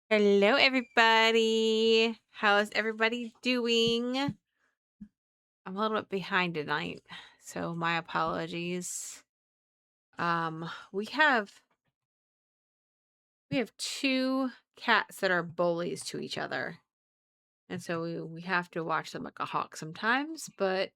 Hello, everybody. How's everybody doing? I'm a little bit behind tonight, so my apologies. We have two cats that are bullies to each other, and so we have to watch them like a hawk sometimes. But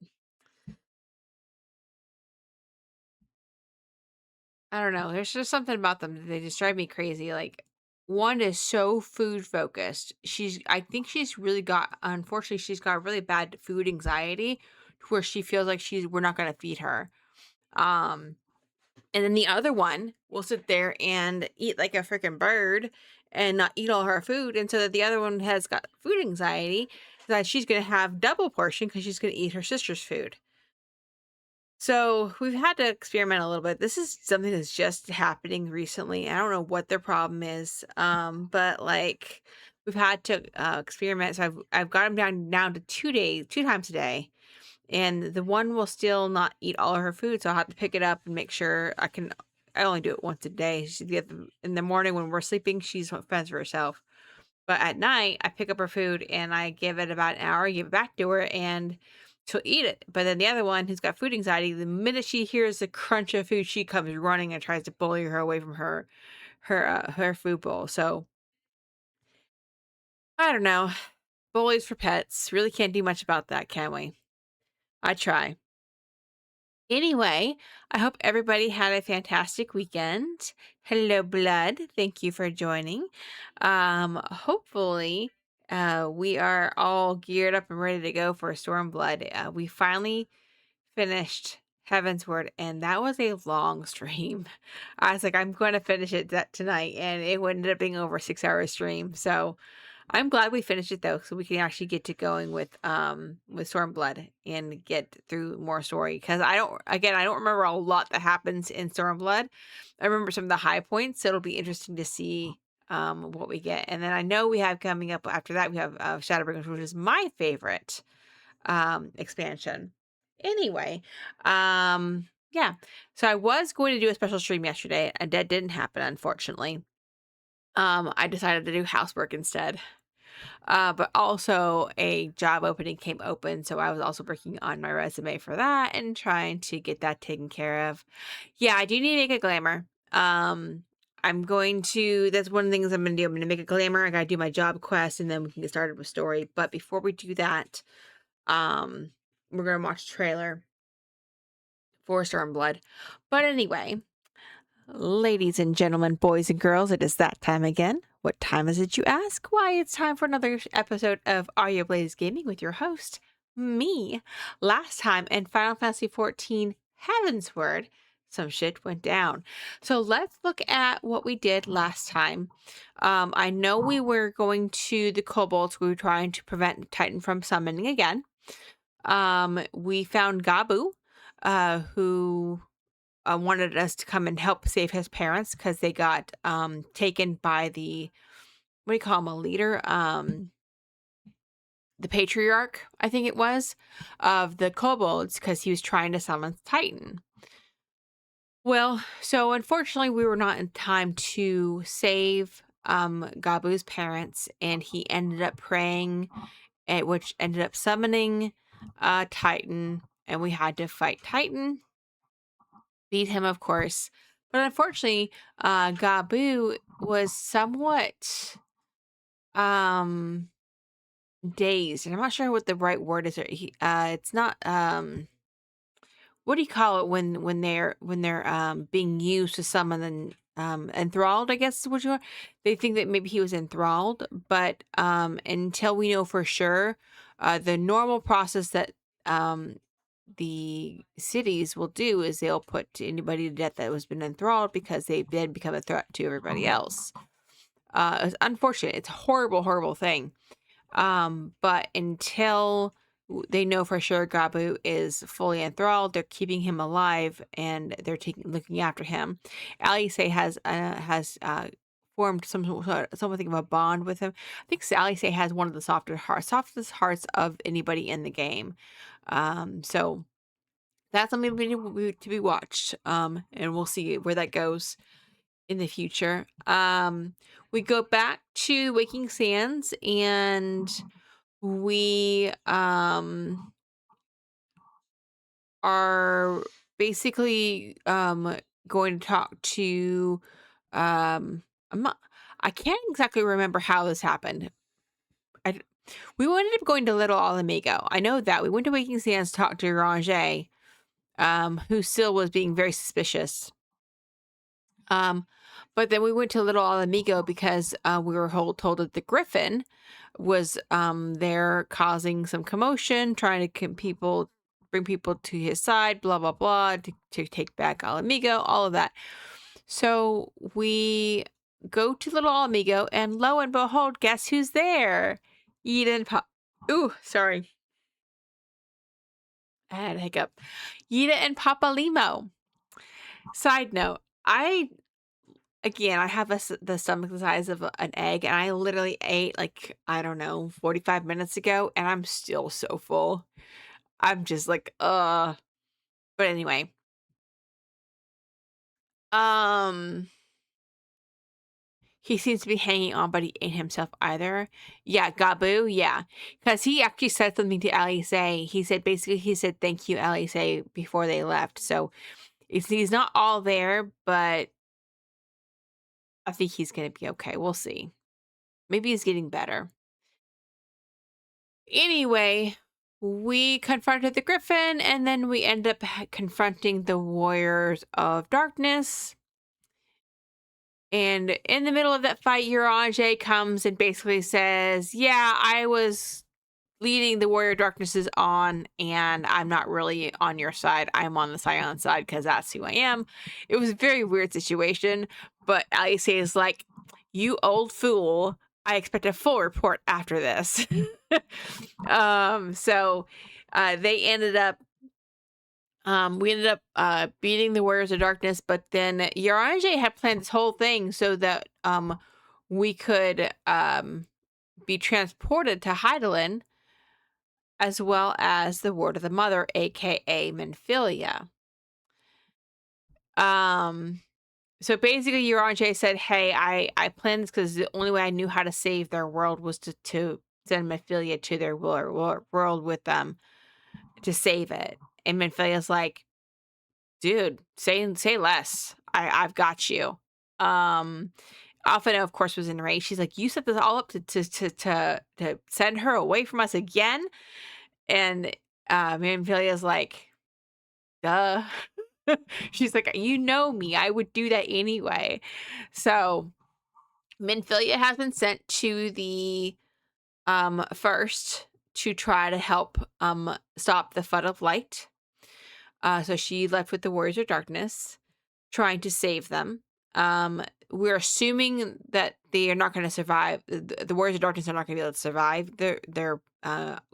I don't know. There's just something about them that they just drive me crazy. Like one is so food focused. I think she's really got. Unfortunately, she's got really bad food anxiety, to where she feels like we're not going to feed her. Um, and then the other one will sit there and eat like a freaking bird and not eat all her food. And so that the other one has got food anxiety, so that she's going to have double portion because she's going to eat her sister's food. So we've had to experiment a little bit. This is something that's just happening recently. I don't know what their problem is, but like we've had to experiment. So I've got them down to 2 days, 2 times a day, and the one will still not eat all of her food. So I'll have to pick it up and make sure I can. I only do it once a day. In the morning when we're sleeping, she's fends for herself. But at night, I pick up her food and I give it about an hour, give it back to her, and she'll eat it. But then the other one who's got food anxiety, the minute she hears the crunch of food, she comes running and tries to bully her away from her food bowl. So I don't know. Bullies for pets. Really can't do much about that, can we? I try. Anyway, I hope everybody had a fantastic weekend. Hello, Blood. Thank you for joining. Hopefully, we are all geared up and ready to go for Stormblood. We finally finished Heaven's Word, and that was a long stream. I was like, I'm going to finish it tonight, and it ended up being over a 6 hour stream. So I'm glad we finished it though, so we can actually get to going with Stormblood and get through more story. Because I don't remember a lot that happens in Stormblood. I remember some of the high points, so it'll be interesting to see what we get. And then I know we have coming up after that, we have Shadowbringers, which is my favorite expansion. Anyway, yeah. So I was going to do a special stream yesterday, and that didn't happen, unfortunately. I decided to do housework instead. But also a job opening came open, so I was also working on my resume for that and trying to get that taken care of. Yeah, I do need to make a glamour. That's one of the things I'm gonna do. I'm gonna make a glamour. I gotta do my job quest, and then we can get started with story. But before we do that, um, we're gonna watch a trailer for Stormblood. But anyway, ladies and gentlemen, boys and girls, it is that time again. What time is it, you ask? Why, it's time for another episode of Are You Blaze Gaming with your host, me. Last time in Final Fantasy XIV Heaven's Word, some shit went down. So let's look at what we did last time. I know we were going to the kobolds. We were trying to prevent Titan from summoning again. We found Gabu, who wanted us to come and help save his parents because they got taken by the, what do you call him, a leader, the patriarch, I think it was, of the kobolds, because he was trying to summon Titan. Well, so unfortunately we were not in time to save Gabu's parents, and he ended up praying, which ended up summoning Titan, and we had to fight Titan, beat him, of course. But unfortunately, Gabu was somewhat dazed, and I'm not sure what the right word is. It's not what do you call it when they're being used to summon and enthralled, I guess is what you are. They think that maybe he was enthralled, but until we know for sure, the normal process that the cities will do is they'll put anybody to death that has been enthralled because they then become a threat to everybody else. It's unfortunate. It's a horrible, horrible thing. But until they know for sure Gabu is fully enthralled, they're keeping him alive and they're looking after him. Alice has formed something of a bond with him. I think Alice has one of the softest hearts of anybody in the game. So that's something to be watched. And we'll see where that goes in the future. We go back to Waking Sands and we are basically going to talk to I'm not, I can't exactly remember how this happened. I, we ended up going to Little Ala Mhigo. I know that we went to Waking Sands to talk to Ranger, who still was being very suspicious. But then we went to Little Ala Mhigo because we were told that the Griffin was there causing some commotion, trying to bring people to his side, blah blah blah, to take back Ala Mhigo, all of that. So we go to Little Ala Mhigo, and lo and behold, guess who's there? Eden Pop. Ooh, sorry. I had a hiccup. Yida and Papa Limo. Side note, I have the stomach the size of an egg, and I literally ate, like, I don't know, 45 minutes ago, and I'm still so full. I'm just like, But anyway. He seems to be hanging on, but he ain't himself either. Yeah, Gabu, yeah. Because he actually said something to Alice. He said thank you, Alice, before they left. So he's not all there, but I think he's going to be okay. We'll see. Maybe he's getting better. Anyway, we confronted the Griffin, and then we end up confronting the Warriors of Darkness. And in the middle of that fight, Uranger comes and basically says, yeah, I was leading the Warrior Darknesses on, and I'm not really on your side. I'm on the Scion side because that's who I am. It was a very weird situation, but Alice is like, you old fool. I expect a full report after this. So they ended up we ended up beating the Warriors of Darkness, but then Uranger had planned this whole thing so that we could be transported to Hydaelyn, as well as the Word of the Mother, aka Menphilia. So basically Uranger said, hey, I planned this because the only way I knew how to save their world was to send Menphilia to their world with them to save it. And Menphilia's like, dude, say less. I've got you. Alphino, of course, was enraged. She's like, you set this all up to send her away from us again? And Menphilia's like, duh. She's like, you know me. I would do that anyway. So Menphilia has been sent to the first to try to help stop the Flood of Light. So she left with the Warriors of Darkness, trying to save them. We're assuming that they are not going to survive. The Warriors of Darkness are not going to be able to survive their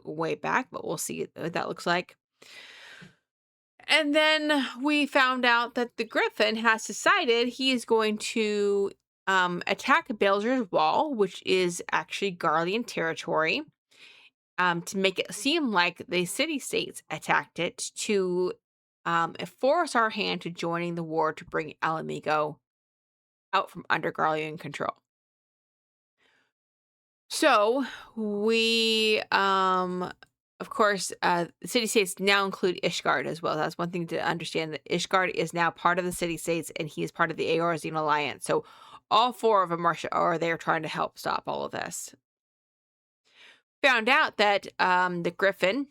way back, but we'll see what that looks like. And then we found out that the Griffin has decided he is going to attack Baelzer's Wall, which is actually Garlean territory, to make it seem like the city-states attacked it to force our hand to joining the war to bring Ala Mhigo out from under Garlean control. So we, of course, the city-states now include Ishgard as well. That's one thing to understand, that Ishgard is now part of the city-states, and he is part of the Eorzean Alliance. So all four of them are there trying to help stop all of this. Found out that the Griffin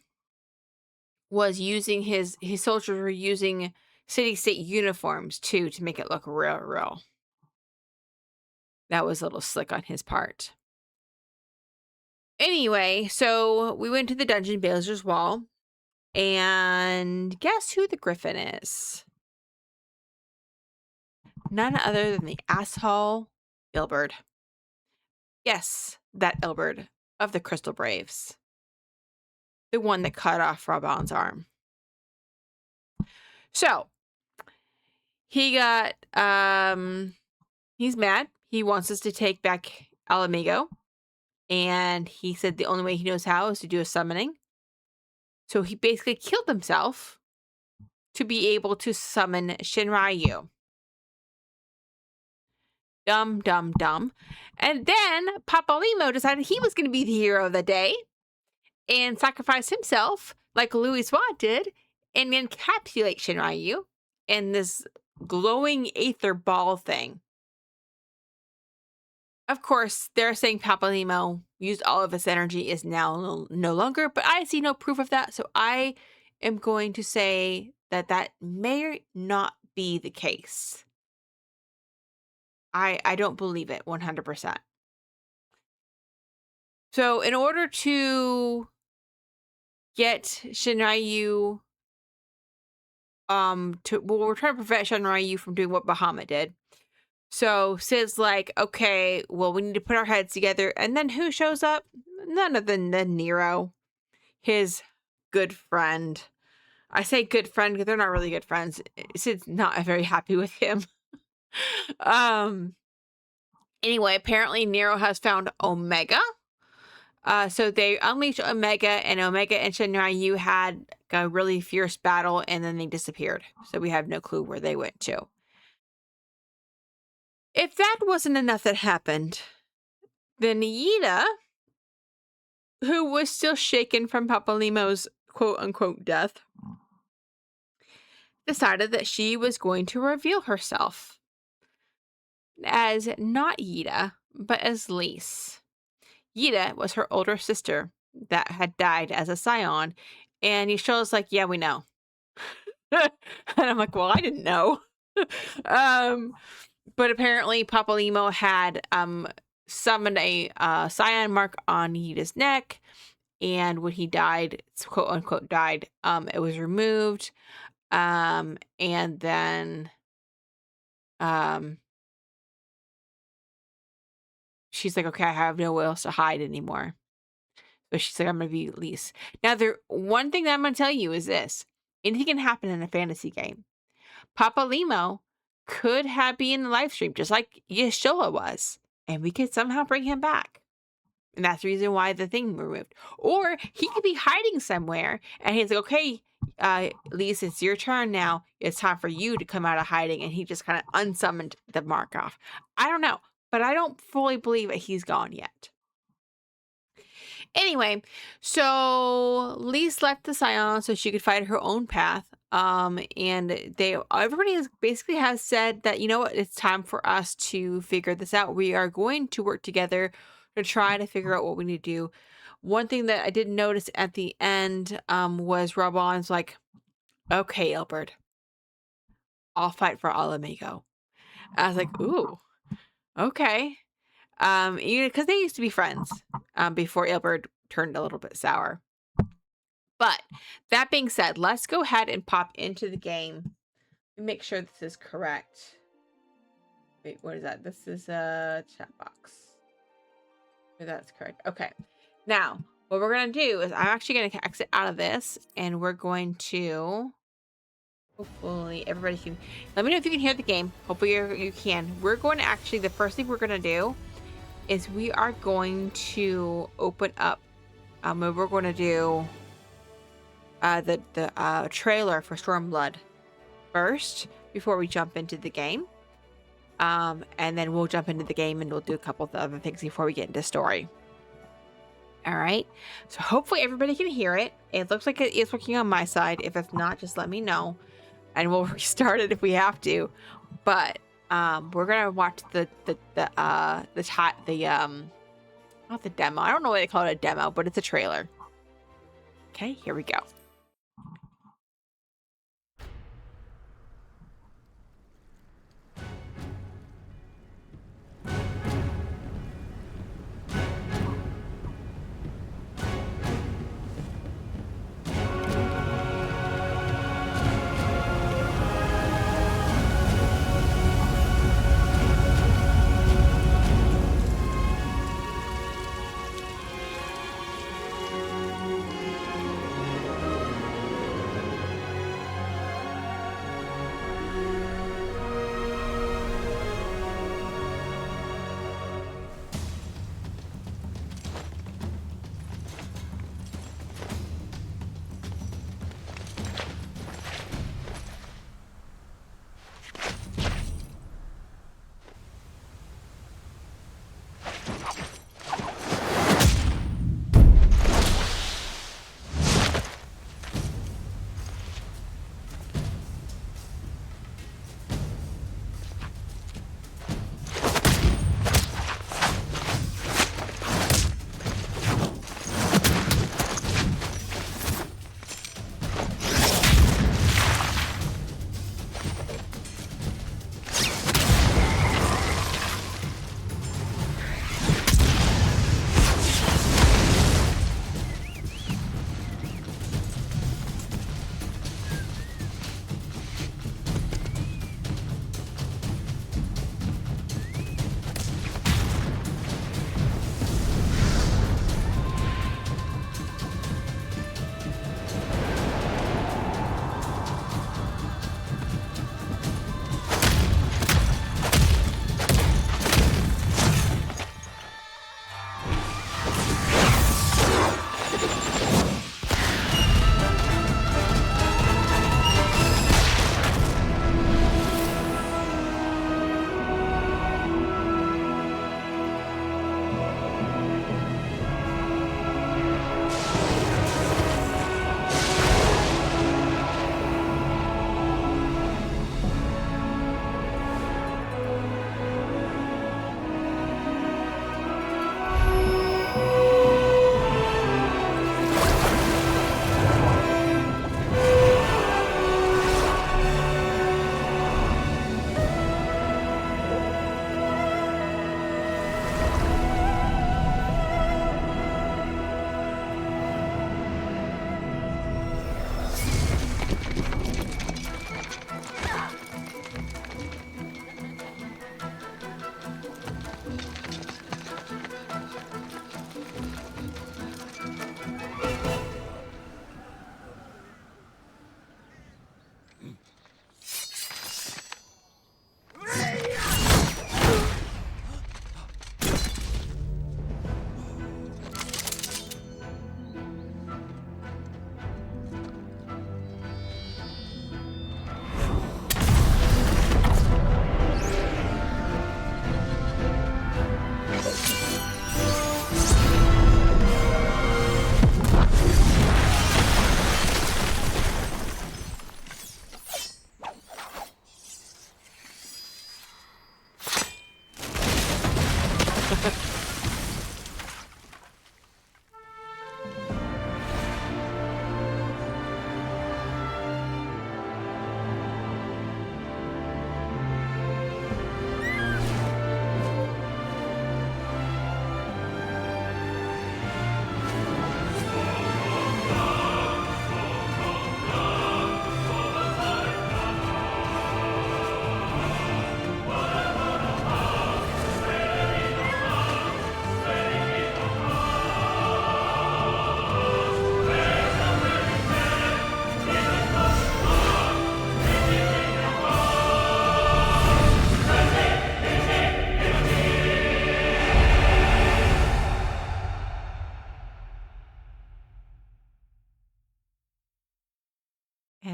was using his soldiers were using city-state uniforms too to make it look real. That was a little slick on his part. Anyway, so we went to the dungeon, Baelzer's Wall, and guess who the Griffin is? None other than the asshole Ilberd. Yes, that Ilberd of the Crystal Braves. The one that cut off Raban's arm. So, he got, he's mad. He wants us to take back Ala Mhigo. And he said the only way he knows how is to do a summoning. So he basically killed himself to be able to summon Shinryu. Dumb, dumb, dumb. And then Papalimo decided he was going to be the hero of the day and sacrifice himself, like Louis Vuitton did, and encapsulate Shinryu in this glowing aether ball thing. Of course, they're saying Papalimo used all of his energy, is now no longer, but I see no proof of that, so I am going to say that that may not be the case. I don't believe it 100%. So in order to get Shinryu, we're trying to prevent Shinryu from doing what Bahamut did. So Sid's like, okay, well, we need to put our heads together. And then who shows up? None other than Nero, his good friend. I say good friend because they're not really good friends. Sid's not very happy with him. Anyway, apparently Nero has found Omega. So they unleashed Omega, and Omega and Shinryu had a really fierce battle, and then they disappeared. So we have no clue where they went to. If that wasn't enough that happened, then Yida, who was still shaken from Papalimo's quote-unquote death, decided that she was going to reveal herself as not Yida, but as Lise. Yida was her older sister that had died as a scion, and Yisho's like, yeah, we know. And I'm like, well, I didn't know. But apparently Papalimo had summoned a scion mark on Yida's neck, and when he died, quote unquote died, it was removed. And then she's like, okay, I have nowhere else to hide anymore. So she's like, I'm gonna be Lise. Now, one thing that I'm gonna tell you is this: anything can happen in a fantasy game. Papalimo could be in the live stream, just like Yashoa was, and we could somehow bring him back. And that's the reason why the thing removed. Or he could be hiding somewhere, and he's like, okay, Lise, it's your turn now. It's time for you to come out of hiding. And he just kind of unsummoned the mark off. I don't know, but I don't fully believe that he's gone yet. Anyway, so Lise left the Scion so she could find her own path. And everybody basically has said that, you know what, it's time for us to figure this out. We are going to work together to try to figure out what we need to do. One thing that I didn't notice at the end was Rabon's like, okay, Ilberd, I'll fight for Ala Mhigo. I was like, ooh, okay. Because they used to be friends before Ilberd turned a little bit sour. But that being said, let's go ahead and pop into the game. Make sure this is correct. Wait, what is that? This is a chat box. That's correct. Okay. Now, what we're going to do is I'm actually going to exit out of this, and we're going to... Hopefully everybody can... Let me know if you can hear the game. Hopefully you can. We're going to actually... The first thing we're going to do is we are going to open up... we're going to do... the trailer for Stormblood first before we jump into the game. And then we'll jump into the game and we'll do a couple of other things before we get into story. All right. So hopefully everybody can hear it. It looks like it is working on my side. If it's not, just let me know and we'll restart it if we have to. But we're gonna watch not the demo. I don't know why they call it a demo, but it's a trailer. Okay, here we go.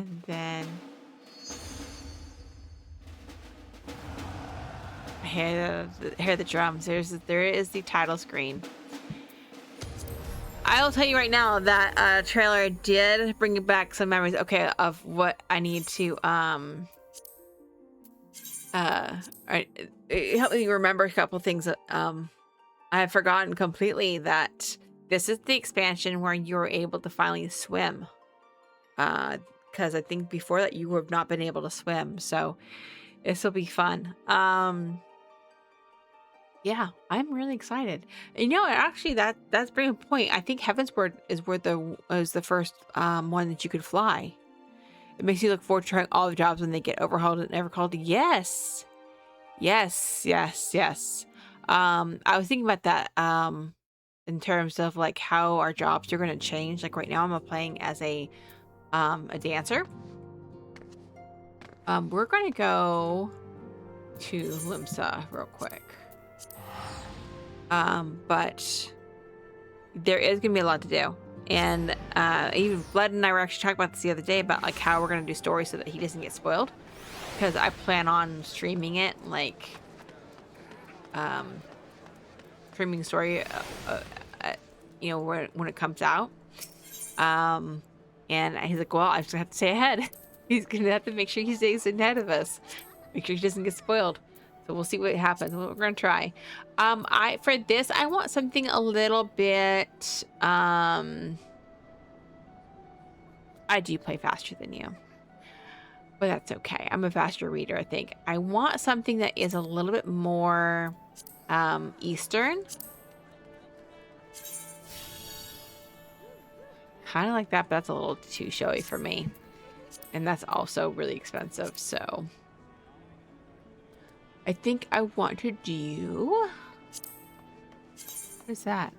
And then I hear the drums. There is the title screen. I will tell you right now that trailer did bring back some memories. Okay, of what I need to it helped me remember a couple things that I had forgotten completely. That this is the expansion where you're able to finally swim. Because I think before that you have not been able to swim, so this will be fun. Yeah, I'm really excited. And, you know, actually, that's bringing a point. I think Heavensward is the first one that you could fly. It makes you look forward to trying all the jobs when they get overhauled and never called. Yes, yes, yes, yes. I was thinking about that in terms of like how our jobs are going to change. Like right now, I'm playing as a dancer. We're going to go to Limsa real quick. But there is gonna be a lot to do, and even Vlad and I were actually talking about this the other day about like how we're gonna do stories so that he doesn't get spoiled, because I plan on streaming it, like streaming the story you know, when it comes out, and he's like, well, I just have to stay ahead. He's gonna have to make sure he stays ahead of us, make sure he doesn't get spoiled. So we'll see what happens. We're gonna try. For this, I want something a little bit. I do play faster than you, but that's okay. I'm a faster reader, I think. I want something that is a little bit more Eastern. Kind of like that, but that's a little too showy for me, and that's also really expensive. So I think I want to do... What is that?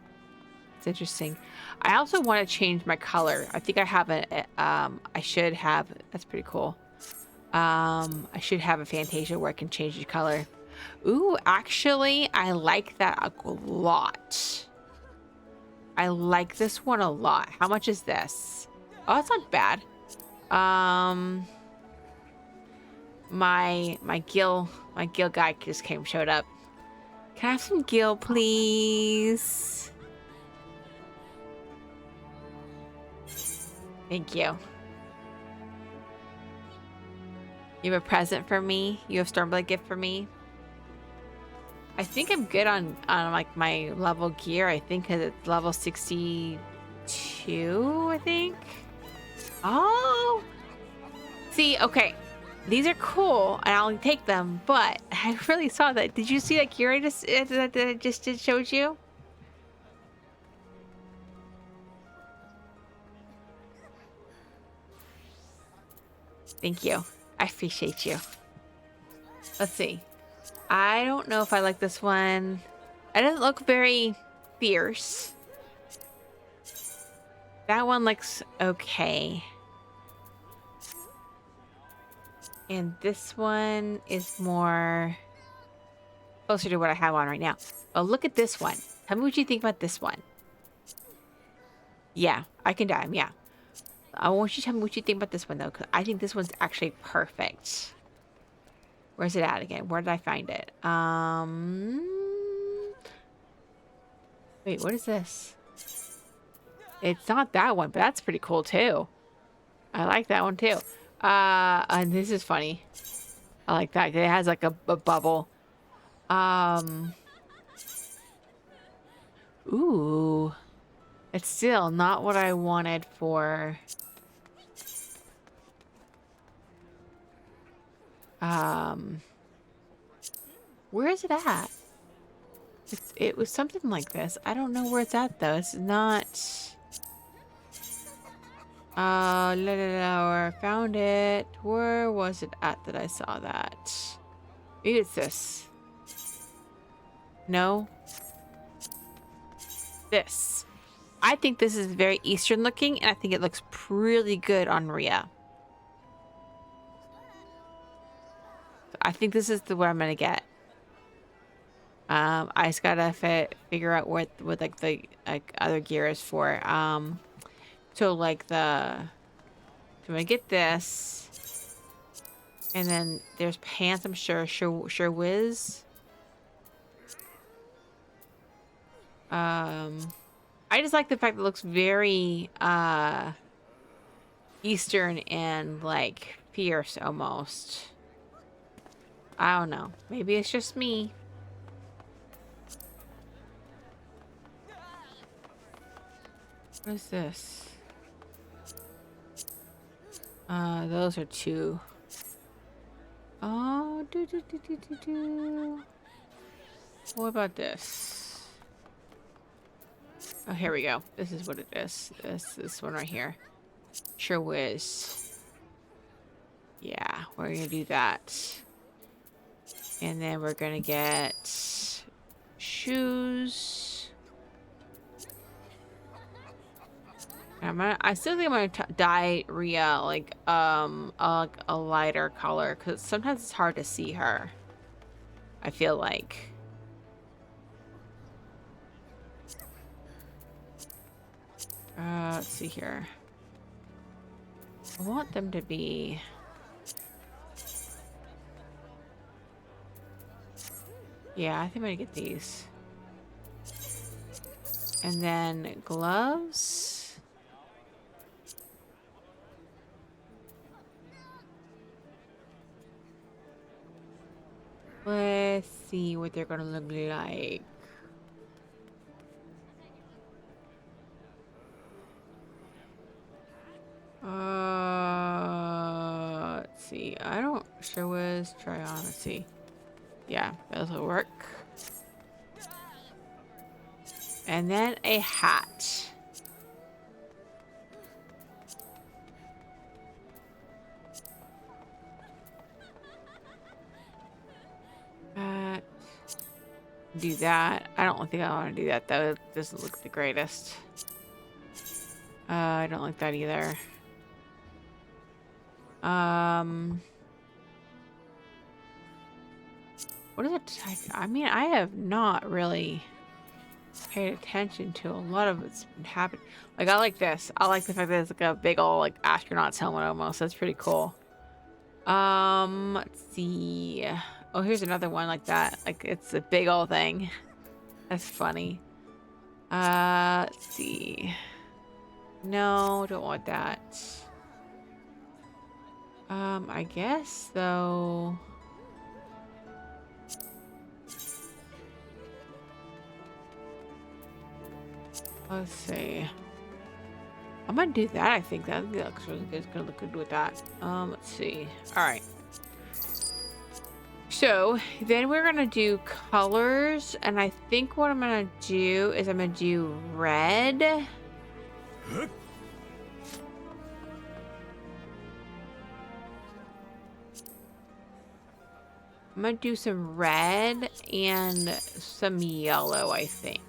It's interesting. I also want to change my color. I think I have I should have... That's pretty cool. I should have a Fantasia where I can change the color. Ooh, actually, I like that a lot. I like this one a lot. How much is this? Oh, it's not bad. My Gil guy just showed up. Can I have some Gil, please? Thank you. You have a present for me? You have Stormblood gift for me? I think I'm good on like my level gear. I think because it's level 62, I think. Oh! See, okay. These are cool, and I'll take them, but I really saw that. Did you see that gear that I just showed you? Thank you. I appreciate you. Let's see. I don't know if I like this one. It doesn't look very fierce. That one looks okay. And this one is more closer to what I have on right now. Oh, look at this one. Tell me what you think about this one. Yeah, I can dye him, yeah. I want you to tell me what you think about this one, though, because I think this one's actually perfect. Where's it at again? Where did I find it? Wait, what is this? It's not that one, but that's pretty cool, too. I like that one, too. And this is funny. I like that. It has like a bubble. Ooh. It's still not what I wanted for... Where is it at? It was something like this. I don't know where it's at, though. It's not... I found it. Where was it at that I saw that? Maybe it's this. No. This. I think this is very Eastern looking, and I think it looks really good on Rhea. So I think this is what I'm gonna get. I just gotta figure out what like the other gear is for. So like the So I'm gonna get this. And then there's pants, I'm sure. Sure whiz. I just like the fact that it looks very Eastern and like fierce almost. I don't know. Maybe it's just me. What is this? Those are two. Oh, What about this? Oh, here we go. This is what it is. This one right here. Sure whiz. Yeah, we're gonna do that. And then we're gonna get shoes. I still think I'm gonna dye Rhea like a lighter color because sometimes it's hard to see her. I feel like. Let's see here. I want them to be. Yeah, I think I'm gonna get these. And then gloves. Let's see what they're gonna look like. Let's see. I don't sure was try on. Let's see. Yeah, those will work. And then a hat. Do that. I don't think I want to do that though. It doesn't look the greatest. I don't like that either. What is it type? I mean, I have not really paid attention to a lot of what's been happening. Like, I like this. I like the fact that it's like a big old like astronaut's helmet almost. That's pretty cool. Let's see. Oh, here's another one like that. Like, it's a big old thing. That's funny. Let's see. No, don't want that. I guess though. Let's see. I'm gonna do that. I think that looks really good. It's gonna look good with that. Let's see. All right. So then we're gonna do colors, and I think what I'm gonna do is I'm gonna do red. I'm gonna do some red and some yellow, I think.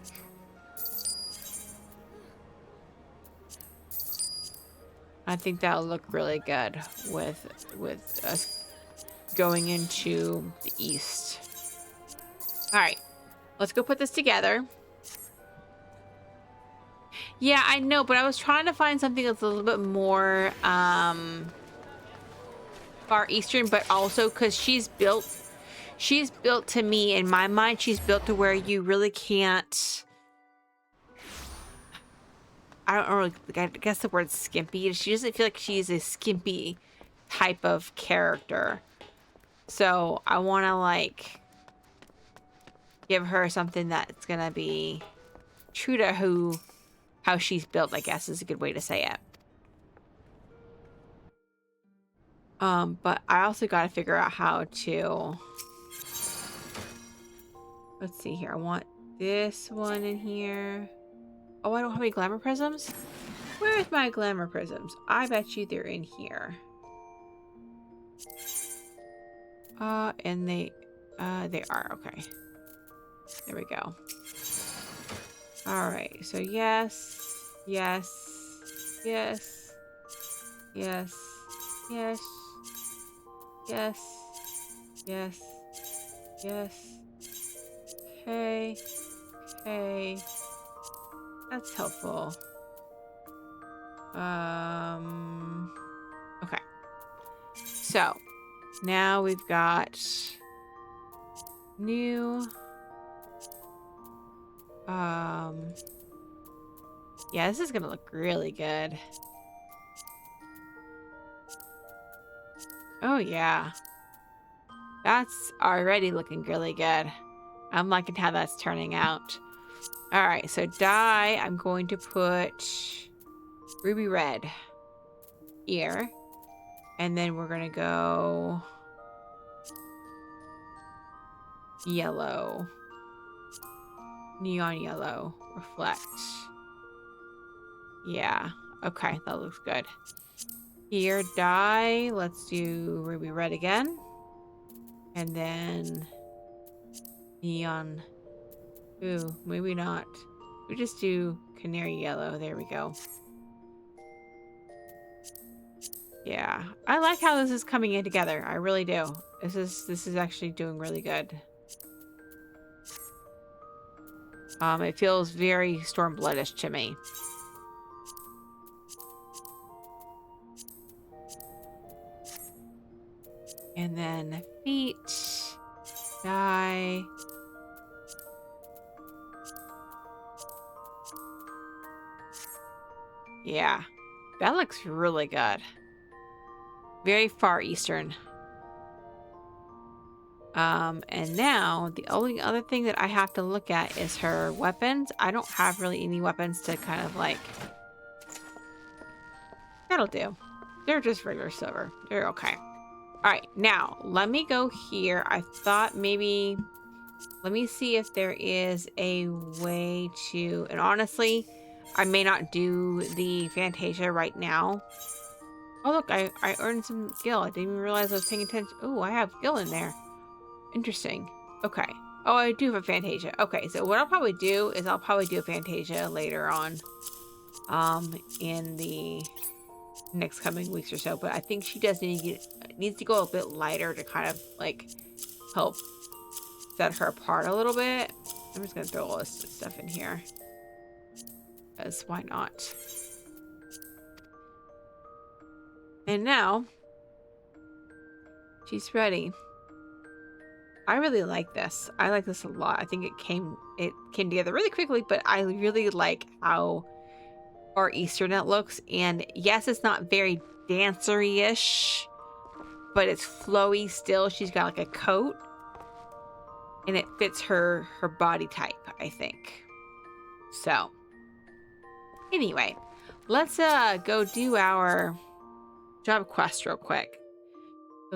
I think that'll look really good with us going into the east. All right, let's go put this together. Yeah, I know, but I was trying to find something that's a little bit more Far Eastern, but also because she's built to me, in my mind, she's built to where you really can't. I don't know, I guess the word skimpy. She doesn't feel like she's a skimpy type of character. So I want to like give her something that's gonna be true to how she's built, I guess is a good way to say it. But I also got to figure out how to. Let's see here. I want this one in here. Oh, I don't have any glamour prisms? Where's my glamour prisms? I bet you they're in here. And they are. Okay. There we go. All right. So yes, yes, yes, yes, yes, yes, yes, yes. Okay. Okay. That's helpful. So now we've got new. Yeah, this is gonna look really good. Oh yeah. That's already looking really good. I'm liking how that's turning out. Alright, so dye, I'm going to put ruby red here. And then we're gonna go yellow. Neon yellow. Reflect. Yeah. Okay, that looks good. Here, dye. Let's do ruby red again. And then neon. Ooh, maybe not. We just do canary yellow. There we go. Yeah. I like how this is coming in together. I really do. This is actually doing really good. It feels very Stormbloodish to me. And then feet, dye. Yeah, that looks really good. Very Far Eastern. And now the only other thing that I have to look at is her weapons. I don't have really any weapons to kind of like... That'll do. They're just regular silver. They're okay. Alright, now, let me go here. I thought maybe... Let me see if there is a way to... And honestly, I may not do the Fantasia right now. Oh, look, I earned some gil. I didn't even realize I was paying attention. Oh, I have gil in there. Interesting. Okay. Oh, I do have a Fantasia. Okay, so what I'll probably do is I'll probably do a Fantasia later on. In the next coming weeks or so. But I think she does needs to go a bit lighter to kind of, like, help set her apart a little bit. I'm just going to throw all this stuff in here. Because why not? And now, she's ready. I really like this. I like this a lot. I think it came together really quickly, but I really like how Far Eastern it looks. And yes, it's not very dancery-ish, but it's flowy still. She's got like a coat, and it fits her body type, I think. So, anyway, let's go do our job quest real quick.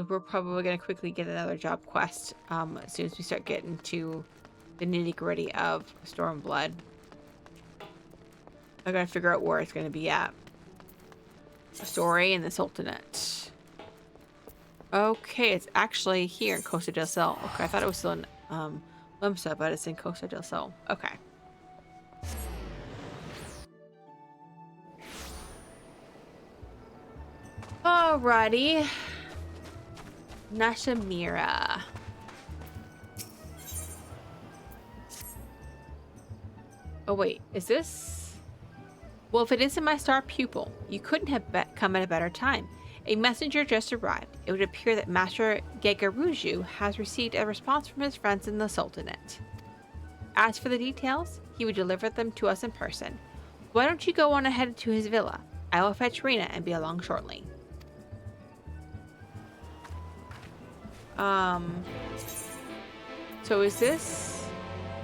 We're probably going to quickly get another job quest as soon as we start getting to the nitty-gritty of Stormblood. I gotta figure out where it's going to be at. A story in the Sultanate. Okay, it's actually here in Costa del Sol. Okay, I thought it was still in Limsa, but it's in Costa del Sol. Okay. Alrighty. Nashamira. Oh wait, is this? Well, if it isn't my star pupil, you couldn't have come at a better time. A messenger just arrived. It would appear that Master Gegaruju has received a response from his friends in the Sultanate. As for the details, he would deliver them to us in person. Why don't you go on ahead to his villa? I will fetch Rena and be along shortly. So is this...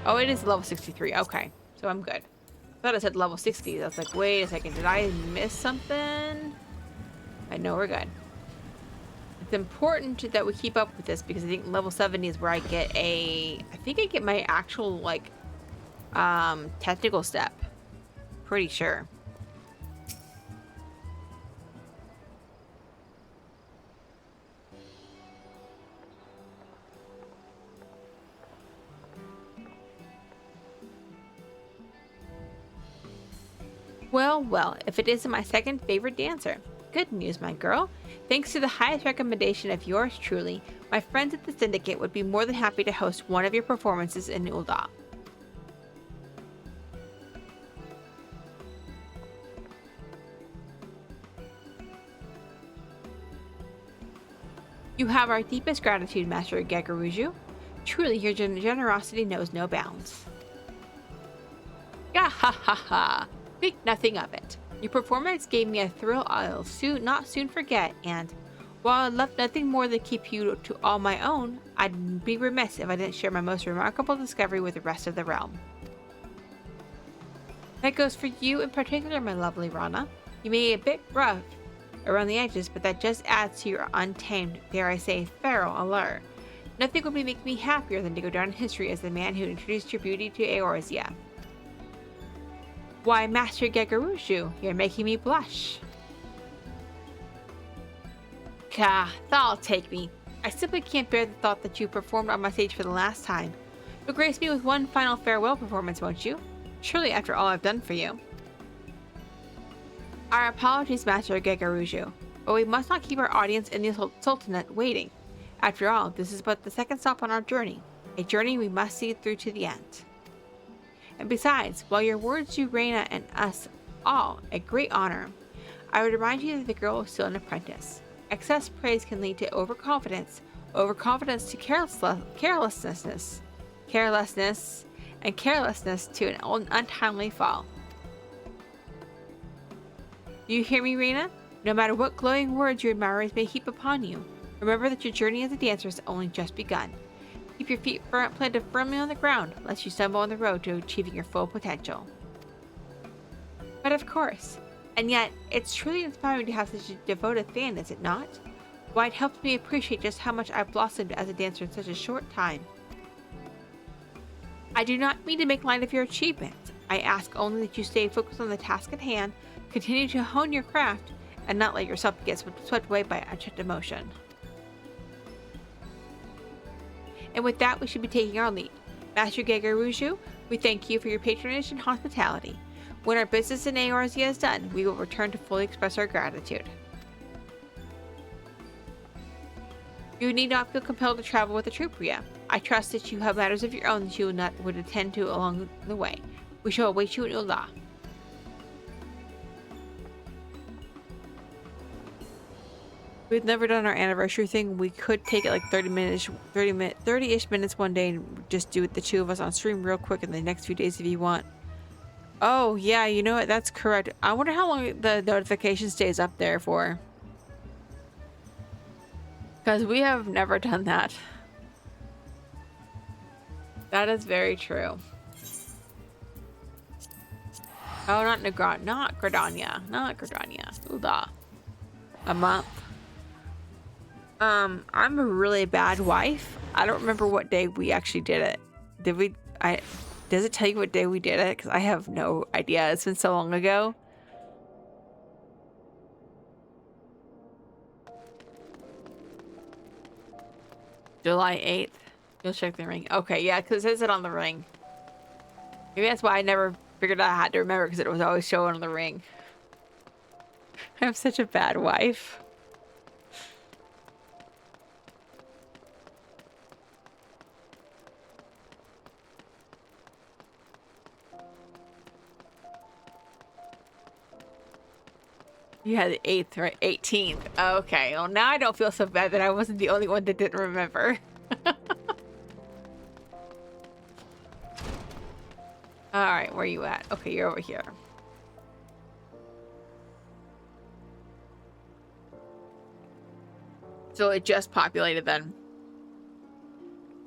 Oh, it is level 63. Okay, so I'm good. I thought it said level 60. I was like, wait a second. Did I miss something? I know we're good. It's important that we keep up with this because I think level 70 is where I get I think I get my actual, like, technical step. Pretty sure. Well, well, if it isn't my second favorite dancer. Good news, my girl. Thanks to the highest recommendation of yours truly, my friends at the Syndicate would be more than happy to host one of your performances in Ul'dah. You have our deepest gratitude, Master Gagaruju. Truly, your generosity knows no bounds. Ha! Think nothing of it. Your performance gave me a thrill I'll not soon forget, and while I left nothing more than keep you to all my own, I'd be remiss if I didn't share my most remarkable discovery with the rest of the realm. That goes for you in particular, my lovely Rana. You may be a bit rough around the edges, but that just adds to your untamed, dare I say, feral allure. Nothing would make me happier than to go down in history as the man who introduced your beauty to Eorzea. Why, Master Gagaruju, you're making me blush. Gah, that'll take me. I simply can't bear the thought that you performed on my stage for the last time. But grace me with one final farewell performance, won't you? Surely after all I've done for you. Our apologies, Master Gagaruju, but we must not keep our audience in the Sultanate waiting. After all, this is but the second stop on our journey, a journey we must see through to the end. And besides, while your words do Reina and us all a great honor, I would remind you that the girl is still an apprentice. Excess praise can lead to overconfidence to carelessness, and carelessness to an untimely fall. Do you hear me, Reina? No matter what glowing words your admirers may heap upon you, remember that your journey as a dancer has only just begun. Keep your feet planted firmly on the ground, lest you stumble on the road to achieving your full potential. But of course, and yet, it's truly inspiring to have such a devoted fan, is it not? Why, it helps me appreciate just how much I've blossomed as a dancer in such a short time. I do not mean to make light of your achievements. I ask only that you stay focused on the task at hand, continue to hone your craft, and not let yourself get swept away by unchecked emotion. And with that, we should be taking our leave. Master Gagaruju, we thank you for your patronage and hospitality. When our business in Eorzea is done, we will return to fully express our gratitude. You need not feel compelled to travel with the troop, Ria. I trust that you have matters of your own that you would attend to along the way. We shall await you in Ula. We've never done our anniversary thing. We could take it like 30-ish minutes one day and just do it, the two of us on stream real quick in the next few days if you want. Oh, yeah, you know what? That's correct. I wonder how long the notification stays up there for. Because we have never done that. That is very true. Oh, not Gradania. Not Gradania. Uda. A month. I'm a really bad wife. I don't remember what day we actually did it. Does it tell you what day we did it? Because I have no idea. It's been so long ago. July 8th. You'll check the ring. Okay, yeah, because it says it on the ring. Maybe that's why I never figured out I had to remember, because it was always showing on the ring. I'm such a bad wife. You had the 8th, right? 18th. Okay, well now I don't feel so bad that I wasn't the only one that didn't remember. Alright, where are you at? Okay, you're over here. So it just populated then.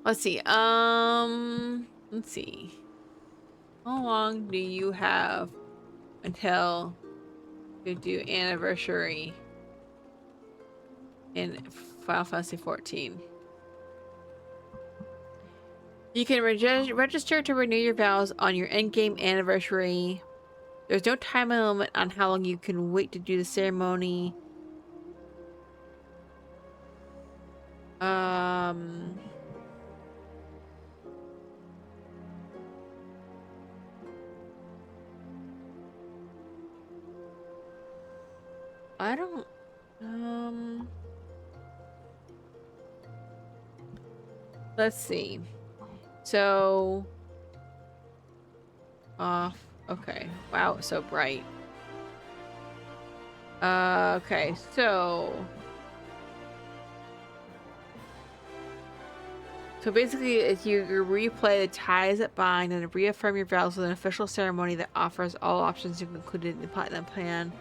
Let's see. Let's see. How long do you have until to do anniversary in Final Fantasy XIV? You can register to renew your vows on your endgame anniversary. There's no time limit on how long you can wait to do the ceremony. I don't, let's see. So, okay. Wow, it's so bright. Okay, so So basically, if you replay the ties that bind and reaffirm your vows with an official ceremony that offers all options included in the platinum plan.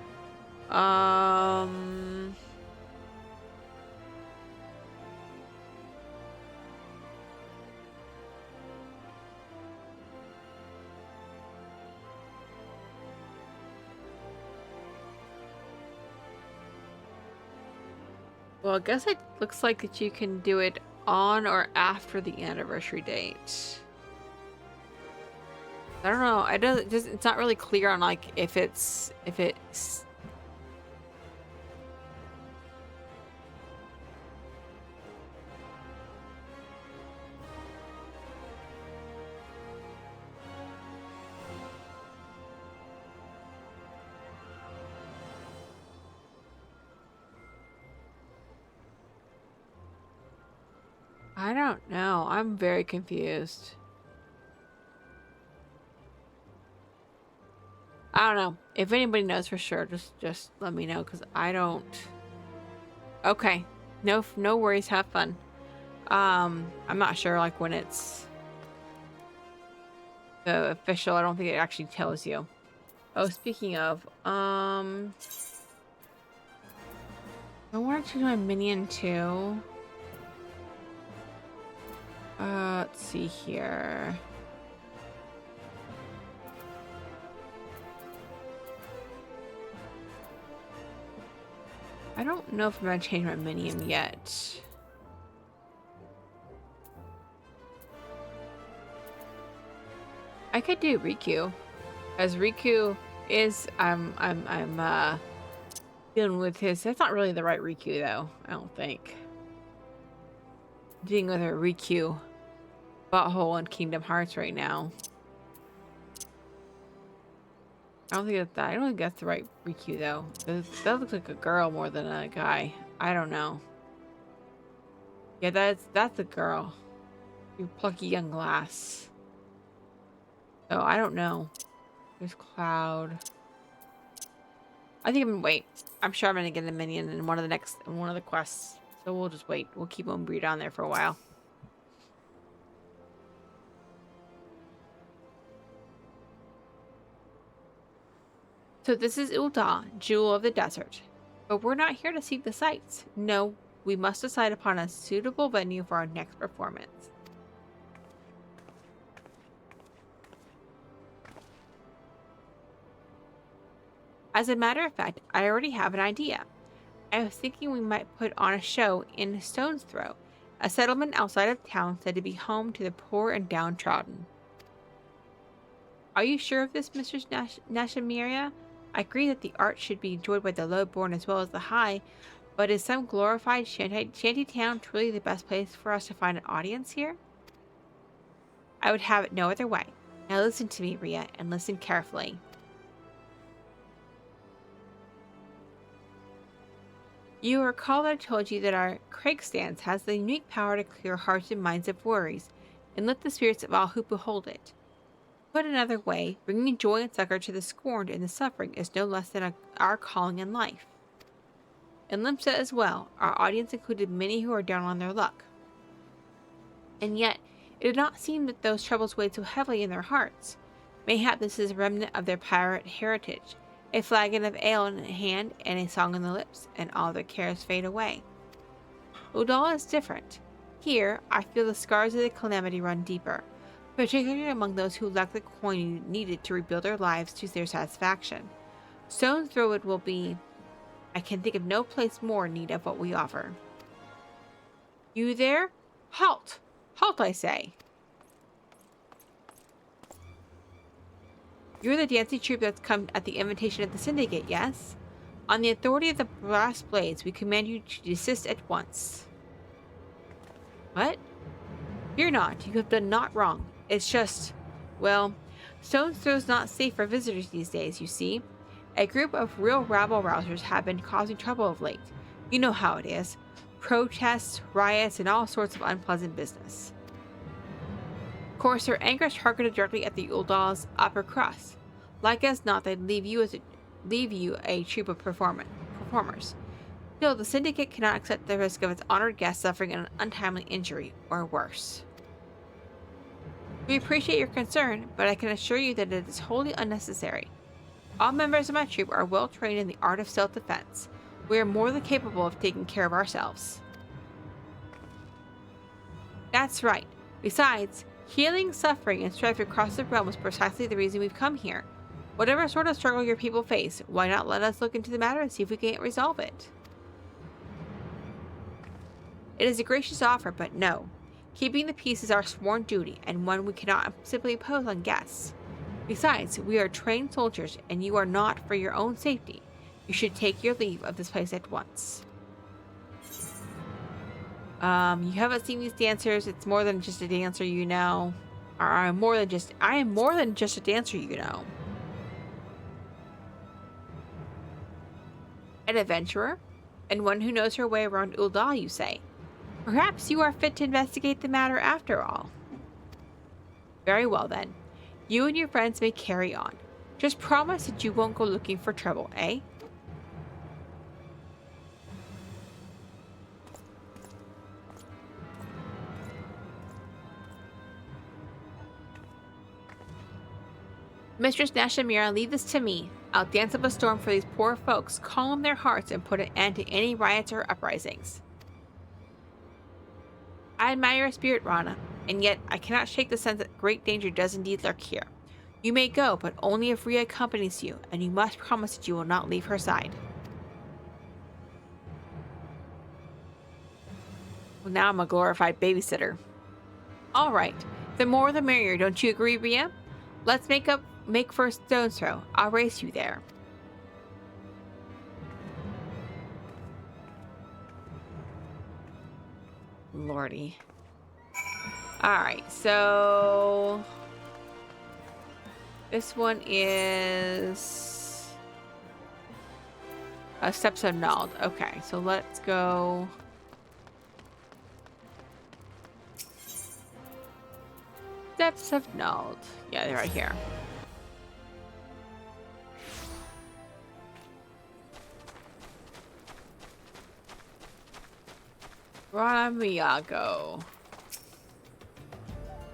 Well, I guess it looks like that you can do it on or after the anniversary date. I don't know. It's not really clear on like if it's I don't know. I'm very confused. I don't know. If anybody knows for sure, just let me know, because I don't. Okay. No worries. Have fun. I'm not sure like when it's the official. I don't think it actually tells you. Oh, speaking of, I want to choose my minion too. Let's see here. I don't know if I'm gonna change my minion yet. I could do Riku, as Riku is I'm dealing with his. That's not really the right Riku though. I don't think. Dealing with a Riku butthole in Kingdom Hearts right now. I don't think that's the right Riku though. That looks like a girl more than a guy. I don't know. Yeah, that's a girl. You plucky young lass. Oh, I don't know. There's Cloud. I think I'm gonna wait. I'm sure I'm gonna get a minion in one of the quests. So we'll just wait. We'll keep Umbreed on there for a while. So this is Ul'dah, Jewel of the Desert. But we're not here to seek the sights. No, we must decide upon a suitable venue for our next performance. As a matter of fact, I already have an idea. I was thinking we might put on a show in Stone's Throw, a settlement outside of town said to be home to the poor and downtrodden. Are you sure of this, Mistress Nashamiria? I agree that the art should be enjoyed by the low-born as well as the high, but is some glorified shanty town truly the best place for us to find an audience here? I would have it no other way. Now listen to me, Rhea, and listen carefully. You recall that I told you that our Craig stance has the unique power to clear hearts and minds of worries, and lift the spirits of all who behold it. Put another way, bringing joy and succor to the scorned and the suffering is no less than our calling in life. In Limsa as well, our audience included many who are down on their luck. And yet, it did not seem that those troubles weighed so heavily in their hearts. Mayhap this is a remnant of their pirate heritage, a flagon of ale in the hand and a song on the lips, and all their cares fade away. Ul'dah is different. Here, I feel the scars of the calamity run deeper, particularly among those who lack the coin needed to rebuild their lives to their satisfaction. Stone's Throw it will be. I can think of no place more in need of what we offer. You there? Halt! Halt, I say! You're the dancing troupe that's come at the invitation of the Syndicate, yes? On the authority of the Brass Blades, we command you to desist at once. What? Fear not, you have done naught wrong. It's just, well, Stone's Throw's not safe for visitors these days, you see. A group of real rabble-rousers have been causing trouble of late. You know how it is. Protests, riots, and all sorts of unpleasant business. Of course, their anger is targeted directly at the Ul'dah's upper crust. Like as not, they'd leave you a troop of performers. Still, the Syndicate cannot accept the risk of its honored guest suffering an untimely injury, or worse. We appreciate your concern, but I can assure you that it is wholly unnecessary. All members of my troop are well trained in the art of self-defense. We are more than capable of taking care of ourselves. That's right. Besides, healing, suffering, and strife across the realm is precisely the reason we've come here. Whatever sort of struggle your people face, why not let us look into the matter and see if we can't resolve it? It is a gracious offer, but no. Keeping the peace is our sworn duty, and one we cannot simply impose on guests. Besides, we are trained soldiers, and you are not for your own safety. You should take your leave of this place at once. You haven't seen these dancers. It's more than just a dancer, you know. Or I am more than just a dancer, you know. An adventurer, and one who knows her way around Ul'dah, you say. Perhaps you are fit to investigate the matter after all. Very well then. You and your friends may carry on. Just promise that you won't go looking for trouble, eh? Mistress Nashamira, leave this to me. I'll dance up a storm for these poor folks, calm their hearts, and put an end to any riots or uprisings. I admire your spirit, Rana, and yet I cannot shake the sense that great danger does indeed lurk here. You may go, but only if Rhea accompanies you, and you must promise that you will not leave her side. Well, now I'm a glorified babysitter. All right, the more the merrier, don't you agree, Rhea? Let's make for a stone's throw. I'll race you there. Lordy. Alright, so this one is Steps of Nald. Okay, so let's go. Steps of Nald. Yeah, they're right here. Ala Mhigo.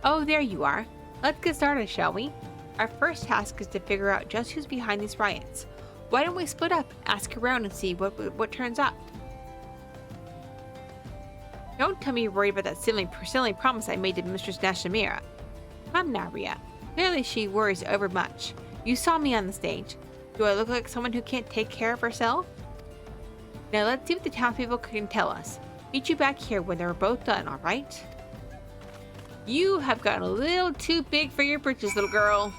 Oh, there you are. Let's get started, shall we? Our first task is to figure out just who's behind these riots. Why don't we split up, ask around, and see what turns up? Don't tell me you're worried about that silly promise I made to Mistress Nashamira. Come now, Rhea. Clearly she worries overmuch. You saw me on the stage. Do I look like someone who can't take care of herself? Now let's see what the townspeople can tell us. Meet you back here when they're both done, alright? You have gotten a little too big for your britches, little girl.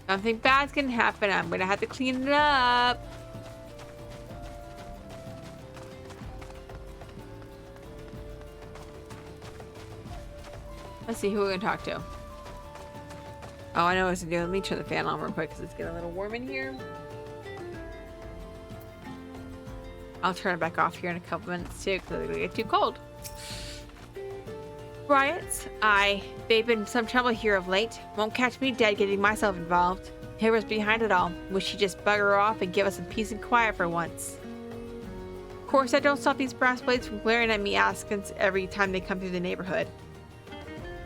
Something bad's gonna happen. I'm gonna have to clean it up. Let's see who we're gonna talk to. Oh, I know what to do. Let me turn the fan on real quick because it's getting a little warm in here. I'll turn it back off here in a couple minutes too because it's gonna get too cold. Riots? Aye, they've been some trouble here of late. Won't catch me dead getting myself involved. Whoever's behind it all. Wish she'd just bugger off and give us some peace and quiet for once. Of course, that don't stop these brass blades from glaring at me askance every time they come through the neighborhood.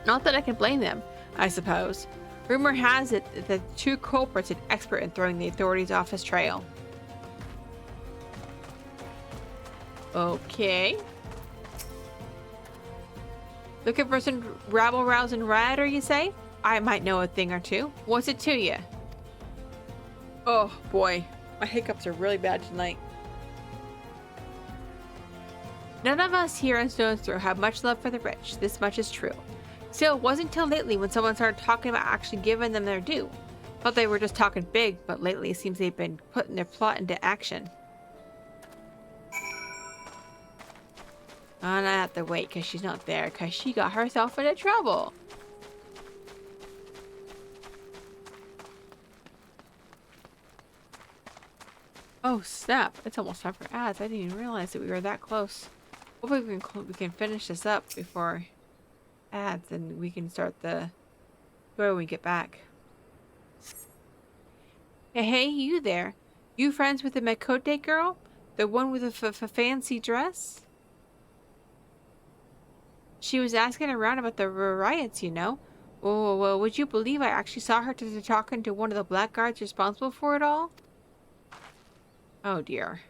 Not that I can blame them, I suppose. Rumor has it that the two culprits are expert in throwing the authorities off his trail. Okay. Looking for some rabble-rousing rioter, you say? I might know a thing or two. What's it to you? Oh, boy. My hiccups are really bad tonight. None of us here in Stone's Throw have much love for the rich. This much is true. Still, it wasn't till lately when someone started talking about actually giving them their due. Thought they were just talking big, but lately it seems they've been putting their plot into action. And I have to wait because she's not there because she got herself into trouble. Oh snap, it's almost time for ads. I didn't even realize that we were that close. Hopefully we can finish this up before ads and we can start the story when we get back. Hey, you there. You friends with the Makote girl? The one with the fancy dress? She was asking around about the riots, you know. Oh, well, would you believe I actually saw her talking to one of the blackguards responsible for it all? Oh, dear.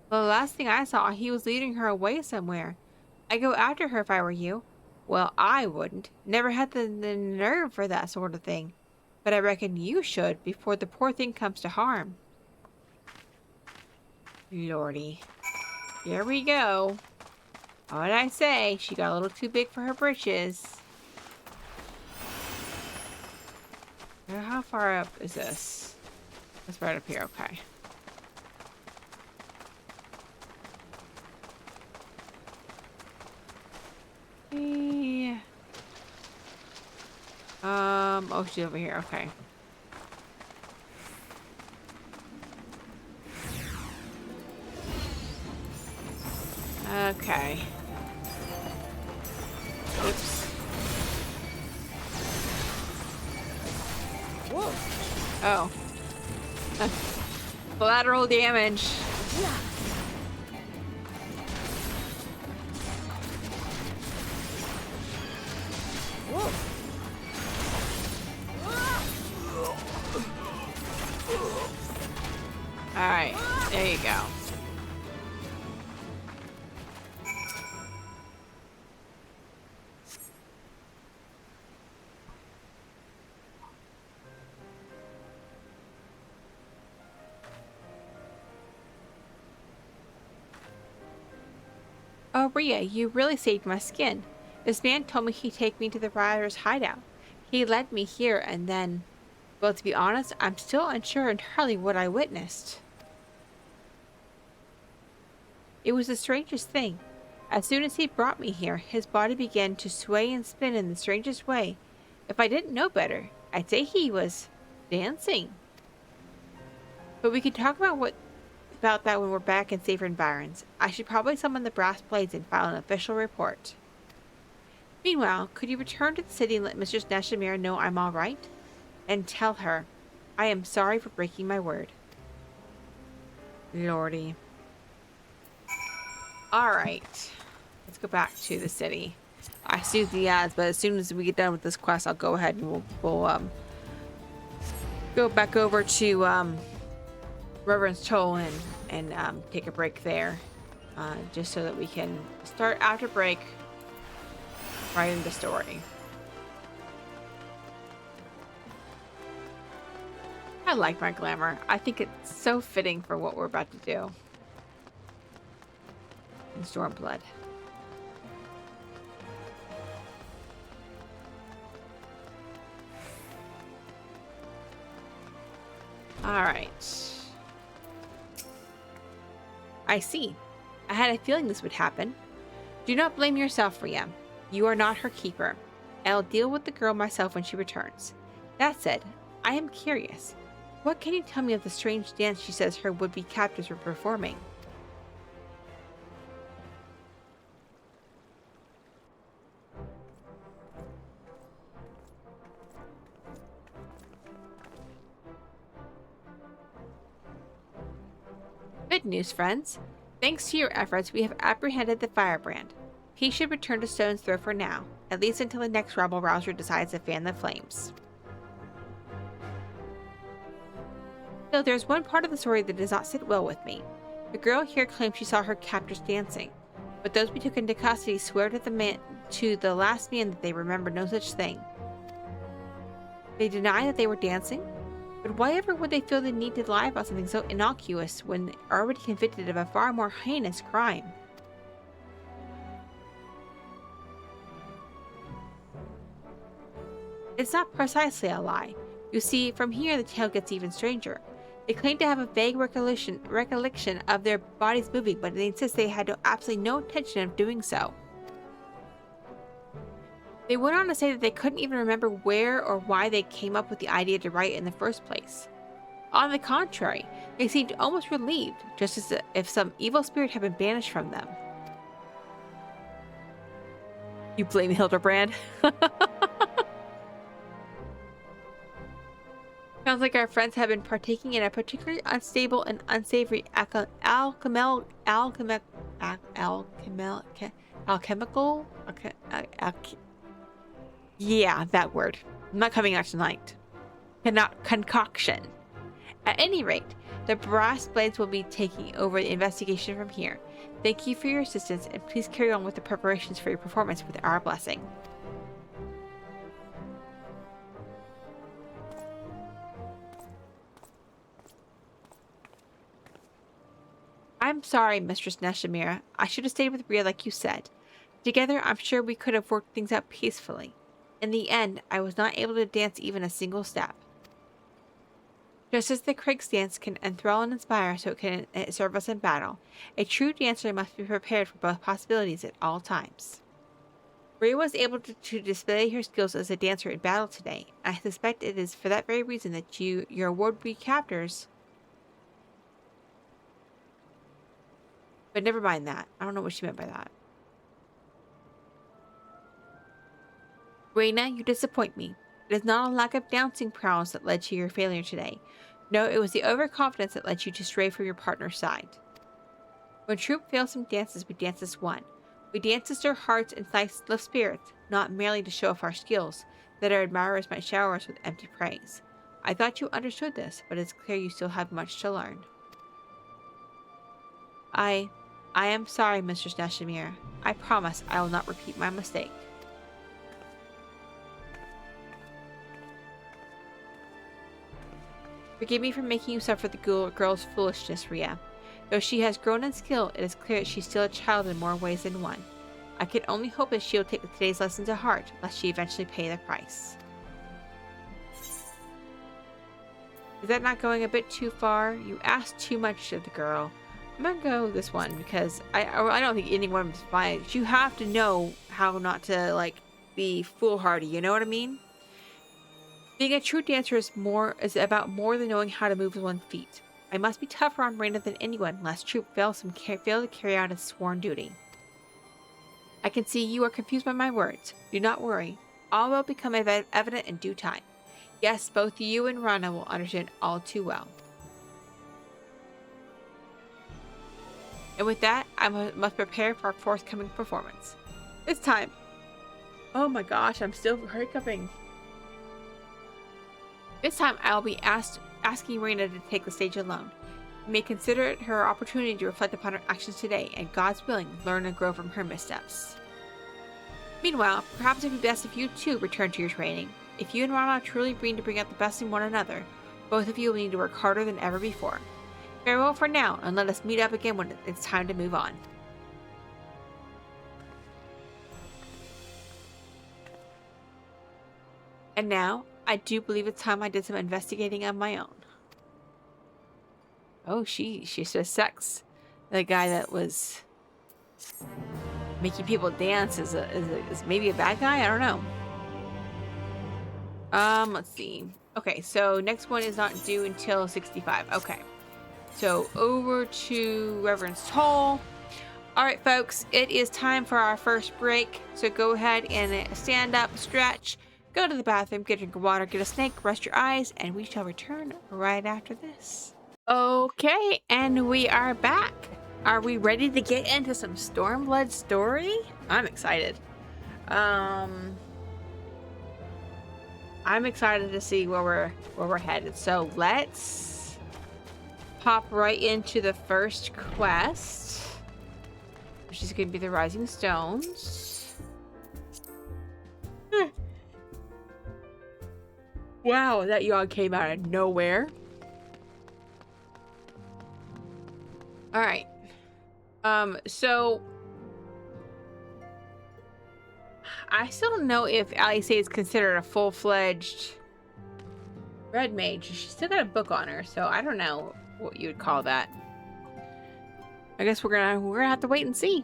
Well, the last thing I saw, he was leading her away somewhere. I'd go after her if I were you. Well, I wouldn't. Never had the nerve for that sort of thing. But I reckon you should before the poor thing comes to harm. Lordy. Here we go. What did I say? She got a little too big for her britches. How far up is this? It's right up here, okay. Yeah. Oh, she's over here, okay. Okay. Oops. Whoa. Oh. Collateral damage. Yeah. Whoa. All right. There you go. Oh, Rhea, you really saved my skin. This man told me he'd take me to the rioters' hideout. He led me here and then... Well, to be honest, I'm still unsure entirely what I witnessed. It was the strangest thing. As soon as he brought me here, his body began to sway and spin in the strangest way. If I didn't know better, I'd say he was... dancing. But we can talk about that when we're back in safer environs. I should probably summon the brass blades and file an official report. Meanwhile, could you return to the city and let Mistress Nashimira know I'm all right? And tell her, I am sorry for breaking my word. Lordy. Alright. Let's go back to the city. I see the ads, but as soon as we get done with this quest, I'll go ahead and we'll go back over to Reverend's Toll and take a break there. Just so that we can start after break right in the story. I like my glamour. I think it's so fitting for what we're about to do in Stormblood. Alright. I see. I had a feeling this would happen. Do not blame yourself, Rhea. You are not her keeper. I'll deal with the girl myself when she returns. That said, I am curious. What can you tell me of the strange dance she says her would-be captors were performing? Good news, friends. Thanks to your efforts, we have apprehended the firebrand. He should return to Stone's Throw for now, at least until the next rabble-rouser decides to fan the flames. Though there's one part of the story that does not sit well with me. The girl here claims she saw her captors dancing, but those we took into custody swear to the last man that they remember no such thing. They deny that they were dancing? But why ever would they feel the need to lie about something so innocuous when they're already convicted of a far more heinous crime? It's not precisely a lie. You see, from here the tale gets even stranger. They claim to have a vague recollection of their bodies moving, but they insist they had absolutely no intention of doing so. They went on to say that they couldn't even remember where or why they came up with the idea to write in the first place. On the contrary, they seemed almost relieved, just as if some evil spirit had been banished from them. You blame Hildebrand? Sounds like our friends have been partaking in a particularly unstable and unsavory alchemical? Yeah, that word. Not coming out tonight. Concoction. At any rate, the brass blades will be taking over the investigation from here. Thank you for your assistance, and please carry on with the preparations for your performance with our blessing. I'm sorry, Mistress Neshimira. I should have stayed with Rhea like you said. Together, I'm sure we could have worked things out peacefully. In the end, I was not able to dance even a single step. Just as the Craig's dance can enthrall and inspire, so it can serve us in battle. A true dancer must be prepared for both possibilities at all times. Rhea was able to display her skills as a dancer in battle today. I suspect it is for that very reason that your would-be captors... But never mind that. I don't know what she meant by that. Reina, you disappoint me. It is not a lack of dancing prowess that led to your failure today. No, it was the overconfidence that led you to stray from your partner's side. When troop fails some dances, we dance as one. We dance to stir hearts and lift spirits, not merely to show off our skills, that our admirers might shower us with empty praise. I thought you understood this, but it's clear you still have much to learn. I am sorry, Mistress Neshimira. I promise I will not repeat my mistake. Forgive me for making you suffer the girl's foolishness, Rhea. Though she has grown in skill, it is clear that she's still a child in more ways than one. I can only hope that she'll take today's lesson to heart, lest she eventually pay the price. Is that not going a bit too far? You asked too much of the girl. I'm gonna go this one because I don't think anyone is fine. You have to know how not to like be foolhardy. You know what I mean? Being a true dancer is about more than knowing how to move with one's feet. I must be tougher on Reina than anyone, lest Troop fail to carry out its sworn duty. I can see you are confused by my words. Do not worry. All will become evident in due time. Yes, both you and Rana will understand all too well. And with that, I must prepare for our forthcoming performance. This time... Oh my gosh, I'm still hiccuping. This time, I'll be asking Reina to take the stage alone. You may consider it her opportunity to reflect upon her actions today, and God's willing, learn and grow from her missteps. Meanwhile, perhaps it would be best if you too return to your training. If you and Rana truly mean to bring out the best in one another, both of you will need to work harder than ever before. Farewell for now, and let us meet up again when it's time to move on. And now, I do believe it's time I did some investigating on my own. Oh, she says sex. The guy that was making people dance is maybe a bad guy? I don't know. Let's see. Okay, so next one is not due until 65. Okay. So over to Reverend's Toll. Alright folks, it is time for our first break. So go ahead and stand up, stretch, go to the bathroom, get a drink of water, get a snack, rest your eyes, and we shall return right after this. Okay, and we are back. Are we ready to get into some Stormblood story? I'm excited. I'm excited to see where we're headed. So let's hop right into the first quest, which is going to be the Rising Stones. Wow, that yawn came out of nowhere. All right. So I still don't know if Alice is considered a full-fledged red mage. She's still got a book on her, so I don't know what you would call that. I guess we're gonna have to wait and see.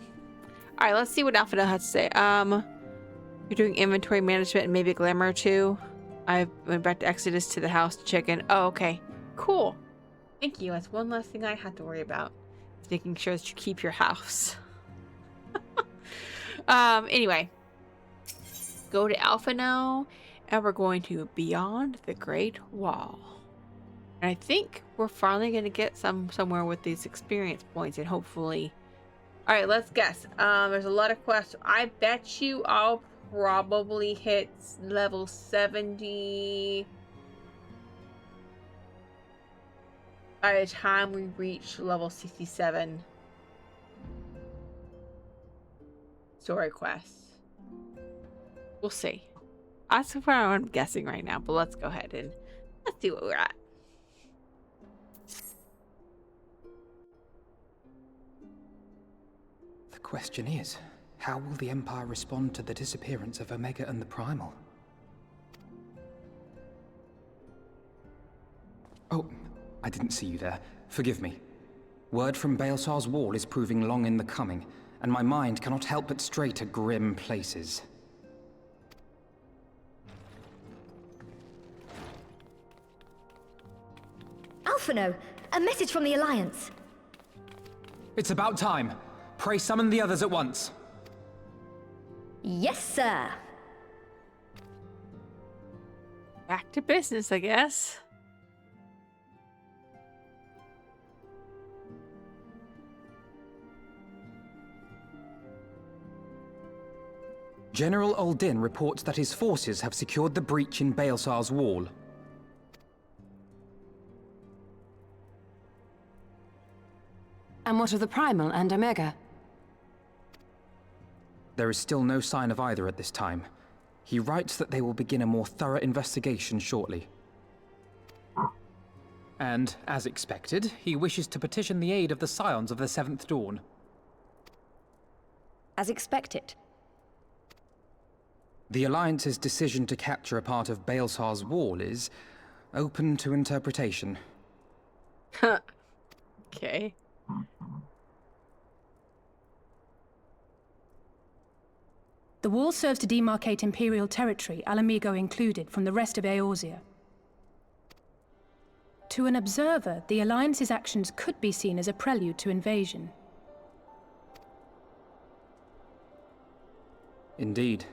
All right, let's see what Alpha has to say. You're doing inventory management and maybe a glamour too. I went back to Exodus to the house to check in. Oh, okay, cool. Thank you. That's one less thing I have to worry about. Is making sure that you keep your house. Anyway, go to Alpha now, and we're going to Beyond the Great Wall. And I think we're finally going to get somewhere with these experience points and hopefully All right, let's guess. There's a lot of quests. I bet you I'll probably hit level 70 by the time we reach level 67 story quests. We'll see. That's where I'm guessing right now, but let's go ahead and let's see what we're at. The question is, how will the Empire respond to the disappearance of Omega and the Primal? Oh, I didn't see you there. Forgive me. Word from Baelsar's wall is proving long in the coming, and my mind cannot help but stray to grim places. Alphino, a message from the Alliance. It's about time. Pray summon the others at once. Yes, sir. Back to business, I guess. General Uldin reports that his forces have secured the breach in Baelsar's wall. And what of the Primal and Omega? There is still no sign of either at this time. He writes that they will begin a more thorough investigation shortly. And, as expected, he wishes to petition the aid of the Scions of the Seventh Dawn. As expected. The Alliance's decision to capture a part of Baelsar's wall is open to interpretation. Okay. The wall serves to demarcate Imperial territory, Ala Mhigo included, from the rest of Eorzea. To an observer, the Alliance's actions could be seen as a prelude to invasion. Indeed.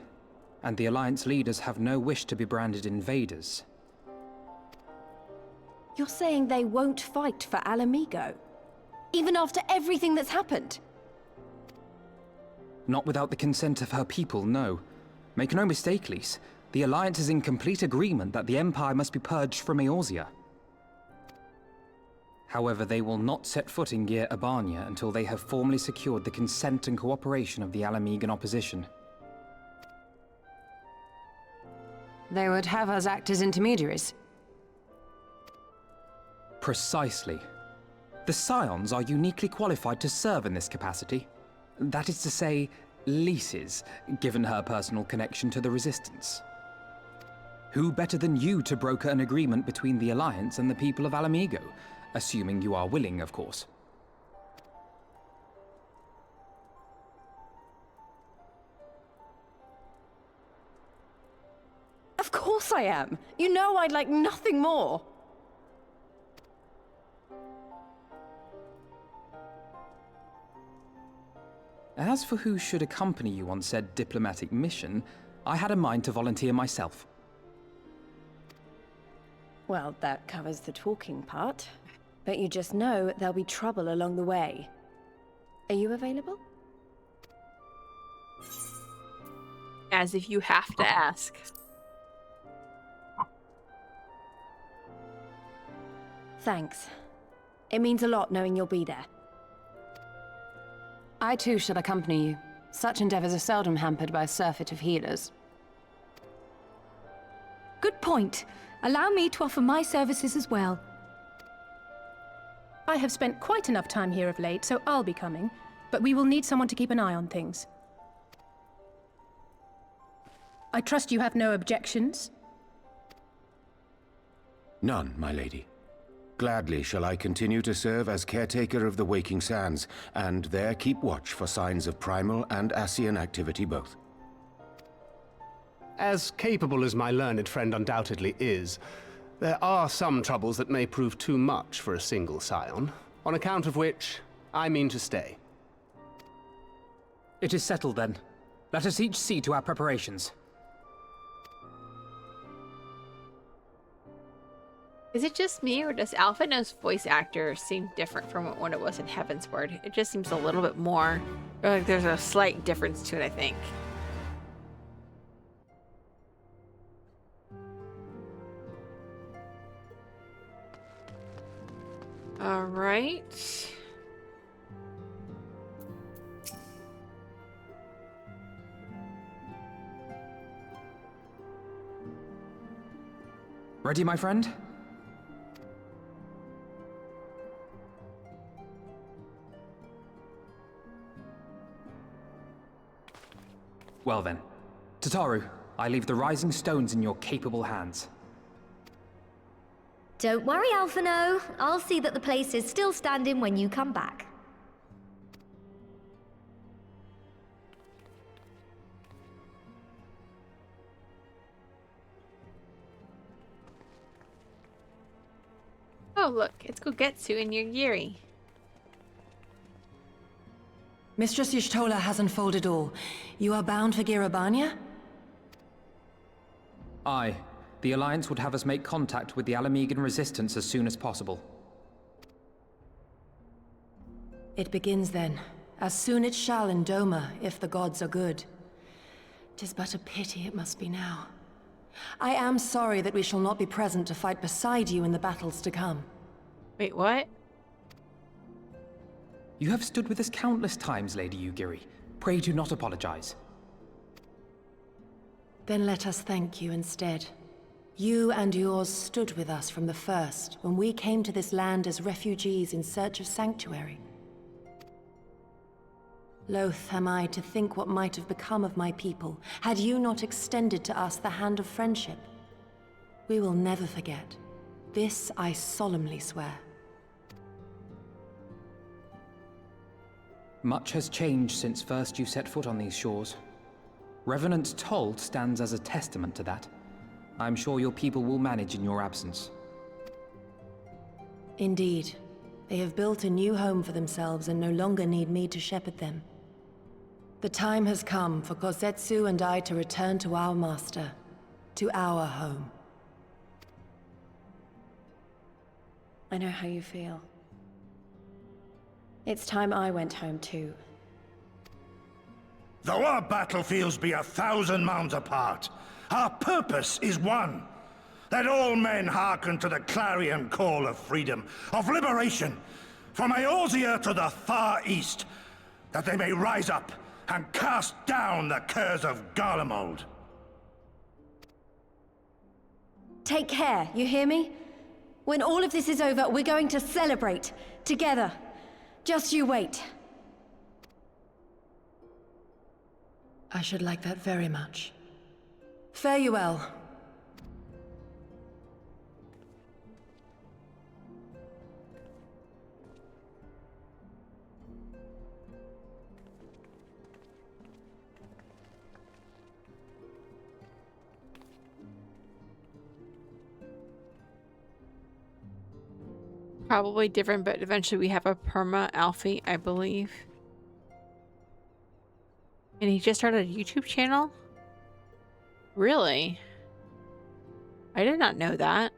And the Alliance leaders have no wish to be branded invaders. You're saying they won't fight for Ala Mhigo? Even after everything that's happened? Not without the consent of her people, no. Make no mistake, Lys. The Alliance is in complete agreement that the Empire must be purged from Eorzea. However, they will not set foot in Gyr Abania until they have formally secured the consent and cooperation of the Ala Mhigan opposition. They would have us act as intermediaries. Precisely. The Scions are uniquely qualified to serve in this capacity. That is to say, Lys's, given her personal connection to the Resistance. Who better than you to broker an agreement between the Alliance and the people of Ala Mhigo? Assuming you are willing, of course. Of course I am. You know I'd like nothing more. As for who should accompany you on said diplomatic mission, I had a mind to volunteer myself. Well, that covers the talking part. But you just know there'll be trouble along the way. Are you available? As if you have to ask. Thanks. It means a lot knowing you'll be there. I too shall accompany you. Such endeavors are seldom hampered by a surfeit of healers. Good point. Allow me to offer my services as well. I have spent quite enough time here of late, so I'll be coming. But we will need someone to keep an eye on things. I trust you have no objections? None, my lady. Gladly shall I continue to serve as caretaker of the Waking Sands, and there keep watch for signs of primal and Ascian activity both. As capable as my learned friend undoubtedly is, there are some troubles that may prove too much for a single scion, on account of which I mean to stay. It is settled then. Let us each see to our preparations. Is it just me, or does Alphinaud's voice actor seem different from what it was in Heavensward? It just seems a little bit more, or like there's a slight difference to it, I think. All right. Ready, my friend? Well then, Tataru, I leave the rising stones in your capable hands. Don't worry, Alphino. I'll see that the place is still standing when you come back. Oh, look, it's Gogetsu and Yuri. Mistress Y'shtola has unfolded all. You are bound for Girabania? Aye. The Alliance would have us make contact with the Ala Mhigan resistance as soon as possible. It begins then. As soon it shall in Doma, if the gods are good. 'Tis but a pity it must be now. I am sorry that we shall not be present to fight beside you in the battles to come. Wait, what? You have stood with us countless times, Lady Yugiri. Pray do not apologize. Then let us thank you instead. You and yours stood with us from the first, when we came to this land as refugees in search of sanctuary. Loath am I to think what might have become of my people, had you not extended to us the hand of friendship. We will never forget. This I solemnly swear. Much has changed since first you set foot on these shores. Revenant's Toll stands as a testament to that. I'm sure your people will manage in your absence. Indeed. They have built a new home for themselves and no longer need me to shepherd them. The time has come for Kozetsu and I to return to our master, to our home. I know how you feel. It's time I went home too. Though our battlefields be 1,000 mounds apart, our purpose is one. Let all men hearken to the clarion call of freedom, of liberation, from Eorzea to the far east, that they may rise up and cast down the curse of Garlemald. Take care, you hear me? When all of this is over, we're going to celebrate, together. Just you wait. I should like that very much. Fare you well. Probably different, but eventually we have a perma Alfie, I believe. And he just started a YouTube channel? Really? I did not know that.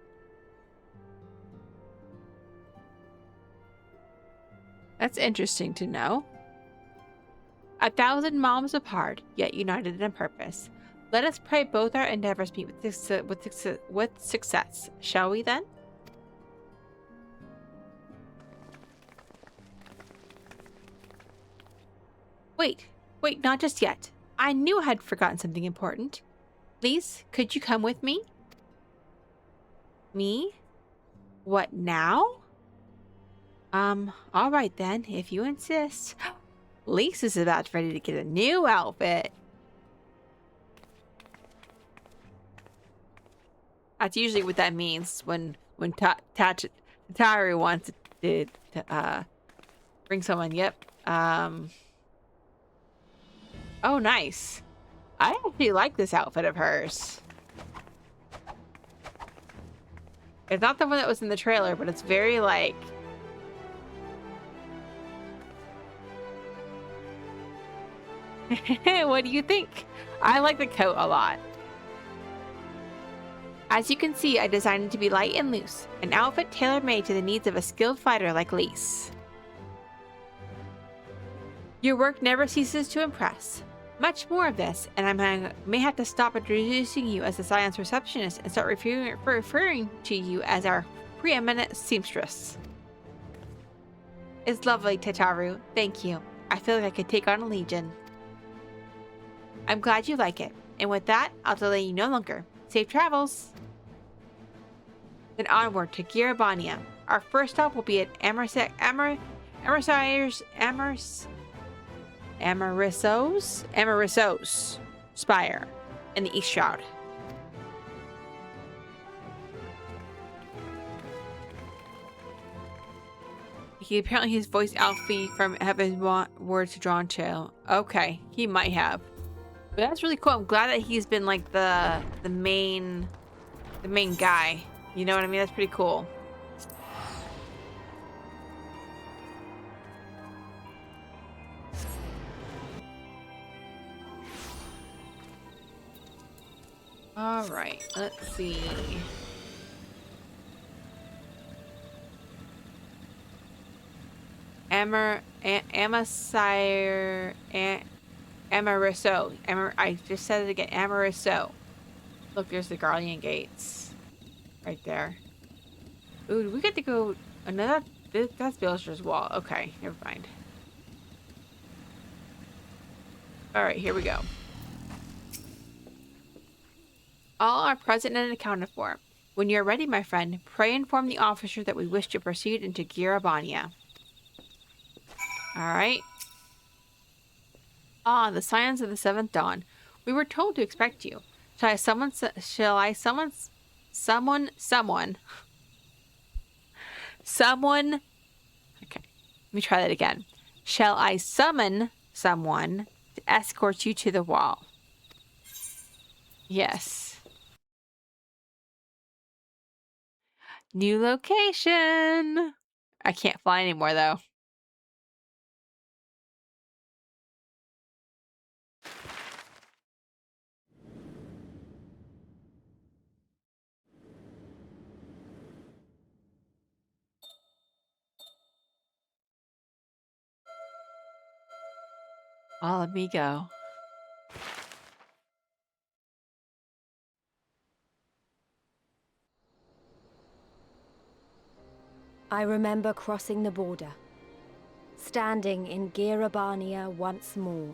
That's interesting to know. 1,000 moms apart, yet united in purpose. Let us pray both our endeavors meet with success. Shall we then? Wait, not just yet. I knew I had forgotten something important. Please, could you come with me? Me? What now? All right then, if you insist. Lise is about ready to get a new outfit. That's usually what that means when Tataru wants to bring someone. Yep. Oh, nice. I actually like this outfit of hers. It's not the one that was in the trailer, but it's very like... What do you think? I like the coat a lot. As you can see, I designed it to be light and loose, an outfit tailor-made to the needs of a skilled fighter like Lise. Your work never ceases to impress. Much more of this, and I may have to stop introducing you as the Scion's receptionist and start referring to you as our preeminent seamstress. It's lovely, Tetaru. Thank you. I feel like I could take on a legion. I'm glad you like it, and with that, I'll delay you no longer. Safe travels! Then onward to Girabania. Our first stop will be at Amarisso's Spire in the East Shroud. Apparently he's voiced Alfie from Heaven's Words to Drawn Trail. Okay, he might have. But that's really cool. I'm glad that he's been like the main guy. You know what I mean? That's pretty cool. All right, let's see. Amarisso. I just said it again. Amarisso. Look, there's the Garlean gates. Right there. Ooh, do we get to go another? That's Bilger's wall. Okay, never mind. Alright, here we go. All are present and accounted for. When you're ready, my friend, pray inform the officer that we wish to proceed into Girabania. Alright. Ah, the Scions of the Seventh Dawn. We were told to expect you. Shall I summon someone? Okay, let me try that again. Shall I summon someone to escort you to the wall? Yes. New location. I can't fly anymore though. Ala Mhigo. I remember crossing the border, standing in Girabania once more.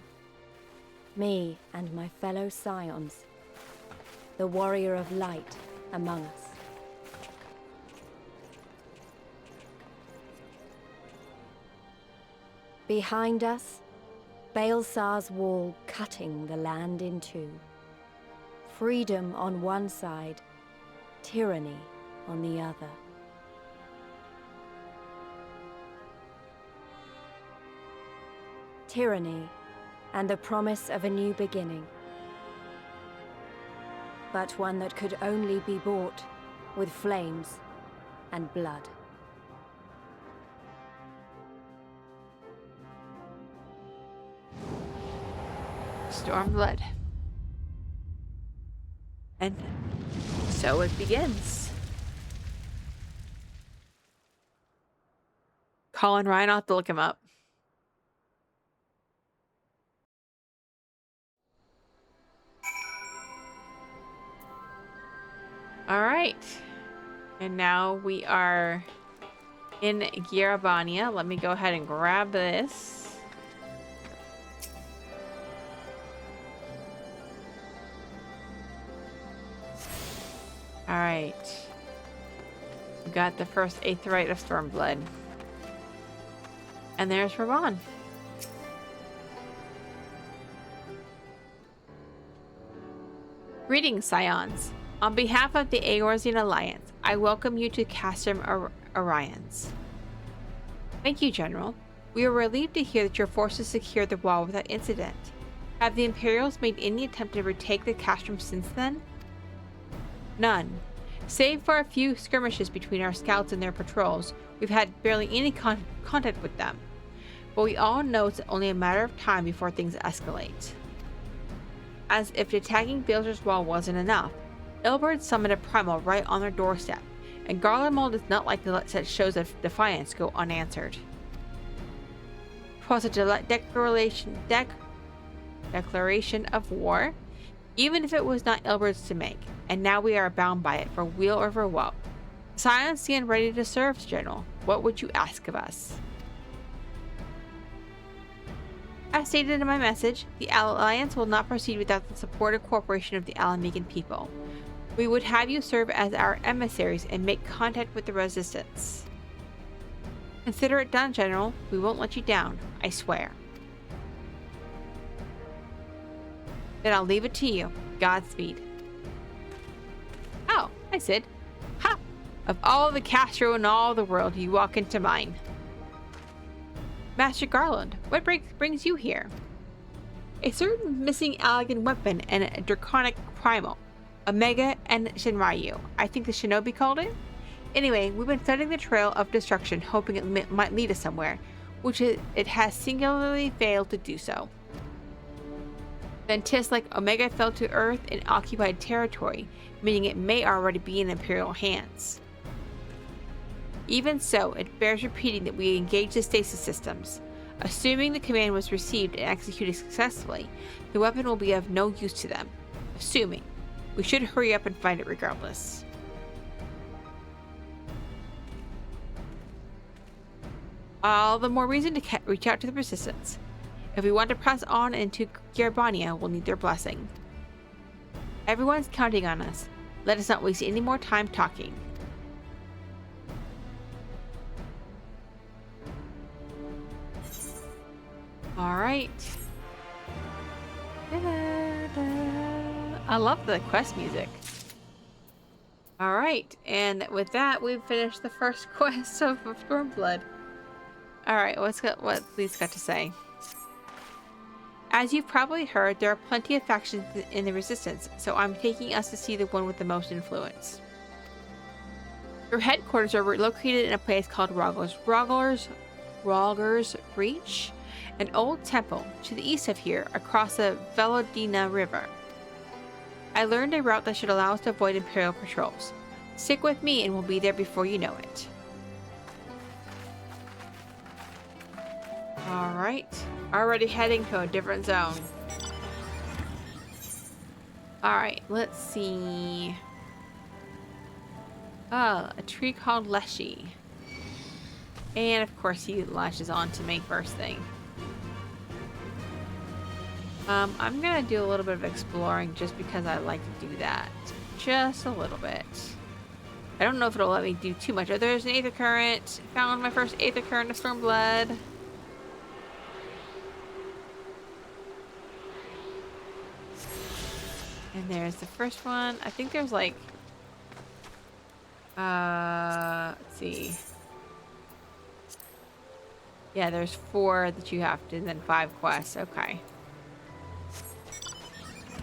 Me and my fellow Scions, the warrior of light among us. Behind us, Baelsar's wall cutting the land in two. Freedom on one side, tyranny on the other. Tyranny and the promise of a new beginning. But one that could only be bought with flames and blood. Stormblood. And so it begins. Colin Ryan, I'll have to look him up. All right. And now we are in Girabania. Let me go ahead and grab this. All right. We got the first Aetheryte of Stormblood. And there's Raban. Greetings, Scions. On behalf of the Eorzean Alliance, I welcome you to Castrum Orions. Thank you, General. We are relieved to hear that your forces secured the wall without incident. Have the Imperials made any attempt to retake the Castrum since then? None. Save for a few skirmishes between our scouts and their patrols, we've had barely any contact with them. But we all know it's only a matter of time before things escalate. As if attacking Baelsar's wall wasn't enough, Ilberd summoned a primal right on their doorstep, and Garlemald does not like to let such shows of defiance go unanswered. Was a declaration of war, even if it was not Ilberd's to make, and now we are bound by it for weal or for woe. Scions stand ready to serve, General. What would you ask of us? As stated in my message, the Alliance will not proceed without the support and cooperation of the Ala Mhigan people. We would have you serve as our emissaries and make contact with the Resistance. Consider it done, General. We won't let you down, I swear. Then I'll leave it to you. Godspeed. Oh, hi Sid. Ha! Of all the Castro in all the world, you walk into mine. Master Garland, what brings you here? A certain missing Allegan weapon and a draconic primal. Omega and Shinryu. I think the shinobi called it? Anyway, we've been studying the trail of destruction, hoping it might lead us somewhere, which it has singularly failed to do so. Then tis like Omega fell to Earth in occupied territory, meaning it may already be in Imperial hands. Even so, it bears repeating that we engage the stasis systems. Assuming the command was received and executed successfully, the weapon will be of no use to them. Assuming. We should hurry up and find it regardless. All the more reason to reach out to the Resistance. If we want to press on into Gerbania, we'll need their blessing. Everyone's counting on us. Let us not waste any more time talking. Alright. I love the quest music. Alright, and with that, we've finished the first quest of Stormblood. Alright, what Lee's got to say? As you've probably heard, there are plenty of factions in the Resistance, so I'm taking us to see the one with the most influence. Your headquarters are located in a place called Rogler's Reach, an old temple to the east of here, across the Velodina River. I learned a route that should allow us to avoid Imperial patrols. Stick with me and we'll be there before you know it. Alright, already heading to a different zone. Alright, let's see. Oh, a tree called Leshy. And of course he latches on to me first thing. I'm gonna do a little bit of exploring just because I like to do that. Just a little bit. I don't know if it'll let me do too much. Oh, there's an Aether Current. Found my first Aether Current of Stormblood. And there's the first one. I think there's like... let's see. Yeah, there's 4 that you have to, and then 5 quests. Okay.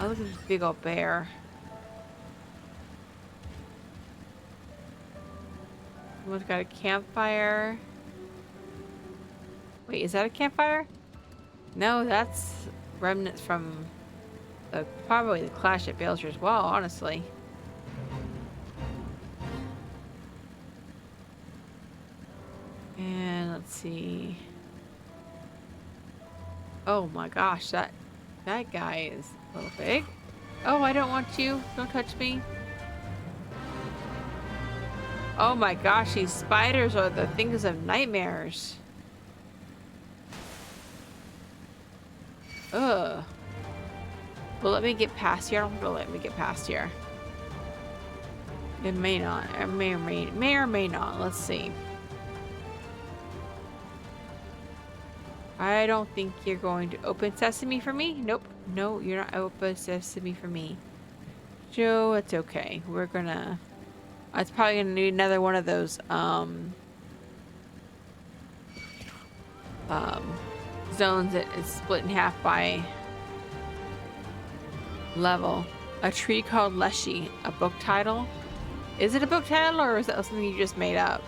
Oh, look at this big old bear. Someone's got a campfire. Wait, is that a campfire? No, that's remnants from probably the clash at Baelzer as well, honestly. And let's see. Oh my gosh, that guy is a little big. Oh, I don't want you. Don't touch me. Oh my gosh, these spiders are the things of nightmares. Ugh. Will let me get past here? I don't think it'll let me get past here. It may not. It may or may not. Let's see. I don't think you're going to open sesame for me. Nope. No, you're not open sesame for me. Joe, it's okay. We're gonna... It's probably gonna need another one of those, zones that is split in half by level. A tree called Leshy. A book title? Is it a book title or is that something you just made up?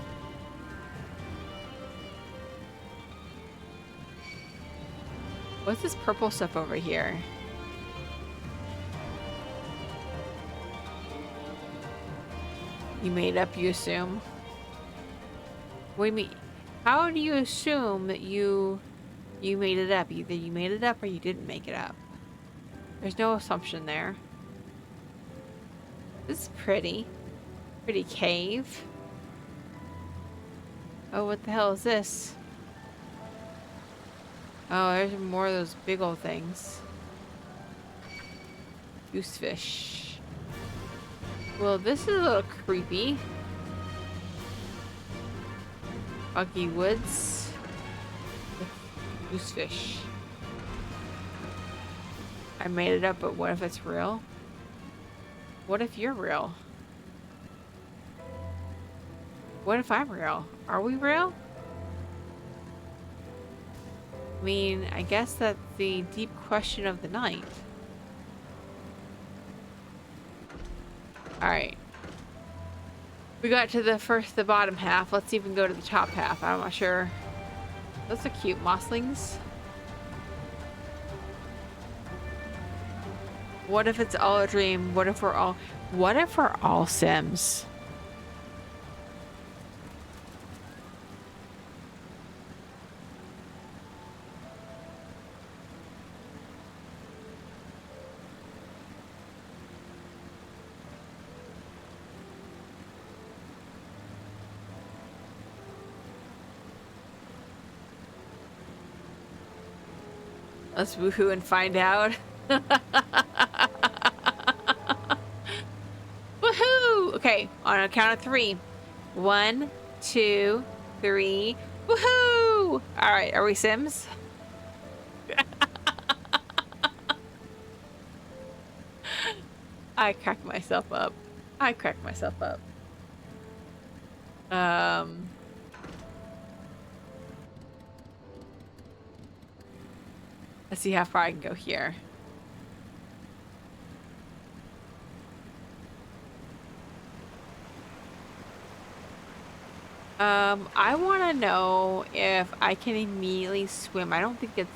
What's this purple stuff over here? You made up, you assume? What do you mean? How do you assume that you made it up? Either you made it up or you didn't make it up. There's no assumption there. This is pretty. Pretty cave. Oh, what the hell is this? Oh, there's more of those big old things. Goosefish. Well, this is a little creepy. Buggy woods. Goosefish. I made it up, but what if it's real? What if you're real? What if I'm real? Are we real? I mean, I guess that's the deep question of the night. Alright. We got to the bottom half. Let's see if we can go to the top half. I'm not sure. Those are cute mosslings. What if it's all a dream? What if we're all Sims? Let's woohoo and find out. Woohoo! Okay, on a count of 3. 1, 2, 3. Woohoo! Alright, are we Sims? I cracked myself up. Let's see how far I can go here. I want to know if I can immediately swim. I don't think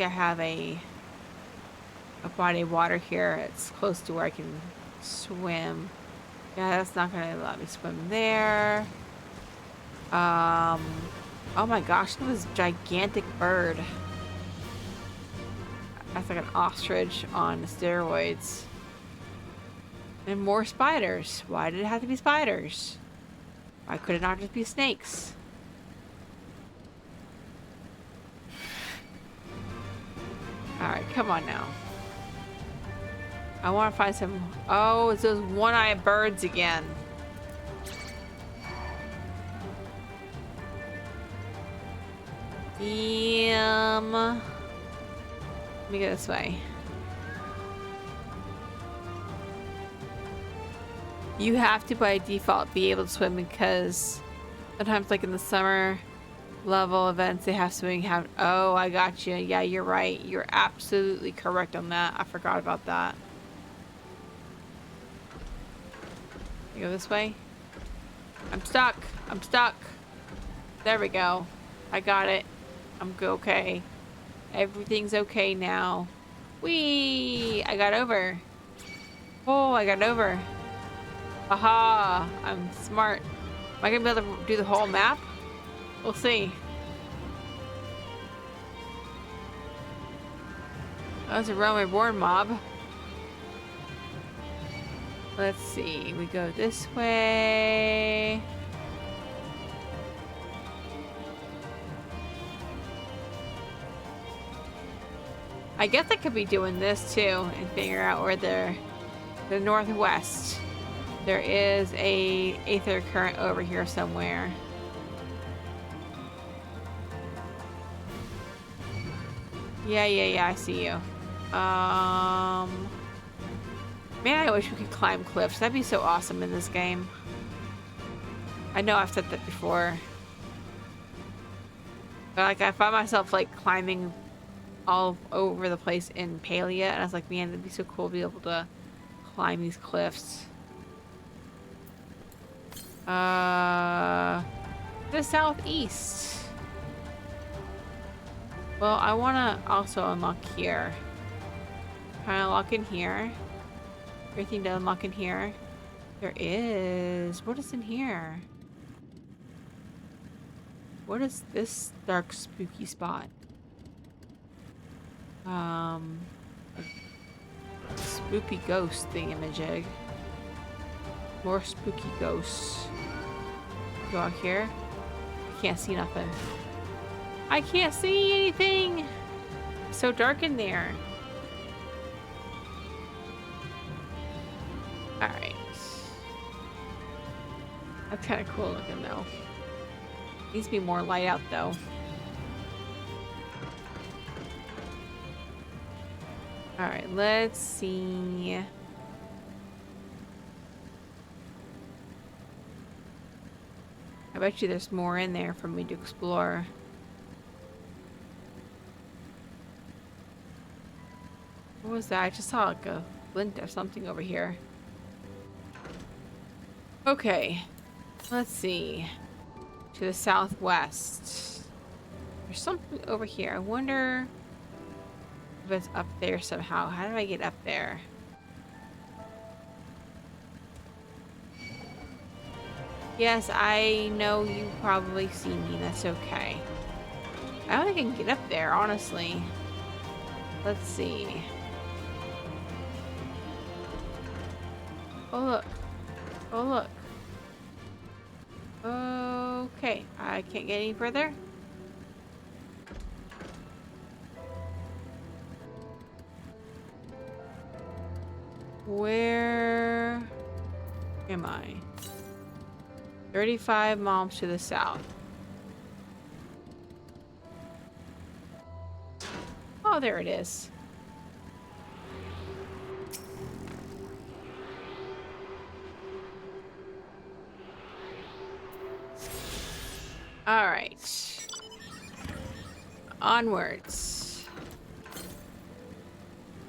I have a body of water here. It's close to where I can swim. Yeah, that's not gonna let me swim there. Oh my gosh, look at this gigantic bird. That's like an ostrich on steroids. And more spiders. Why did it have to be spiders? Why could it not just be snakes? Alright, come on now. I want to find some... Oh, it's those one-eyed birds again. Let me go this way. You have to by default be able to swim because sometimes like in the summer level events they have swimming oh, I got you. Yeah, you're right. You're absolutely correct on that. I forgot about that. You go this way. I'm stuck. There we go. I got it. I'm okay. Everything's okay now. Whee! I got over. Oh, I got over. Aha! I'm smart. Am I gonna be able to do the whole map? We'll see. That was a realm reborn mob. Let's see. We go this way. I guess I could be doing this too and figure out where the northwest. There is a aether current over here somewhere. Yeah, I see you. Man, I wish we could climb cliffs. That'd be so awesome in this game. I know I've said that before. But like I find myself like climbing all over the place in Palia, and I was like, man, it'd be so cool to be able to climb these cliffs. The southeast. Well, I want to also unlock here. Can I unlock in here? Everything to unlock in here. There is. What is in here? What is this dark, spooky spot? A spooky ghost thingamajig. More spooky ghosts. Go out here. I can't see nothing. I can't see anything! It's so dark in there. Alright. That's kind of cool looking though. Needs to be more light out though. Alright, let's see. I bet you there's more in there for me to explore. What was that? I just saw like a glint of something over here. Okay, let's see. To the southwest. There's something over here. I wonder if it's up there somehow. How do I get up there? Yes, I know you probably see me. That's okay. I don't think I can get up there, honestly. Let's see. Oh, look. Oh, look. Okay, I can't get any further. Where am I? 35 miles to the south. Oh, there it is. All right. Onwards.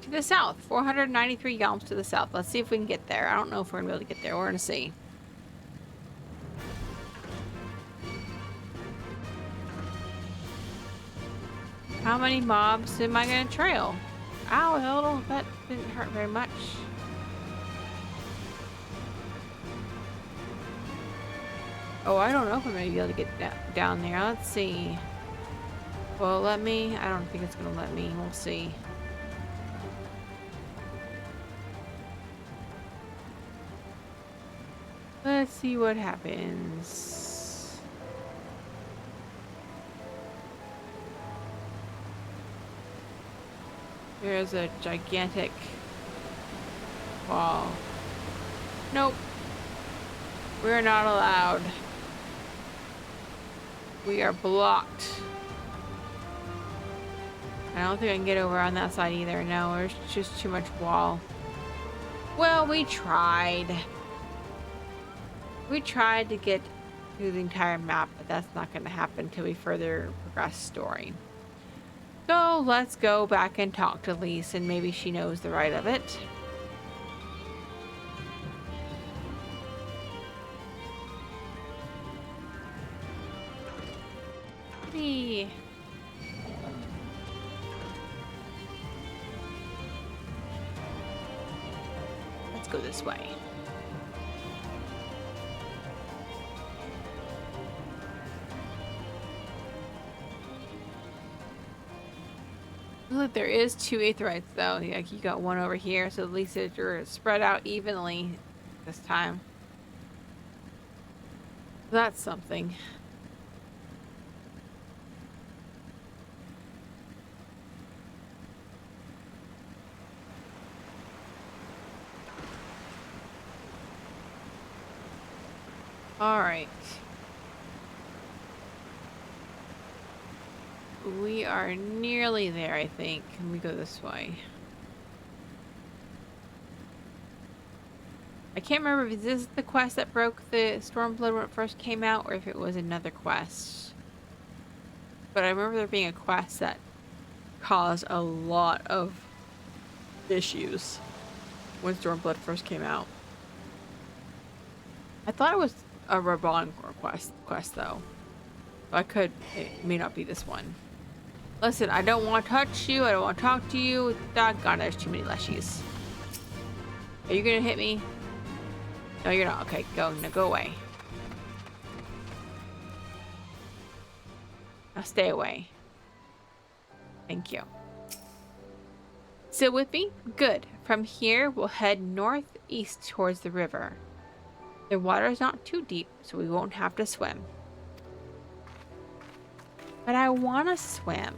To the south. 493 yalms to the south. Let's see if we can get there. I don't know if we're going to be able to get there. We're going to see. How many mobs am I going to trail? Ow, hell, that didn't hurt very much. Oh, I don't know if I'm going to be able to get down there. Let's see. Well, let me. I don't think it's going to let me. We'll see. Let's see what happens. There's a gigantic wall. Nope. We're not allowed. We are blocked. I don't think I can get over on that side either. No, there's just too much wall. Well, we tried. We tried to get through the entire map, but that's not going to happen until we further progress story. So let's go back and talk to Lise, and maybe she knows the right of it. Hey. Let's go this way. Look, there is 2 aetherytes though. Like you got one over here, so at least you're spread out evenly this time. That's something. All right. We are nearly there, I think. Can we go this way? I can't remember if this is the quest that broke the Stormblood when it first came out, or if it was another quest. But I remember there being a quest that caused a lot of issues when Stormblood first came out. I thought it was a Raban quest though. It may not be this one. Listen, I don't want to touch you. I don't want to talk to you. Doggone, there's too many leshies. Are you gonna hit me? No, you're not. Okay, go. No, go away. Now stay away. Thank you. Still with me? Good. From here, we'll head northeast towards the river. The water is not too deep, so we won't have to swim. But I want to swim.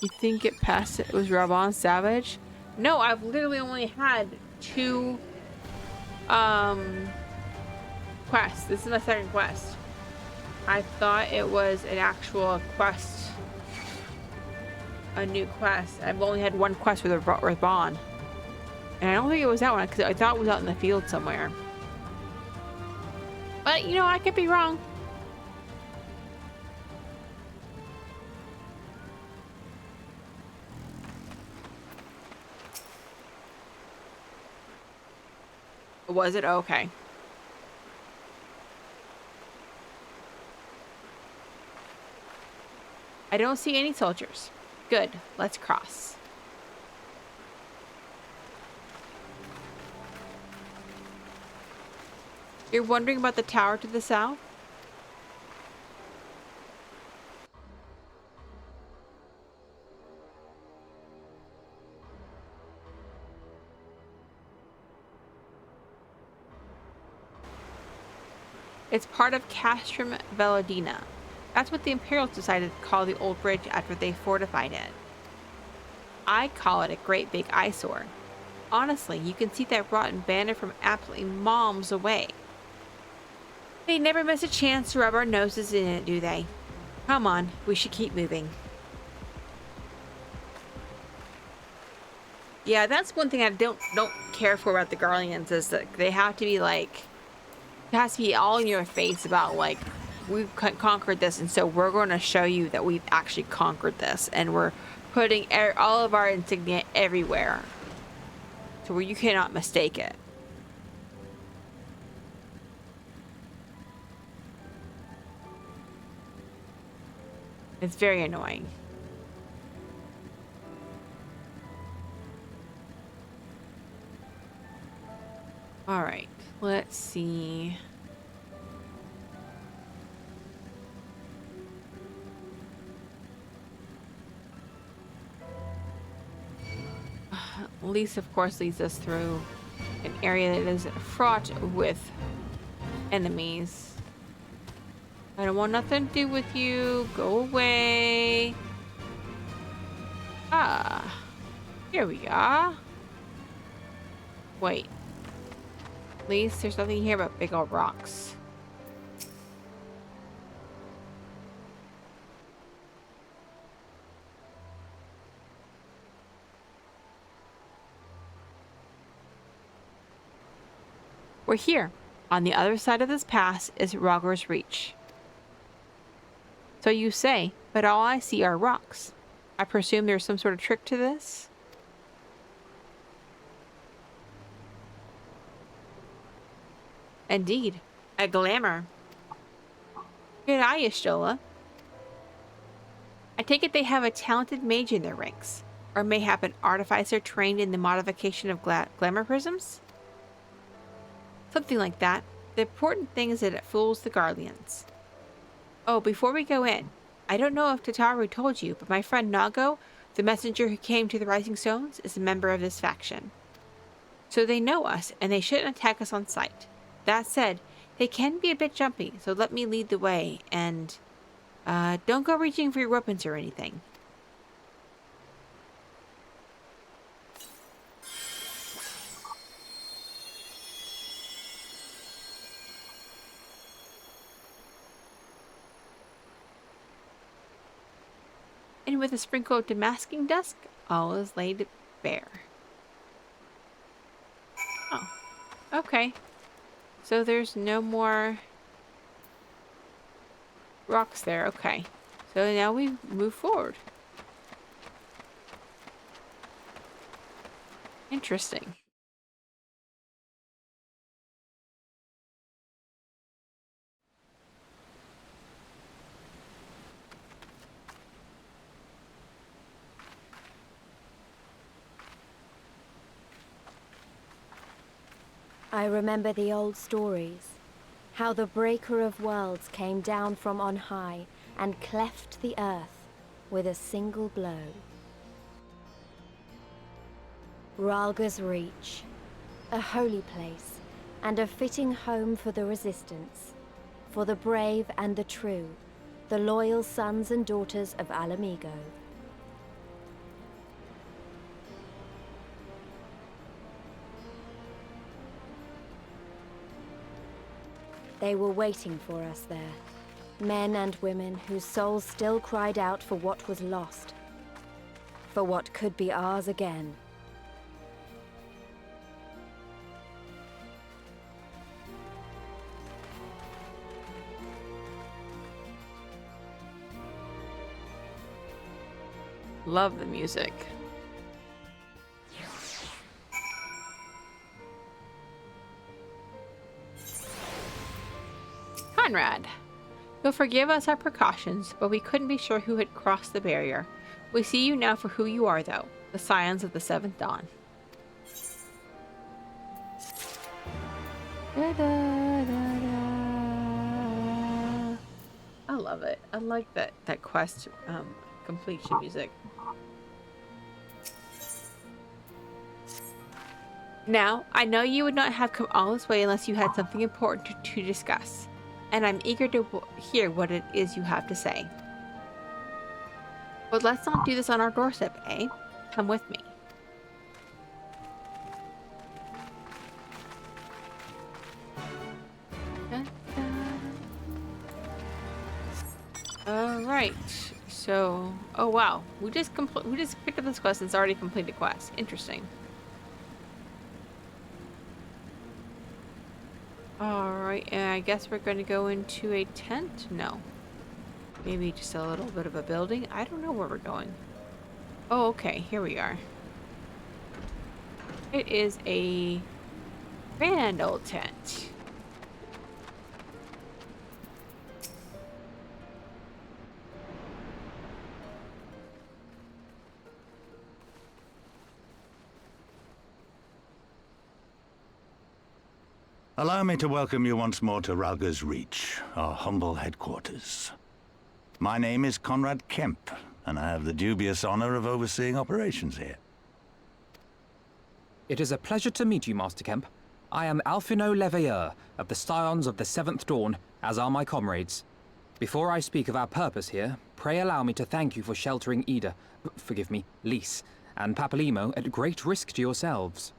You think it passed it was Raban Savage? No, I've literally only had 2 quests. This is my second quest. I thought it was an actual quest. A new quest. I've only had 1 quest with Raban. And I don't think it was that one because I thought it was out in the field somewhere. But, you know, I could be wrong. Was it? Okay. I don't see any soldiers. Good. Let's cross. You're wondering about the tower to the south? It's part of Castrum Velodina. That's what the Imperials decided to call the old bridge after they fortified it. I call it a great big eyesore. Honestly, you can see that rotten banner from absolutely miles away. They never miss a chance to rub our noses in it, do they? Come on, we should keep moving. Yeah, that's one thing I don't care for about the Garleans is that they have to be like, it has to be all in your face about like, we've conquered this, and so we're going to show you that we've actually conquered this, and we're putting all of our insignia everywhere, to where you cannot mistake it. It's very annoying. All right, let's see. Lise, of course, leads us through an area that is fraught with enemies. I don't want nothing to do with you. Go away. Ah, here we are. Wait. Lise, there's nothing here but big old rocks. We're here. On the other side of this pass is Rogger's Reach. So you say, but all I see are rocks. I presume there's some sort of trick to this? Indeed. A glamour. Good eye, Y'shtola. I take it they have a talented mage in their ranks. Or mayhap an artificer trained in the modification of glamour prisms? Something like that. The important thing is that it fools the Garleans. Oh, before we go in, I don't know if Tataru told you, but my friend Nago, the messenger who came to the Rising Stones, is a member of this faction. So they know us, and they shouldn't attack us on sight. That said, they can be a bit jumpy, so let me lead the way, and don't go reaching for your weapons or anything. And with a sprinkle of demasking dust, all is laid bare. Oh, okay. So there's no more rocks there. Okay. So now we move forward. Interesting. I remember the old stories. How the Breaker of Worlds came down from on high and cleft the earth with a single blow. Rhalga's Reach, a holy place, and a fitting home for the Resistance, for the brave and the true, the loyal sons and daughters of Ala Mhigo. They were waiting for us there, men and women whose souls still cried out for what was lost, for what could be ours again. Love the music. Conrad, you'll forgive us our precautions, but we couldn't be sure who had crossed the barrier. We see you now for who you are, though, the Scions of the Seventh Dawn. I love it. I like that quest completion music. Now, I know you would not have come all this way unless you had something important to discuss, and I'm eager to hear what it is you have to say. But let's not do this on our doorstep, eh? Come with me. Alright, so... Oh wow, we just picked up this quest and it's already a completed quest. Interesting. Alright, and I guess we're going to go into a tent? No. Maybe just a little bit of a building? I don't know where we're going. Oh, okay, here we are. It is a grand old tent. Allow me to welcome you once more to Rhalga's Reach, our humble headquarters. My name is Conrad Kemp, and I have the dubious honor of overseeing operations here. It is a pleasure to meet you, Master Kemp. I am Alphino Leveilleur of the Scions of the Seventh Dawn, as are my comrades. Before I speak of our purpose here, pray allow me to thank you for sheltering Ida, forgive me, Lys, and Papalymo at great risk to yourselves.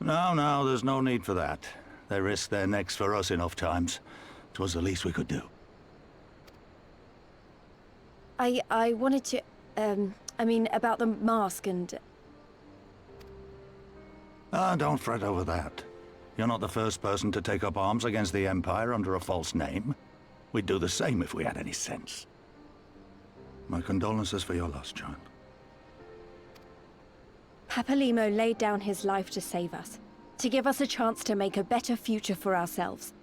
No, there's no need for that. They risked their necks for us enough times. 'Twas the least we could do. I wanted to, I mean, about the mask and... Don't fret over that. You're not the first person to take up arms against the Empire under a false name. We'd do the same if we had any sense. My condolences for your loss, child. Papalymo laid down his life to save us, to give us a chance to make a better future for ourselves.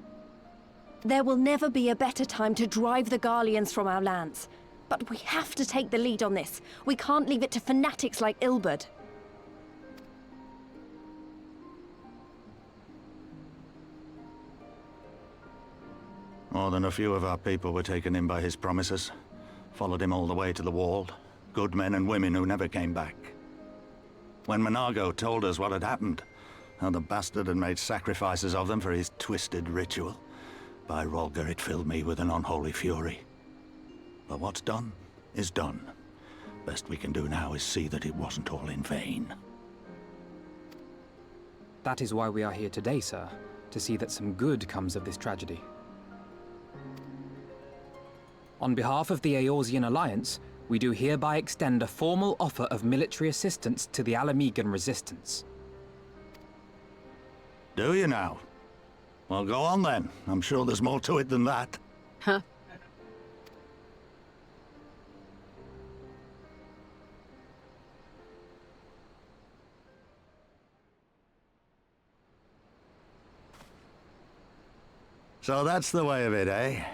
There will never be a better time to drive the Garleans from our lands. But we have to take the lead on this. We can't leave it to fanatics like Ilberd. More than a few of our people were taken in by his promises. Followed him all the way to the wall. Good men and women who never came back. When Monago told us what had happened, how the bastard had made sacrifices of them for his twisted ritual, by Rhalga it filled me with an unholy fury. But what's done is done. Best we can do now is see that it wasn't all in vain. That is why we are here today, sir, to see that some good comes of this tragedy. On behalf of the Eorzean Alliance, we do hereby extend a formal offer of military assistance to the Ala Mhigan resistance. Do you now? Well, go on then. I'm sure there's more to it than that. Huh. So that's the way of it, eh?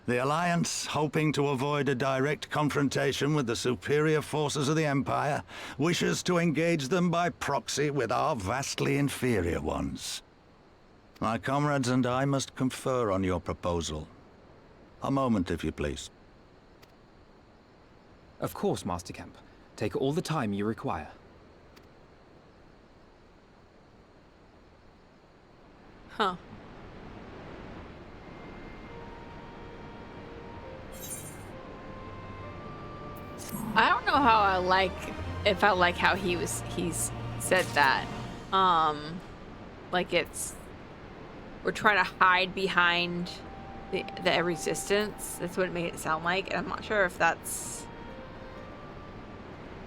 The Alliance, hoping to avoid a direct confrontation with the superior forces of the Empire, wishes to engage them by proxy with our vastly inferior ones. My comrades and I must confer on your proposal. A moment, if you please. Of course, Master Camp. Take all the time you require. Huh. I don't know how if I like how he's said that. Like we're trying to hide behind the resistance. That's what it made it sound like, and I'm not sure if that's.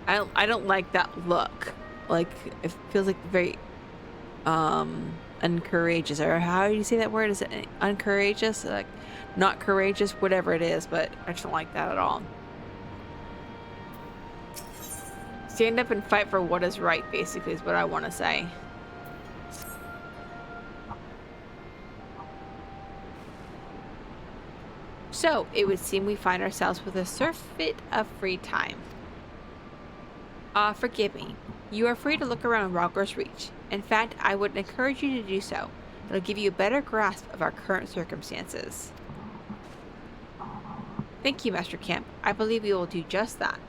I don't like that look. Like it feels like very uncourageous, or how do you say that word? Is it uncourageous? Like not courageous, whatever it is, but I just don't like that at all. Stand up and fight for what is right, basically, is what I want to say. So, it would seem we find ourselves with a surfeit of free time. Forgive me. You are free to look around Rogger's Reach. In fact, I would encourage you to do so. It'll give you a better grasp of our current circumstances. Thank you, Master Camp. I believe we will do just that.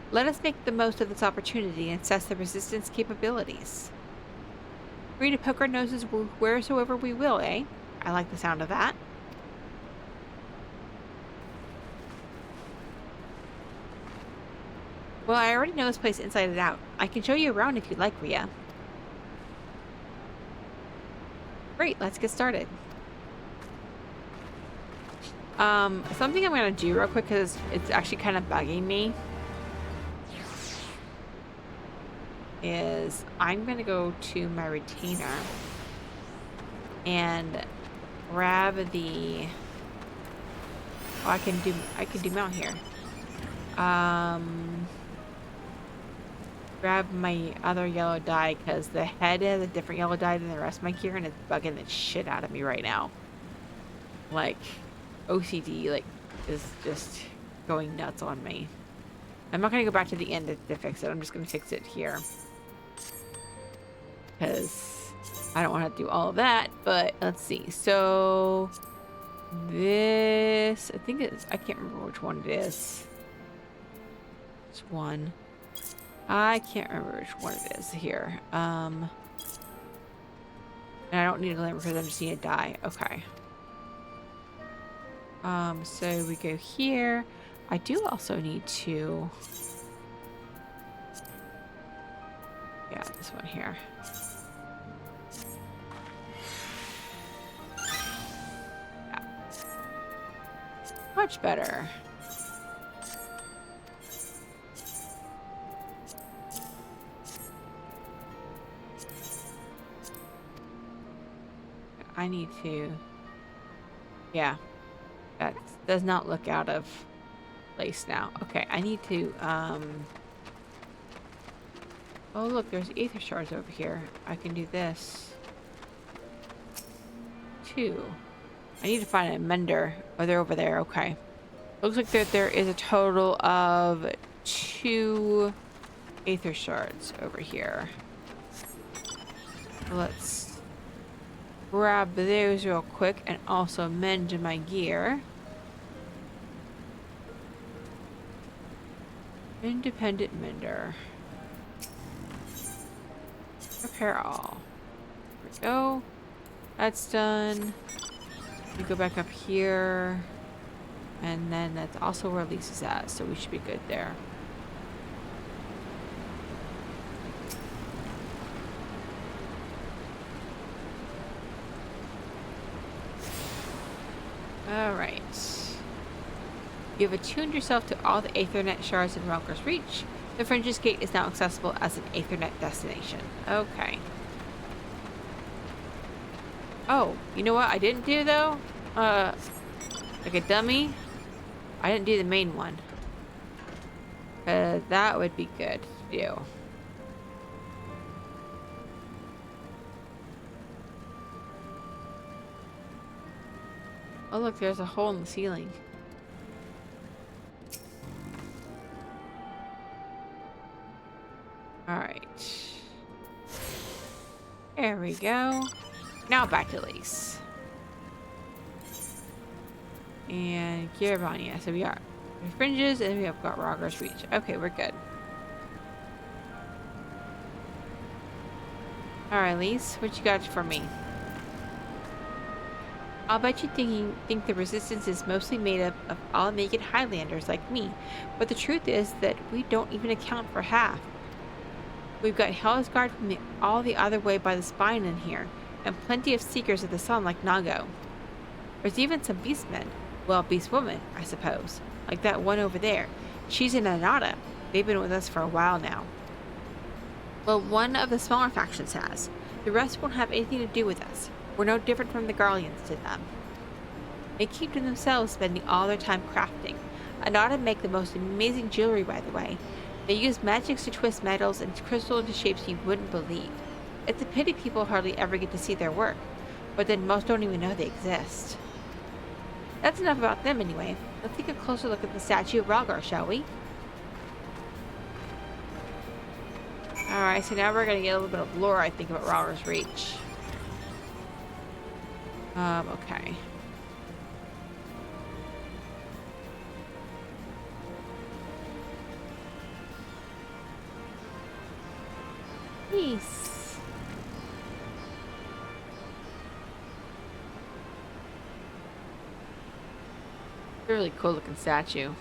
Let us make the most of this opportunity and assess the Resistance capabilities. Free to poke our noses wheresoever we will, eh? I like the sound of that. Well, I already know this place inside and out. I can show you around if you'd like, Rhea. Great, let's get started. Something I'm gonna do real quick because it's actually kind of bugging me is I'm gonna go to my retainer and grab the I can do mount here. Grab my other yellow dye because the head has a different yellow dye than the rest of my gear, and it's bugging the shit out of me right now. Like OCD is just going nuts on me. I'm not gonna go back to the end to fix it. I'm just gonna fix it here because I don't want to do all of that. But let's see. So this, I think it's, I can't remember which one it is. It's one. I can't remember which one it is here. And I don't need a glamour because I just need a dye. Okay. So we go here. I do also need to. Yeah, this one here. Yeah. Much better. I need to. Yeah. That does not look out of place now. Okay, I need to, oh look, there's aether shards over here. I can do this. 2. I need to find a mender. Oh, they're over there. Okay. Looks like there is a total of 2 aether shards over here. Let's grab those real quick and also mend my gear. Independent mender. Repair all. There we go. That's done. We go back up here. And then that's also where Lisa's at, so we should be good there. Alright. You have attuned yourself to all the Aethernet shards in Rogger's Reach. The Fringes Gate is now accessible as an Aethernet destination. Okay. Oh, you know what I didn't do though? Like a dummy? I didn't do the main one. That would be good to do. Oh look, there's a hole in the ceiling. Alright. There we go. Now back to Lise. And Garlean. So we got fringes and we have got Rogger's Reach. Okay, we're good. Alright, Lise, what you got for me? I'll bet you think the resistance is mostly made up of Ala Mhigo Highlanders like me, but the truth is that we don't even account for half. We've got Hell's Guard from all the other way by the spine in here, and plenty of Seekers of the Sun like Nago. There's even some Beastmen. Well, Beastwomen, I suppose. Like that one over there. She's in Anata. They've been with us for a while now. Well, one of the smaller factions has. The rest won't have anything to do with us. We're no different from the Garleans to them. They keep to themselves, spending all their time crafting. Anata make the most amazing jewelry, by the way. They use magics to twist metals and crystal into shapes you wouldn't believe. It's a pity people hardly ever get to see their work, but then most don't even know they exist. That's enough about them anyway. Let's take a closer look at the statue of Rogger, shall we? Alright, so now we're gonna get a little bit of lore, I think, about Rogger's Reach. Okay. Peace. Really cool looking statue.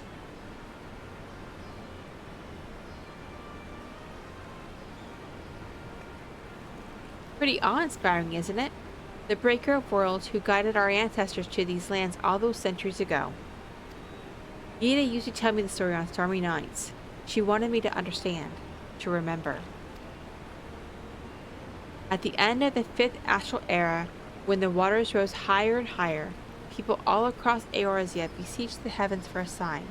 Pretty awe-inspiring, isn't it? The Breaker of Worlds who guided our ancestors to these lands all those centuries ago. Yida used to tell me the story on stormy nights. She wanted me to understand, to remember. At the end of the 5th Astral Era, when the waters rose higher and higher, people all across Eorzea beseeched the heavens for a sign.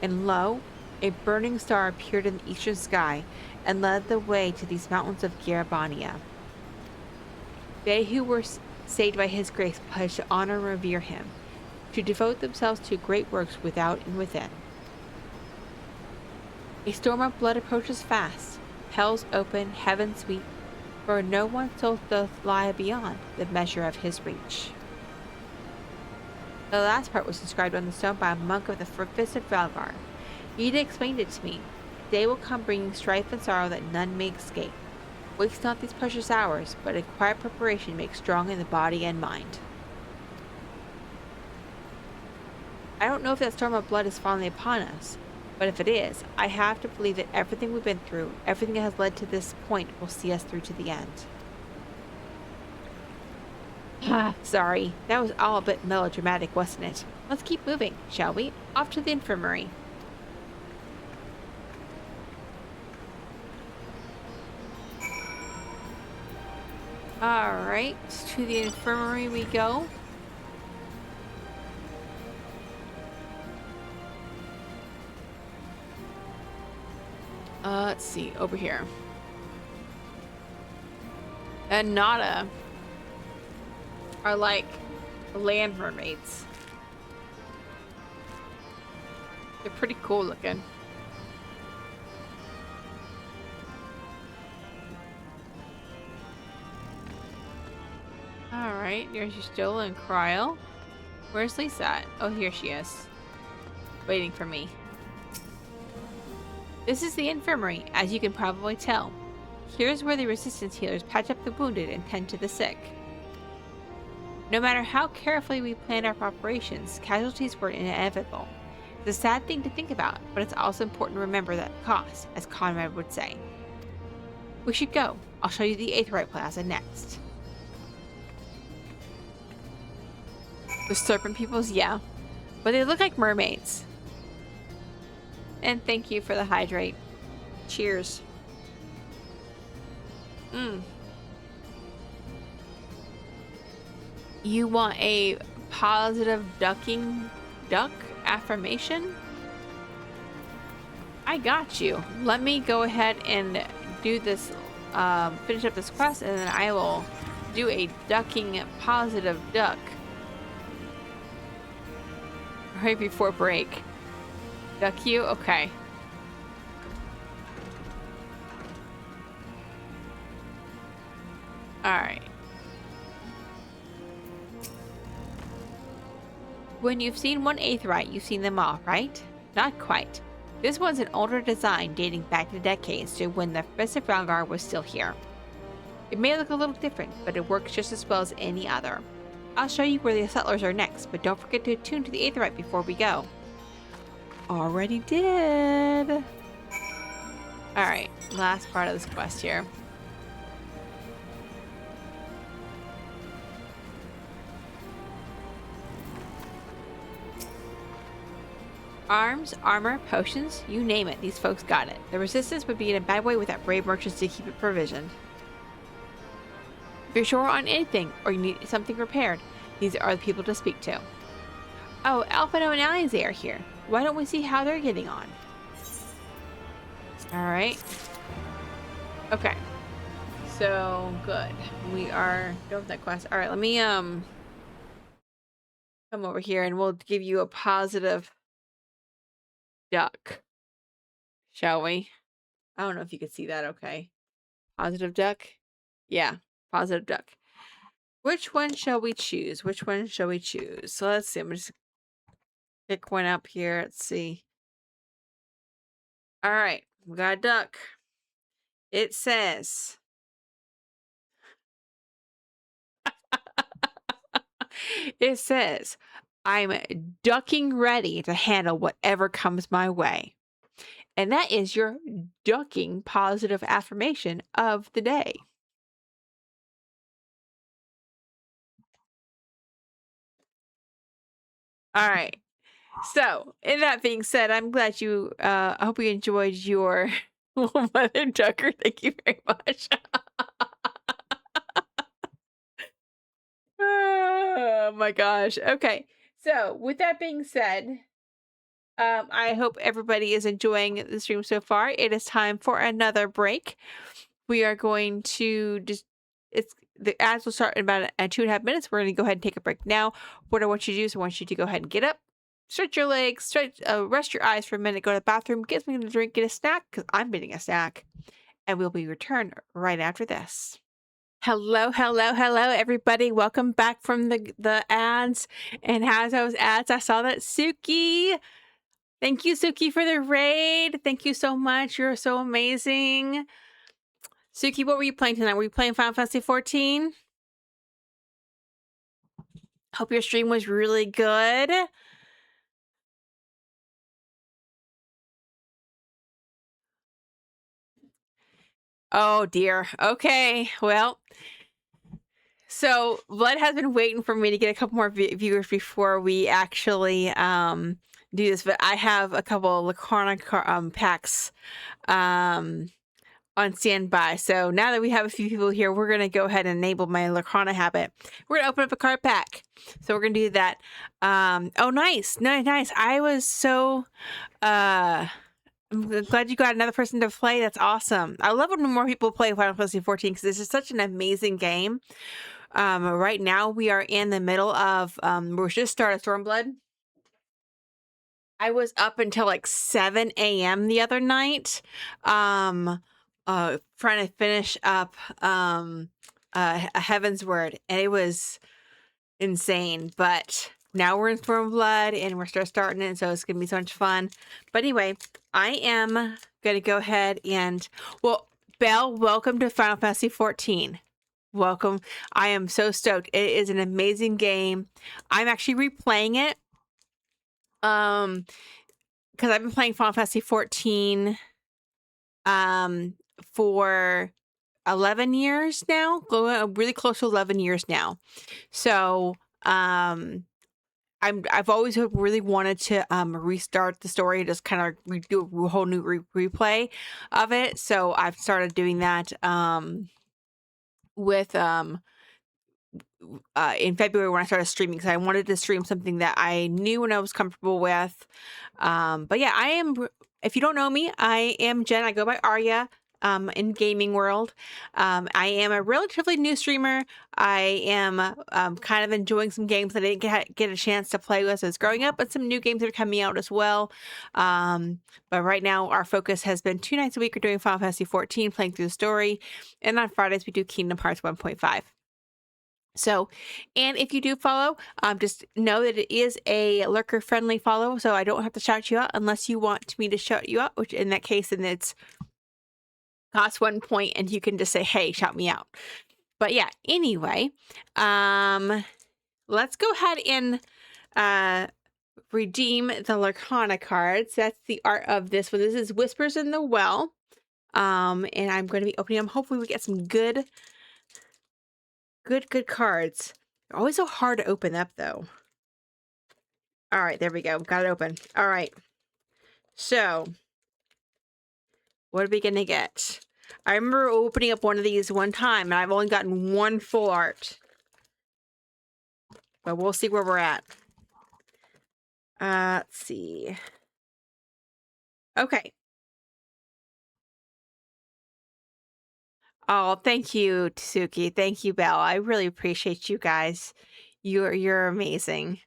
And lo, a burning star appeared in the eastern sky and led the way to these mountains of Garlean. They who were saved by his grace pledged to honor and revere him, to devote themselves to great works without and within. A storm of blood approaches fast, hell's open, heaven sweep, for no one soul doth lie beyond the measure of his reach. The last part was inscribed on the stone by a monk of the Fist of Valgar. Yida explained it to me. Day will come bringing strife and sorrow that none may escape. Waste not these precious hours, but a quiet preparation makes strong in the body and mind. I don't know if that storm of blood is finally upon us, but if it is, I have to believe that everything we've been through, everything that has led to this point, will see us through to the end. Sorry, that was all a bit melodramatic, wasn't it? Let's keep moving, shall we? Off to the infirmary. Alright, to the infirmary we go. Let's see, over here. And Nada are like land mermaids. They're pretty cool looking. Alright, there's still in Cryo. Where's Lisa at? Oh, here she is. Waiting for me. This is the infirmary, as you can probably tell. Here's where the resistance healers patch up the wounded and tend to the sick. No matter how carefully we planned our operations, casualties were inevitable. It's a sad thing to think about, but it's also important to remember that cost, as Conrad would say. We should go. I'll show you the Aetheryte Plaza next. The serpent peoples, yeah. But they look like mermaids. And thank you for the hydrate. Cheers. You want a positive duck affirmation? I got you. Let me go ahead and do this, finish up this quest, and then I will do a ducking positive duck. Right before break. Duck you? Okay. Alright. When you've seen one Aetheryte, you've seen them all, right? Not quite. This one's an older design dating back to decades to when the Fist of Valgar was still here. It may look a little different, but it works just as well as any other. I'll show you where the settlers are next, but don't forget to attune to the Aetheryte before we go. Already did. Alright, last part of this quest here. Arms, armor, potions, you name it, these folks got it. The resistance would be in a bad way without brave merchants to keep it provisioned. If you're short on anything, or you need something repaired, these are the people to speak to. Oh, Alphino and Alize are here. Why don't we see how they're getting on? Alright. Okay. So, good. We are done with that quest. Alright, let me, come over here and we'll give you a positive duck. Shall we? I don't know if you can see that okay. Positive duck? Yeah, positive duck. Which one shall we choose? Which one shall we choose? So let's see. I'm just pick one up here. Let's see. All right, we got a duck. It says, it says, I'm ducking ready to handle whatever comes my way. And that is your ducking positive affirmation of the day. All right. So, in that being said, I'm glad you, I hope you enjoyed your Mother Ducker. Thank you very much. Oh my gosh. Okay. So, with that being said, I hope everybody is enjoying the stream so far. It is time for another break. We are going to just, the ads will start in about 2.5 minutes. We're going to go ahead and take a break now. What I want you to do is I want you to go ahead and get up, stretch your legs, rest your eyes for a minute, go to the bathroom, get something to drink, get a snack, because I'm getting a snack, and we'll be returned right after this. Hello, hello, hello, everybody. Welcome back from the ads. And as those ads, I saw that Suki. Thank you, Suki, for the raid. Thank you so much. You're so amazing. Suki, what were you playing tonight? Were you playing Final Fantasy XIV? Hope your stream was really good. Oh, dear. Okay, well. So, Blood has been waiting for me to get a couple more viewers before we actually do this, but I have a couple of Lacarna packs on standby. So now that we have a few people here, we're going to go ahead and enable my Lacarna habit. We're going to open up a card pack. So we're going to do that. Oh, nice. Nice. I was so... I'm glad you got another person to play. That's awesome. I love when more people play Final Fantasy XIV because this is such an amazing game. Right now, we are in the middle of... we're just started Stormblood. I was up until like 7 a.m. the other night. Trying to finish up a Heaven's Word, and it was insane. But now we're in Stormblood, and we're starting it, so it's gonna be so much fun. But anyway, I am gonna go ahead and Belle, welcome to Final Fantasy XIV. Welcome. I am so stoked. It is an amazing game. I'm actually replaying it. Because I've been playing Final Fantasy XIV for 11 years now, really close to 11 years now. So I've always really wanted to restart the story, just kind of do a whole new replay of it. So I've started doing that with in February when I started streaming, because I wanted to stream something that I knew and I was comfortable with. But yeah, I am, if you don't know me, I am Jen. I go by Arya. in gaming world. I am a relatively new streamer. I am kind of enjoying some games that I didn't get a chance to play with as I was growing up, and some new games that are coming out as well. But right now, our focus has been 2 nights a week. We're doing Final Fantasy XIV, playing through the story, and on Fridays we do Kingdom Hearts 1.5. So, and if you do follow, just know that it is a lurker-friendly follow, so I don't have to shout you out unless you want me to shout you out, which in that case, then it's costs 1 point, and you can just say, hey, shout me out. But yeah, anyway, let's go ahead and redeem the Lurkana cards. That's the art of this one. This is Whispers in the Well. And I'm going to be opening them. Hopefully we get some good cards. They're always so hard to open up, though. All right, there we go. Got it open. All right. So, what are we going to get? I remember opening up one of these one time, and I've only gotten one full art. But we'll see where we're at. Let's see. Okay. Oh, thank you, Tsuki. Thank you, Belle. I really appreciate you guys. You're amazing.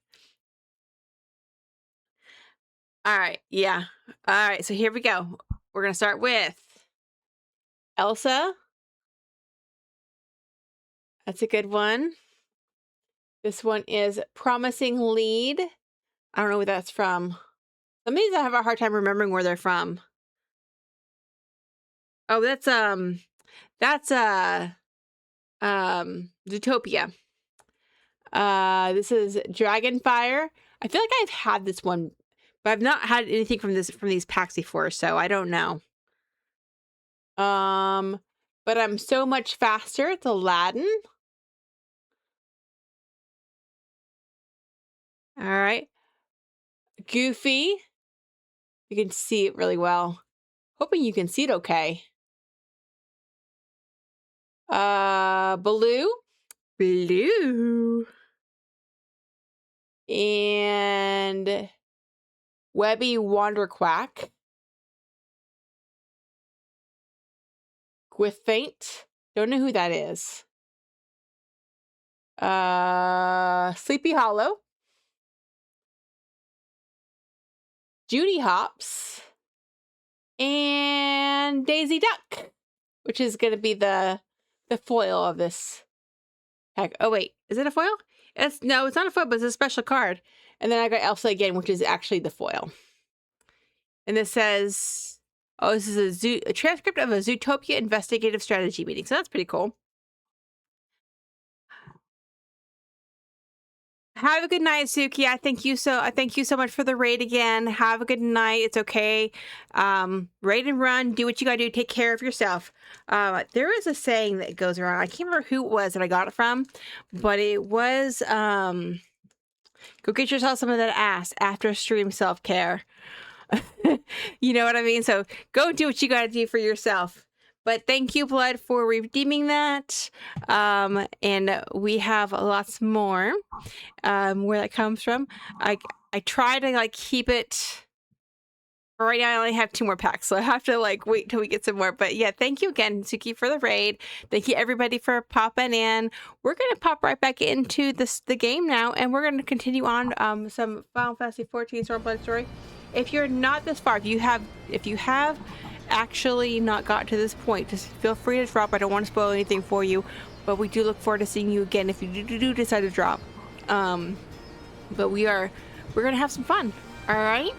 All right, yeah. All right, so here we go. We're gonna start with Elsa. That's a good one. This one is Promising Lead. I don't know where that's from. Some of these I have a hard time remembering where they're from. Oh, that's Zootopia. This is Dragonfire. I feel like I've had this one, but I've not had anything from these packs before, so I don't know. But I'm so much faster. It's Aladdin. All right. Goofy. You can see it really well. Hoping you can see it okay. Baloo. And Webby Wanderquack. Gwithfaint. Don't know who that is. Sleepy Hollow. Judy Hops. And Daisy Duck, which is going to be the foil of this pack. Oh, wait. Is it a foil? No, it's not a foil, but it's a special card. And then I got Elsa again, which is actually the foil. And this says, oh, this is a transcript of a Zootopia investigative strategy meeting. So that's pretty cool. Have a good night, Suki. I thank you so much for the raid again. Have a good night. It's okay. Raid and run. Do what you gotta do. Take care of yourself. There is a saying that goes around. I can't remember who it was that I got it from, but it was go get yourself some of that ass after stream self-care. You know what I mean? So go do what you gotta do for yourself. But thank you, Blood, for redeeming that. And we have lots more. Where that comes from. I try to like keep it. Right now, I only have 2 more packs, so I have to like wait till we get some more. But yeah, thank you again, Suki, for the raid. Thank you everybody for popping in. We're gonna pop right back into the game now, and we're gonna continue on some Final Fantasy XIV Stormblood story. If you're not this far, if you have actually not got to this point, just feel free to drop. I don't want to spoil anything for you, but we do look forward to seeing you again if you do decide to drop. But we're gonna have some fun. All right,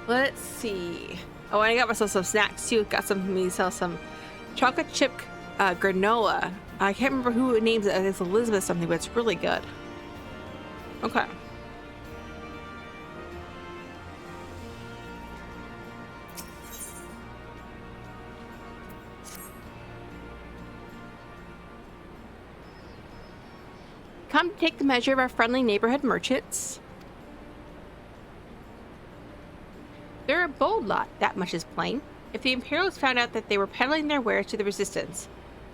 let's see. Oh, and I got myself some snacks too. Got some chocolate chip granola. I can't remember who names it. It's Elizabeth something, but it's really good. Okay. Come to take the measure of our friendly neighborhood merchants. They're a bold lot, that much is plain. If the Imperials found out that they were peddling their wares to the Resistance,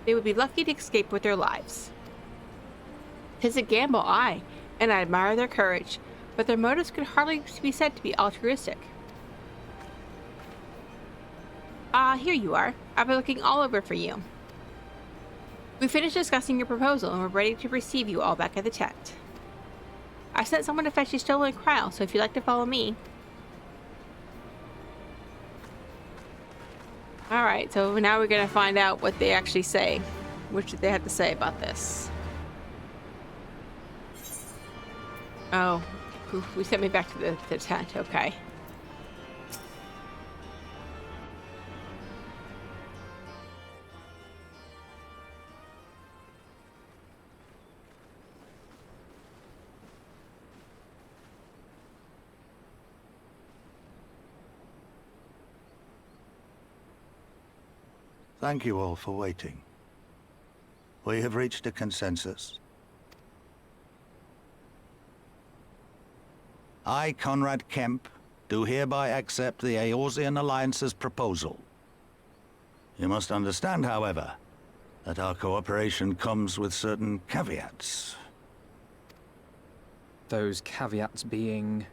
they would be lucky to escape with their lives. 'Tis a gamble, aye, and I admire their courage, but their motives could hardly be said to be altruistic. Here you are. I've been looking all over for you. We finished discussing your proposal and we're ready to receive you all back at the tent. I sent someone to fetch your stolen cryo, so if you'd like to follow me. Alright, so now we're gonna find out what they actually say. What they have to say about this. Oh, we sent me back to the tent, okay. Thank you all for waiting. We have reached a consensus. I, Conrad Kemp, do hereby accept the Eorzean Alliance's proposal. You must understand, however, that our cooperation comes with certain caveats. Those caveats being...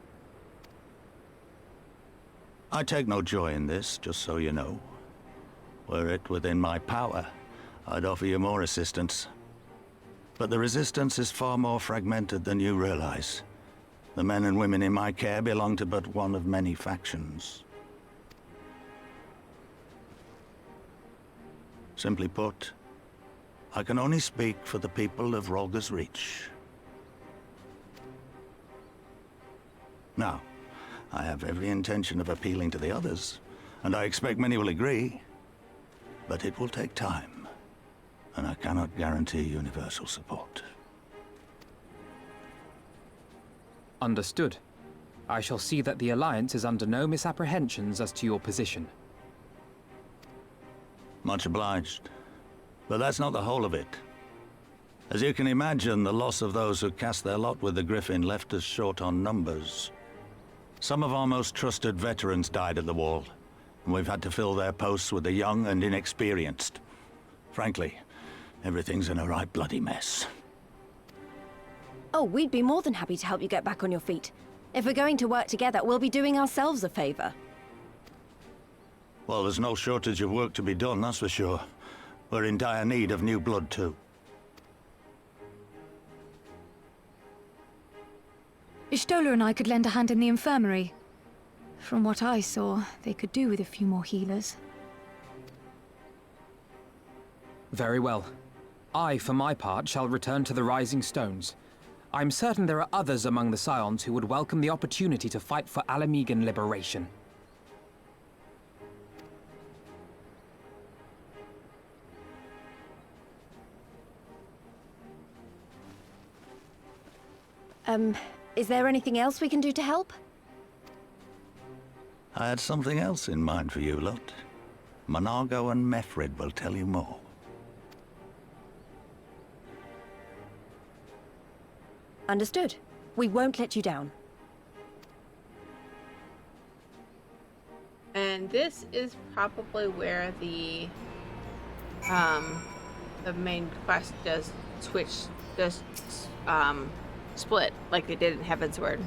I take no joy in this, just so you know. Were it within my power, I'd offer you more assistance. But the Resistance is far more fragmented than you realize. The men and women in my care belong to but one of many factions. Simply put, I can only speak for the people of Rolga's Reach. Now, I have every intention of appealing to the others, and I expect many will agree. But it will take time, and I cannot guarantee universal support. Understood. I shall see that the Alliance is under no misapprehensions as to your position. Much obliged. But that's not the whole of it. As you can imagine, the loss of those who cast their lot with the Griffin left us short on numbers. Some of our most trusted veterans died at the wall, and we've had to fill their posts with the young and inexperienced. Frankly, everything's in a right bloody mess. Oh, we'd be more than happy to help you get back on your feet. If we're going to work together, we'll be doing ourselves a favor. Well, there's no shortage of work to be done, that's for sure. We're in dire need of new blood, too. Ishtola and I could lend a hand in the infirmary. From what I saw, they could do with a few more healers. Very well. I, for my part, shall return to the Rising Stones. I'm certain there are others among the Scions who would welcome the opportunity to fight for Ala Mhigan liberation. Is there anything else we can do to help? I had something else in mind for you lot. Mhigo and Mefred will tell you more. Understood. We won't let you down. And this is probably where the main quest does split, like they did in Heavensward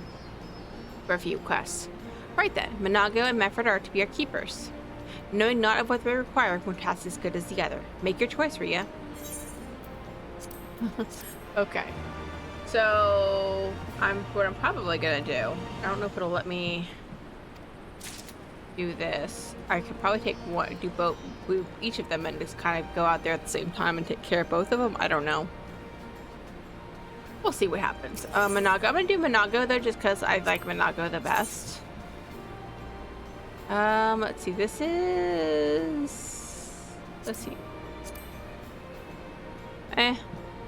for a few quests. Right then, Mhigo and Mefred are to be our keepers. Knowing not of what they require, one task as good as the other. Make your choice, Rhea. Okay. So, what I'm probably gonna do, I don't know if it'll let me do this. I could probably take one, do both, each of them, and just kind of go out there at the same time and take care of both of them. I don't know. We'll see what happens. Mhigo. I'm gonna do Mhigo though, just because I like Mhigo the best. Let's see. This is. Let's see.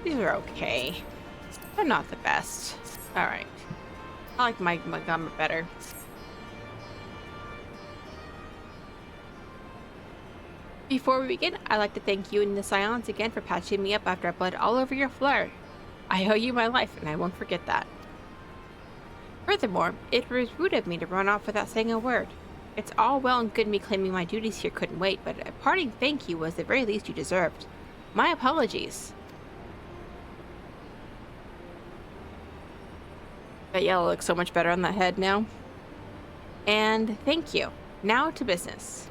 These are okay. They're not the best. All right. I like my Montgomery better. Before we begin, I'd like to thank you and the Scions again for patching me up after I bled all over your floor. I owe you my life, and I won't forget that. Furthermore, it was rude of me to run off without saying a word. It's all well and good me claiming my duties here couldn't wait, but a parting thank you was the very least you deserved. My apologies. That yellow looks so much better on that head now. And thank you. Now to business.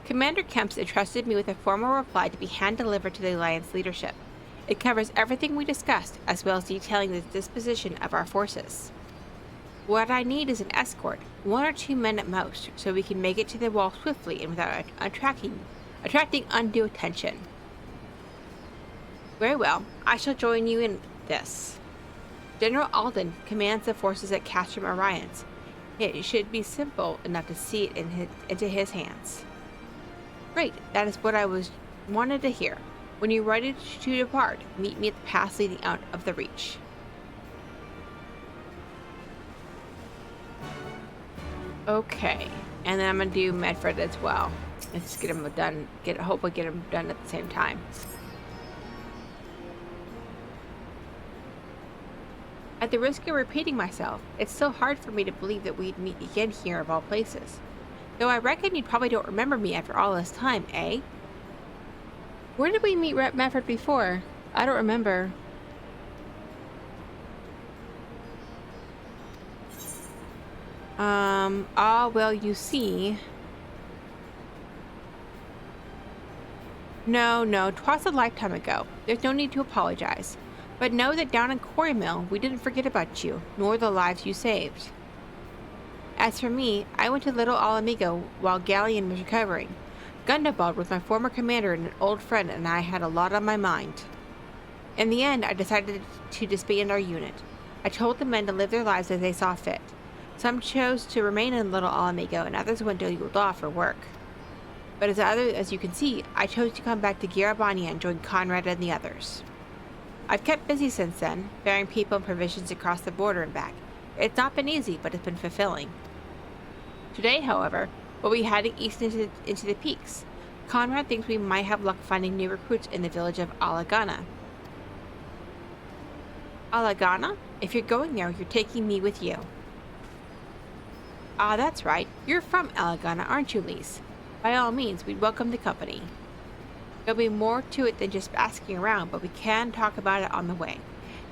Commander Kemps entrusted me with a formal reply to be hand-delivered to the Alliance leadership. It covers everything we discussed, as well as detailing the disposition of our forces. What I need is an escort, 1 or 2 men at most, so we can make it to the wall swiftly and without attracting undue attention. Very well, I shall join you in this. General Alden commands the forces at Castrum Orions. It should be simple enough to see it into his hands. Great, that is what I wanted to hear. When you're ready to depart, meet me at the pass leading out of the Reach. Okay, and then I'm gonna do Medford as well. Let's get them done. Hopefully get them done at the same time. At the risk of repeating myself, it's still hard for me to believe that we'd meet again here of all places. Though I reckon you probably don't remember me after all this time, eh? Where did we meet Medford before? I don't remember. Well, you see... No, 'twas a lifetime ago. There's no need to apologize. But know that down in Quarry Mill, we didn't forget about you, nor the lives you saved. As for me, I went to little Ala Mhigo while Garlean was recovering. Gundobald was my former commander and an old friend, and I had a lot on my mind. In the end, I decided to disband our unit. I told the men to live their lives as they saw fit. Some chose to remain in little Ala Mhigo, and others went to Ul'dah for work. But as you can see, I chose to come back to Garabania and join Conrad and the others. I've kept busy since then, ferrying people and provisions across the border and back. It's not been easy, but it's been fulfilling. Today, however, we'll be heading east into the peaks. Conrad thinks we might have luck finding new recruits in the village of Alagana. Alagana? If you're going there, you're taking me with you. Ah, that's right. You're from Alagana, aren't you, Lise? By all means, we'd welcome the company. There'll be more to it than just asking around, but we can talk about it on the way.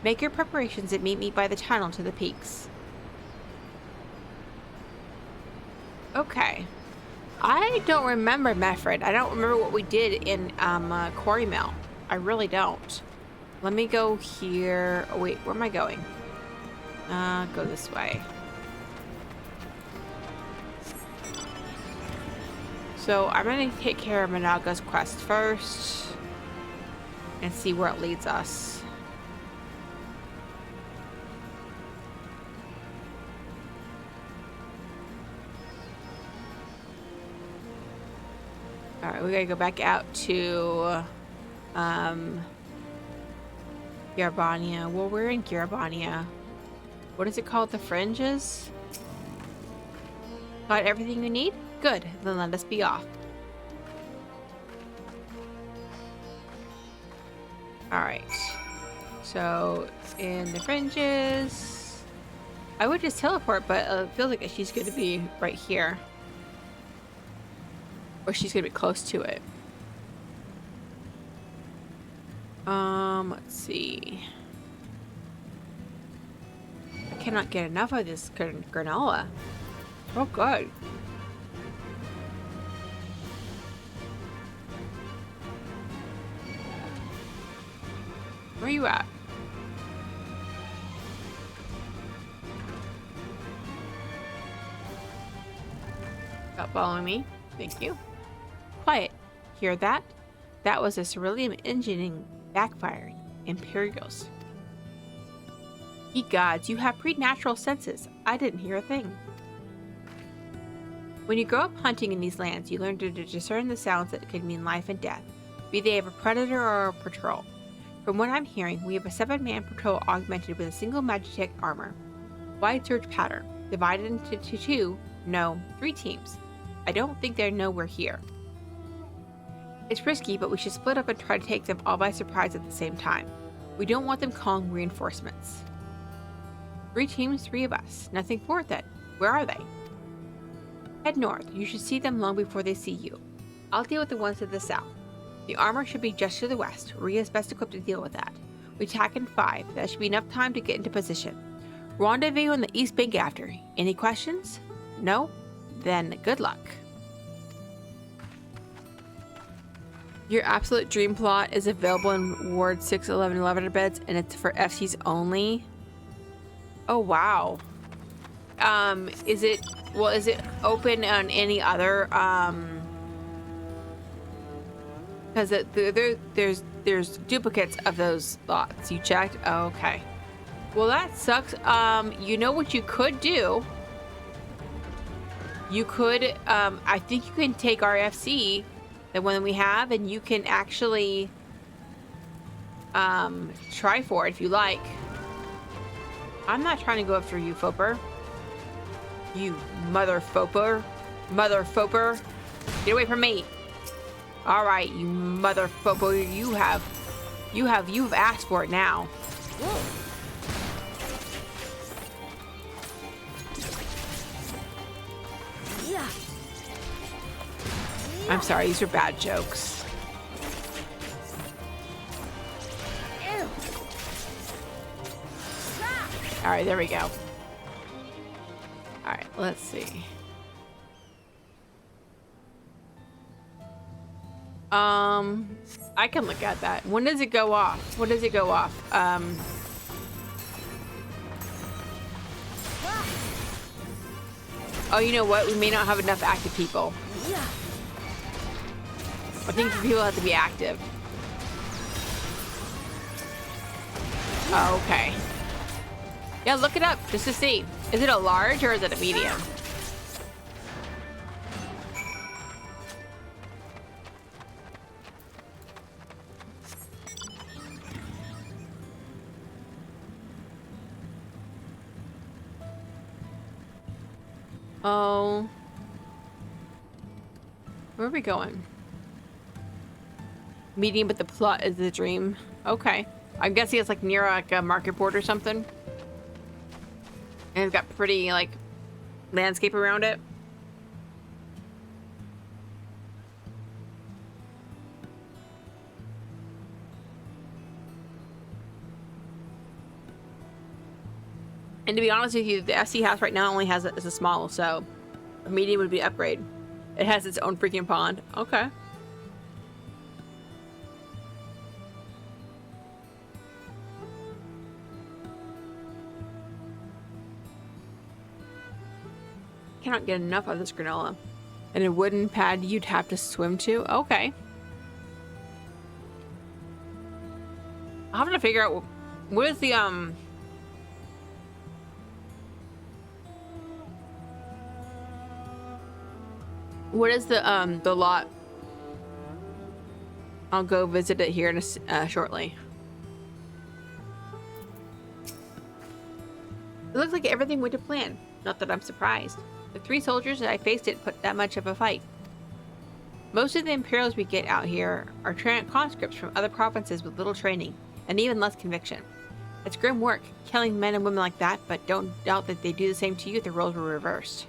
Make your preparations and meet me by the tunnel to the peaks. Okay. I don't remember Medford. I don't remember what we did in Quarry Mill. I really don't. Let me go here. Oh, wait, where am I going? Go this way. So I'm going to take care of Managa's quest first and see where it leads us. Alright, we gotta go back out to Garabania. Well, we're in Garabania. What is it called? The Fringes? Got everything you need? Good, then let us be off. Alright. So, in the Fringes... I would just teleport, but it feels like she's going to be right here. Or she's going to be close to it. Let's see. I cannot get enough of this granola. Oh, good. Where are you at? Stop following me. Thank you. Quiet. Hear that? That was a ceruleum engineering backfiring. Imperials. Ye gods, you have preternatural senses. I didn't hear a thing. When you grow up hunting in these lands, you learn to discern the sounds that could mean life and death, be they of a predator or a patrol. From what I'm hearing, we have a 7-man patrol augmented with a single Magitech armor. Wide search pattern, divided into 3 teams. I don't think they know we're here. It's risky, but we should split up and try to take them all by surprise at the same time. We don't want them calling reinforcements. 3 teams, 3 of us. Nothing for it then. Where are they? Head north. You should see them long before they see you. I'll deal with the ones to the south. The armor should be just to the west. Ria's best equipped to deal with that. We tack in 5. That should be enough time to get into position. Rendezvous on the east bank after. Any questions? No? Then good luck. Your absolute dream plot is available in Ward 6, 11, 11 beds, and it's for FCs only. Oh, wow. Is it open on any other, because there's duplicates of those lots. You checked? Oh, okay. Well, that sucks. You know what you could do? You could, I think you can take our FC, the one that we have, and you can actually, try for it if you like. I'm not trying to go after you, Foper. You mother Foper. Mother Foper. Get away from me. Alright, you mother Foper. You've asked for it now. I'm sorry, these are bad jokes. Alright, there we go. Alright, let's see. I can look at that. When does it go off? When does it go off? Oh, you know what? We may not have enough active people. I think people have to be active. Oh, okay. Yeah, look it up just to see. Is it a large or is it a medium? Oh. Where are we going? Medium, but the plot is the dream. Okay. I'm guessing it's like near like a market board or something. And it's got pretty like landscape around it. And to be honest with you, the FC house right now only has is a small, so a medium would be upgrade. It has its own freaking pond. Okay. Cannot get enough of this granola. And a wooden pad you'd have to swim to? Okay. I'll have to figure out what is the what is the lot? I'll go visit it here in shortly. It looks like everything went to plan. Not that I'm surprised. The 3 soldiers that I faced didn't put that much of a fight. Most of the Imperials we get out here are conscripts from other provinces with little training, and even less conviction. It's grim work, killing men and women like that, but don't doubt that they do the same to you if the roles were reversed.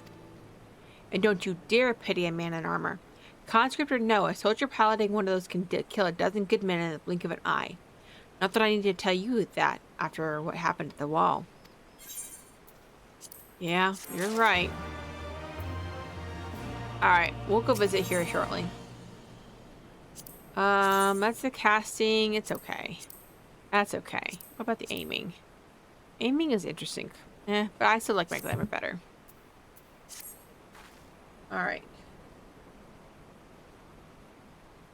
And don't you dare pity a man in armor. Conscript or no, a soldier piloting one of those can kill a dozen good men in the blink of an eye. Not that I need to tell you that after what happened at the wall. Yeah, you're right. Alright, we'll go visit here shortly. That's the casting. It's okay. That's okay. What about the aiming? Aiming is interesting. But I still like my glamour better. Alright.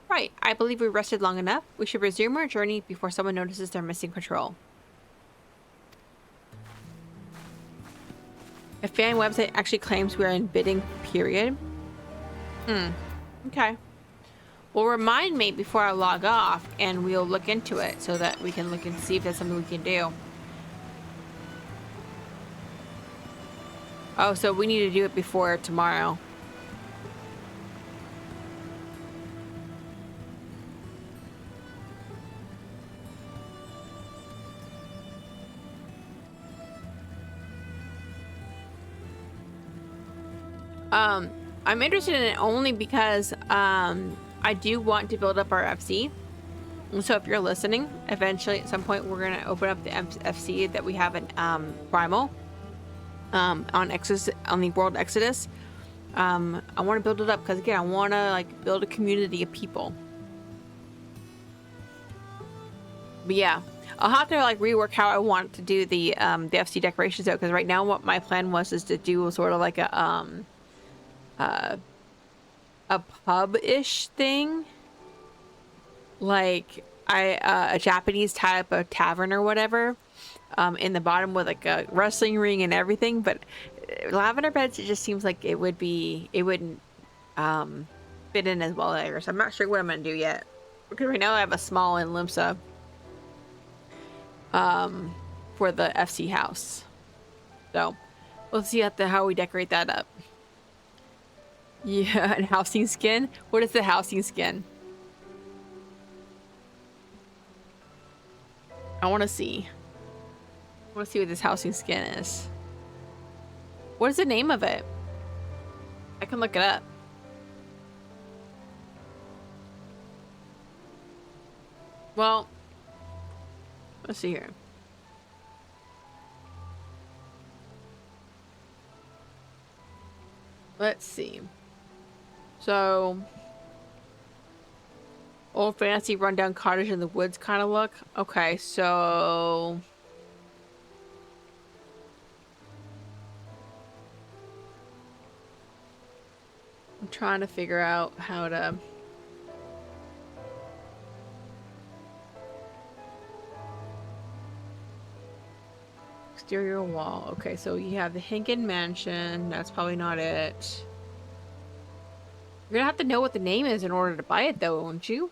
Right, I believe we rested long enough. We should resume our journey before someone notices they're missing patrol. A fan website actually claims we're in bidding period. Okay. Well, remind me before I log off, and we'll look into it so that we can look and see if there's something we can do. Oh, so we need to do it before tomorrow. I'm interested in it only because I do want to build up our FC. So if you're listening, eventually at some point we're going to open up the FC that we have in Primal on the World Exodus. I want to build it up because again, I want to like build a community of people. But yeah, I'll have to like rework how I want to do the FC decorations though, because right now what my plan was is to do sort of like a pub-ish thing, like a Japanese type of tavern or whatever, in the bottom with like a wrestling ring and everything. But lavender beds, it just seems like it wouldn't fit in as well there. So I'm not sure what I'm gonna do yet, because right now I have a small in Limsa for the FC house. So we'll see how we decorate that up. Yeah, and housing skin? What is the housing skin? I want to see. I want to see what this housing skin is. What is the name of it? I can look it up. Well, let's see here. Let's see. So, old fancy rundown cottage in the woods kind of look. Okay, so I'm trying to figure out how to exterior wall. Okay, so you have the Hinken Mansion. That's probably not it. You're gonna have to know what the name is in order to buy it, though, won't you?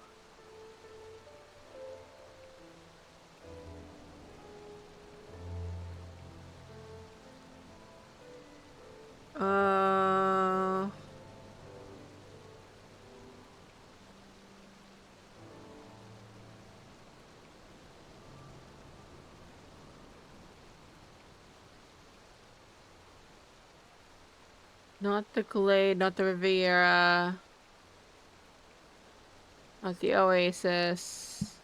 Not the Glade, not the Riviera. Not the Oasis.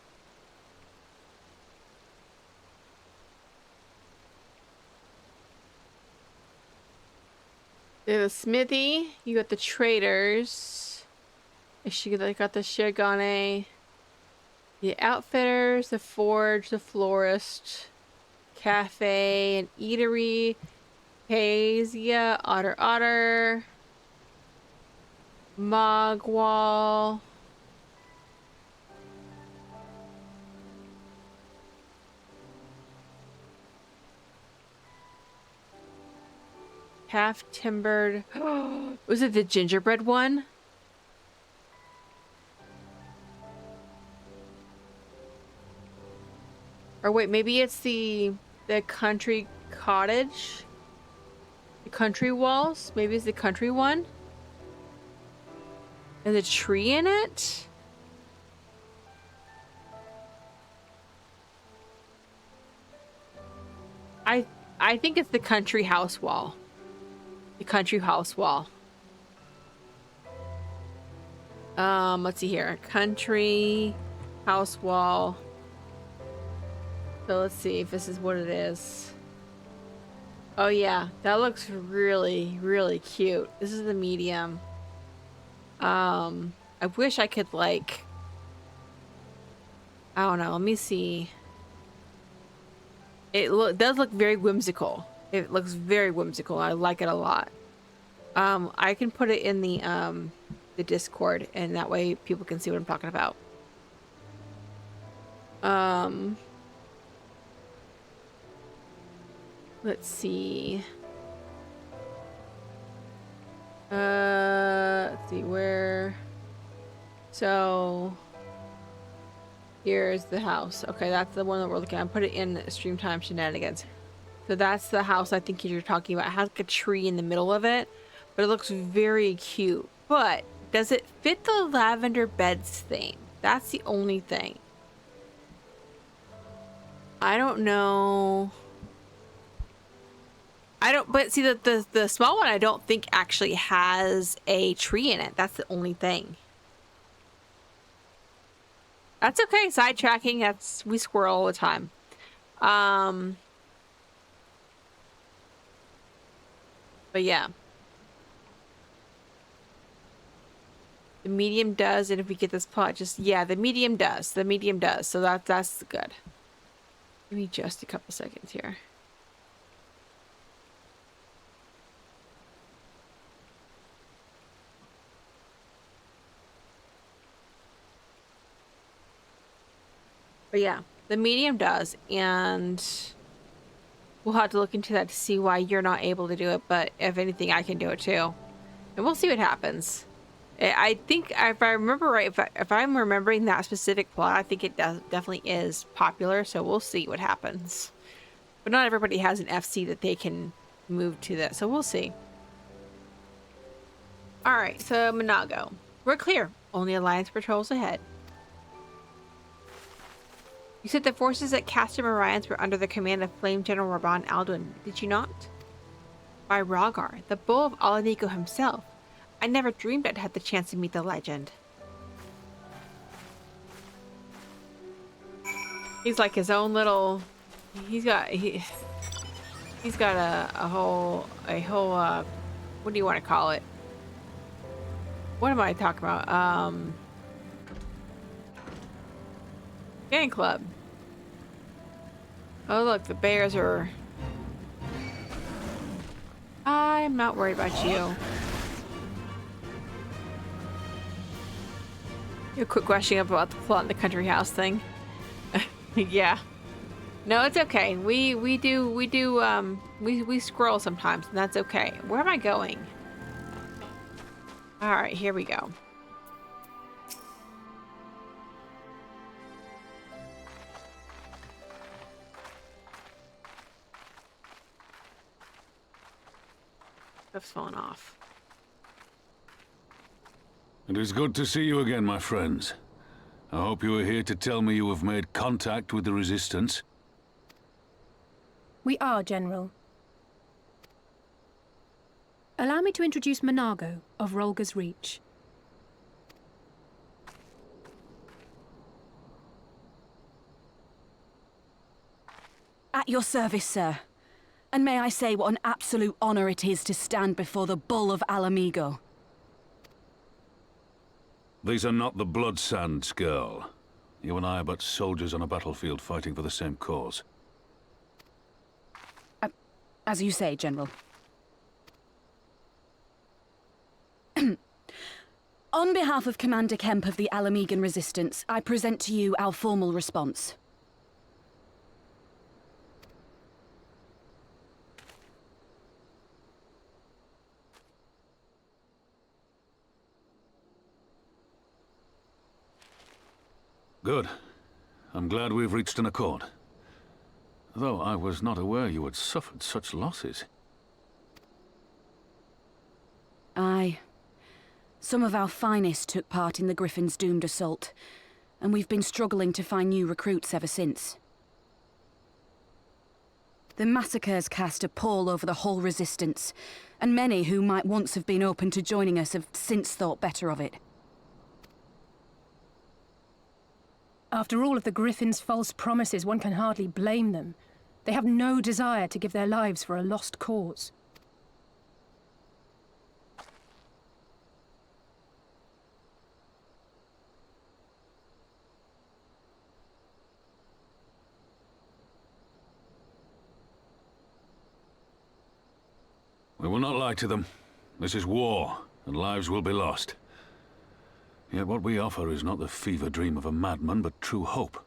There's a smithy. You got the traders. They got the Shigane. The outfitters, the forge, the florist, cafe, and eatery. Hazia, Otter, Mogwall. Half timbered. Was it the gingerbread one? Or wait, maybe it's the country cottage? The country walls? Maybe it's the country one? There's a tree in it? I think it's the country house wall. The country house wall. Let's see here. Country house wall. So let's see if this is what it is. Oh yeah, that looks really, really cute. This is the medium. I wish I could like, I don't know, let me see. It does look very whimsical. It looks very whimsical. I like it a lot. I can put it in the Discord, and that way people can see what I'm talking about. Let's see. Let's see where. So here's the house. Okay, that's the one that we're looking at. Put it in stream time shenanigans. So that's the house I think you're talking about. It has like a tree in the middle of it, but it looks very cute. But does it fit the lavender beds theme? That's the only thing. I don't know. But see, the small one I don't think actually has a tree in it. That's the only thing. That's okay. Sidetracking. We squirrel all the time. But yeah. The medium does, and if we get this plot, just, yeah, the medium does. The medium does. So that's good. Give me just a couple seconds here. But yeah, the medium does, and we'll have to look into that to see why you're not able to do it, but if anything, I can do it too. And we'll see what happens. I think, if I remember right, if I'm remembering that specific plot, I think it definitely is popular, so we'll see what happens. But not everybody has an FC that they can move to that, so we'll see. Alright, so Mhigo. We're clear. Only Alliance patrols ahead. You said the forces at Castor Morians were under the command of Flame General Rabban Alduin, did you not? By Rogar, the bull of Ala Mhigo himself. I never dreamed I'd have the chance to meet the legend. He's like his own little... He's got a whole what do you want to call it? What am I talking about? Gang club. Oh look, the bears are... I'm not worried about you. You're quick questioning about the plot in the country house thing. Yeah. No, it's okay. We scroll sometimes, and that's okay. Where am I going? All right, here we go. Stuff's falling off. It is good to see you again, my friends. I hope you are here to tell me you have made contact with the Resistance. We are, General. Allow me to introduce Mhigo of Rolga's Reach. At your service, sir. And may I say what an absolute honor it is to stand before the Bull of Ala Mhigo. These are not the Blood Sands, girl. You and I are but soldiers on a battlefield fighting for the same cause. As you say, General. On behalf of Commander Kemp of the Ala Mhigan Resistance, I present to you our formal response. Good. I'm glad we've reached an accord. Though I was not aware you had suffered such losses. Aye. Some of our finest took part in the Griffin's doomed assault, and we've been struggling to find new recruits ever since. The massacres cast a pall over the whole Resistance, and many who might once have been open to joining us have since thought better of it. After all of the Griffin's false promises, one can hardly blame them. They have no desire to give their lives for a lost cause. We will not lie to them. This is war, and lives will be lost. Yet what we offer is not the fever dream of a madman, but true hope.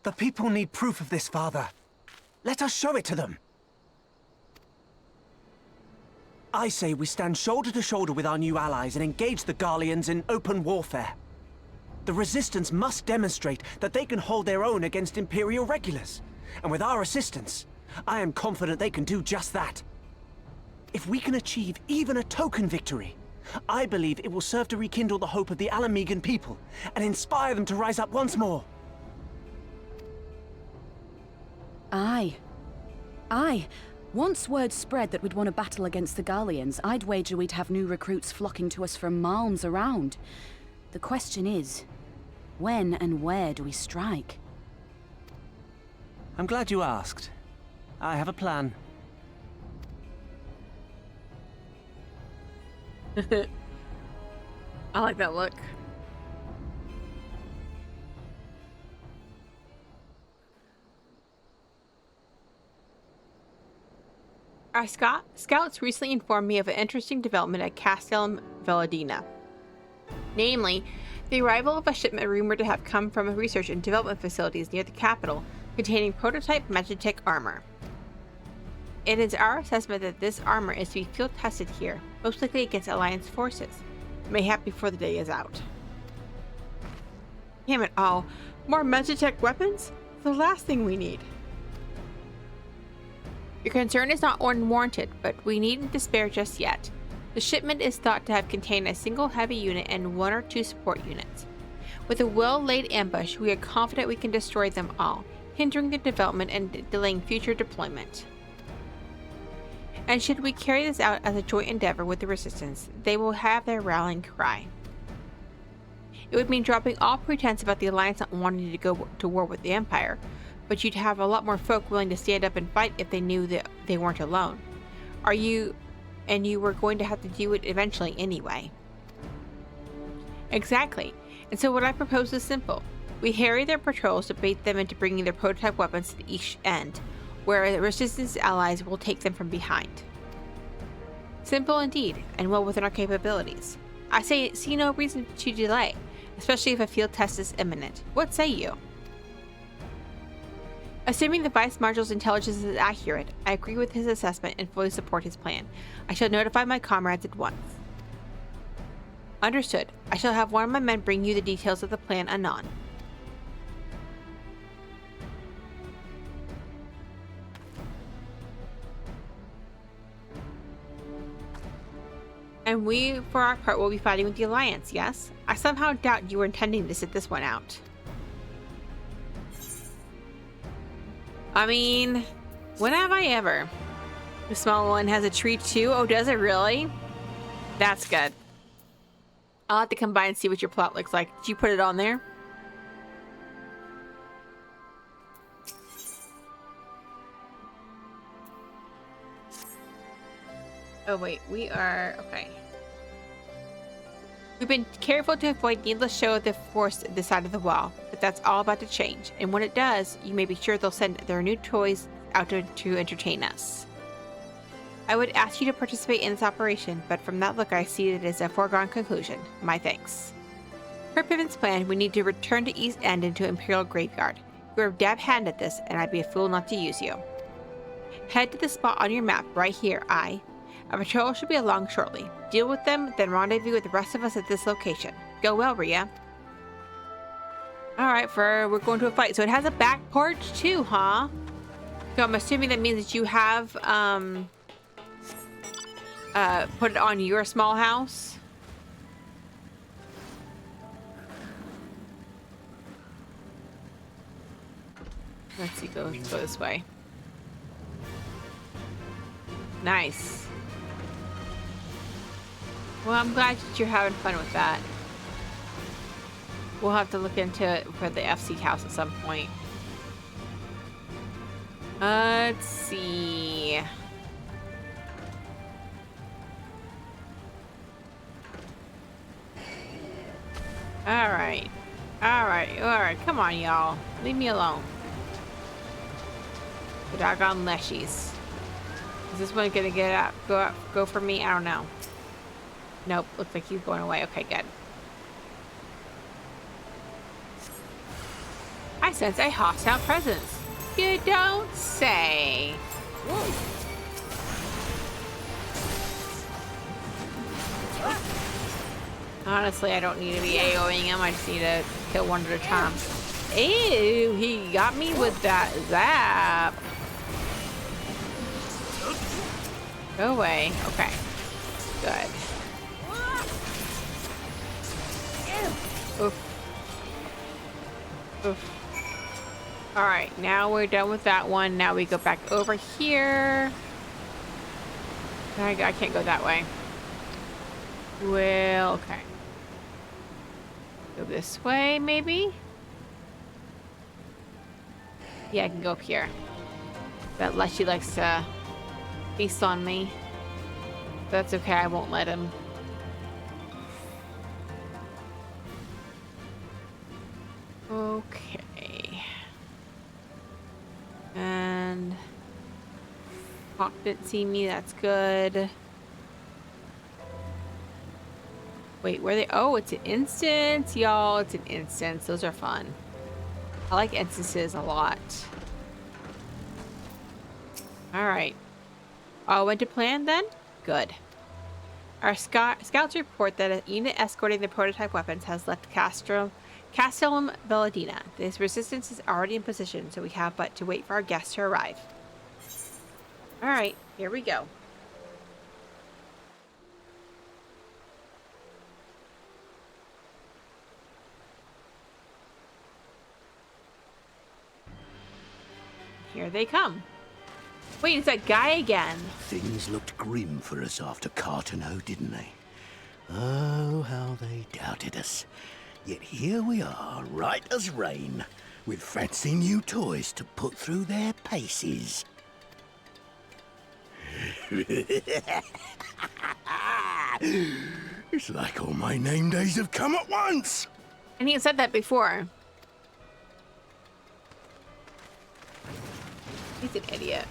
The people need proof of this, Father. Let us show it to them. I say we stand shoulder to shoulder with our new allies and engage the Garleans in open warfare. The Resistance must demonstrate that they can hold their own against Imperial regulars. And with our assistance, I am confident they can do just that. If we can achieve even a token victory, I believe it will serve to rekindle the hope of the Ala Mhigan people and inspire them to rise up once more. Aye. Aye. Once word spread that we'd won a battle against the Garleans, I'd wager we'd have new recruits flocking to us from miles around. The question is, when and where do we strike? I'm glad you asked. I have a plan. I like that look. Our scouts recently informed me of an interesting development at Castel Velladina. Namely, the arrival of a shipment rumored to have come from research and development facilities near the capital containing prototype Magitech armor. It is our assessment that this armor is to be field tested here, most likely against Alliance forces, mayhap before the day is out. Damn it all, more Magitech weapons? The last thing we need. Your concern is not unwarranted, but we needn't despair just yet. The shipment is thought to have contained a single heavy unit and 1 or 2 support units. With a well-laid ambush, we are confident we can destroy them all, hindering their development and delaying future deployment. And should we carry this out as a joint endeavor with the Resistance, they will have their rallying cry. It would mean dropping all pretense about the Alliance not wanting to go to war with the Empire, but you'd have a lot more folk willing to stand up and fight if they knew that they weren't alone. And you were going to have to do it eventually anyway. Exactly. And so what I propose is simple. We harry their patrols to bait them into bringing their prototype weapons to the east end, where the Resistance allies will take them from behind. Simple indeed, and well within our capabilities. I see no reason to delay, especially if a field test is imminent. What say you? Assuming the Vice Marshal's intelligence is accurate, I agree with his assessment and fully support his plan. I shall notify my comrades at once. Understood. I shall have one of my men bring you the details of the plan anon. And we, for our part, will be fighting with the Alliance, yes? I somehow doubt you were intending to sit this one out. I mean, when have I ever? The small one has a tree too? Oh, does it really? That's good. I'll have to come by and see what your plot looks like. Did you put it on there? Oh wait, we are... okay. We've been careful to avoid needless show of the force at the side of the wall, but that's all about to change, and when it does, you may be sure they'll send their new toys out to entertain us. I would ask you to participate in this operation, but from that look I see it as a foregone conclusion. My thanks. Per Piven's plan, we need to return to East End into Imperial Graveyard. You're a dab hand at this, and I'd be a fool not to use you. Head to the spot on your map right here, A patrol should be along shortly. Deal with them, then rendezvous with the rest of us at this location. Go well, Rhea. Alright, we're going to a fight. So it has a back porch too, huh? So I'm assuming that means that you have, put it on your small house. Let's see, let's go this way. Nice. Well, I'm glad that you're having fun with that. We'll have to look into it for the FC house at some point. Let's see. Alright. Alright. Come on, y'all. Leave me alone. The doggone leshies. Is this one gonna go for me? I don't know. Nope, looks like he's going away. Okay, good. I sense a hostile presence. You don't say. Honestly, I don't need to be AoEing him. I just need to kill one at a time. Ew, he got me with that zap. Go away. Okay. Good. Oof. Oof. Alright, now we're done with that one. Now we go back over here. I can't go that way. Well, okay. Go this way, maybe? Yeah, I can go up here. That Leshy likes to feast on me. That's okay, I won't let him. Okay. And Hawk didn't see me, that's good. Wait, where they? Oh, it's an instance, y'all. It's an instance. Those are fun. I like instances a lot. Alright. All went to plan then? Good. Our scouts report that a unit escorting the prototype weapons has left Castellum Veladina. This resistance is already in position, so we have but to wait for our guests to arrive. Alright, here we go. Here they come. Wait, it's that guy again. Things looked grim for us after Cartano, didn't they? Oh, how they doubted us. Yet here we are, right as rain, with fancy new toys to put through their paces. It's like all my name days have come at once. And he said that before. He's an idiot.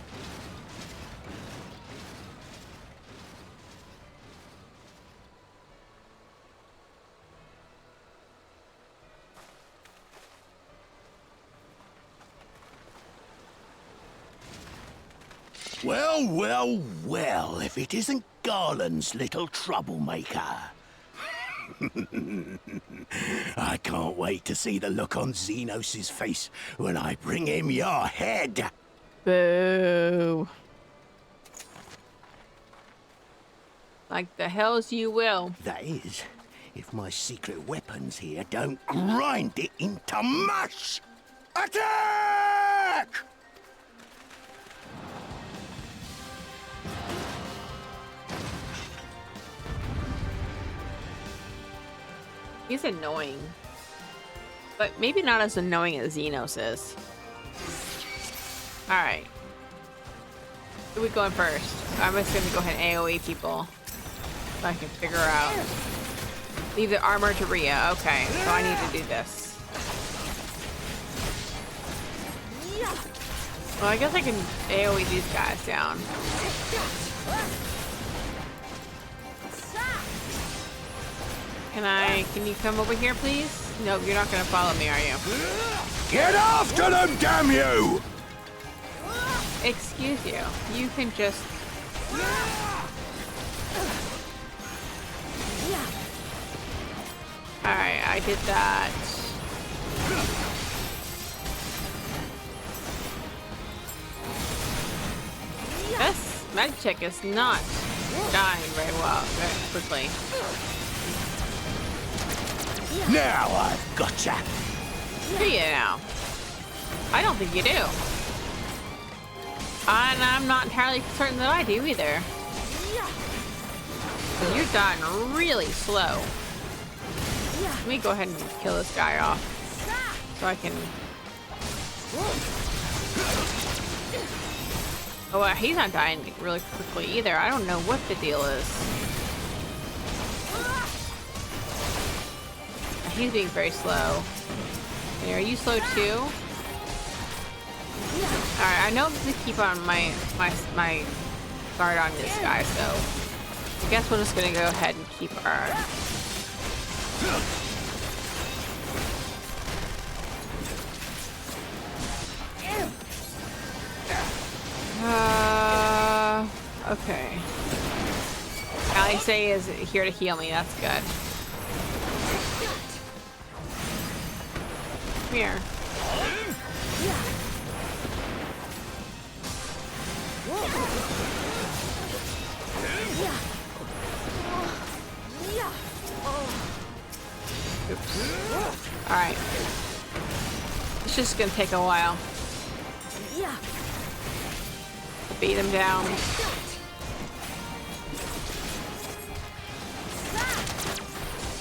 Well, well, well, if it isn't Garland's little troublemaker. I can't wait to see the look on Xenos' face when I bring him your head. Boo. Like the hells you will. That is, if my secret weapons here don't grind it into mush. Attack! He's annoying. But maybe not as annoying as Xenos is. Alright. Who are we going first? I'm just gonna go ahead and AoE people. So I can figure out. Leave the armor to Rhea. Okay, so I need to do this. Well, I guess I can AoE these guys down. Can you come over here, please? No, you're not gonna follow me, are you? Get after them, damn you! Excuse you. You can just... Alright, I did that. This medcheck is not dying very well, very quickly. Now I've gotcha. Do you now? I don't think you do. And I'm not entirely certain that I do either. You're dying really slow. Let me go ahead and kill this guy off. So I can... Oh, he's not dying really quickly either. I don't know what the deal is. He's being very slow. And are you slow too? Alright, I know to keep on my guard on this guy, so I guess we're just gonna go ahead and keep our... Okay. Alice is here to heal me, that's good. Come here. Oops. Alright. It's just gonna take a while. Beat him down.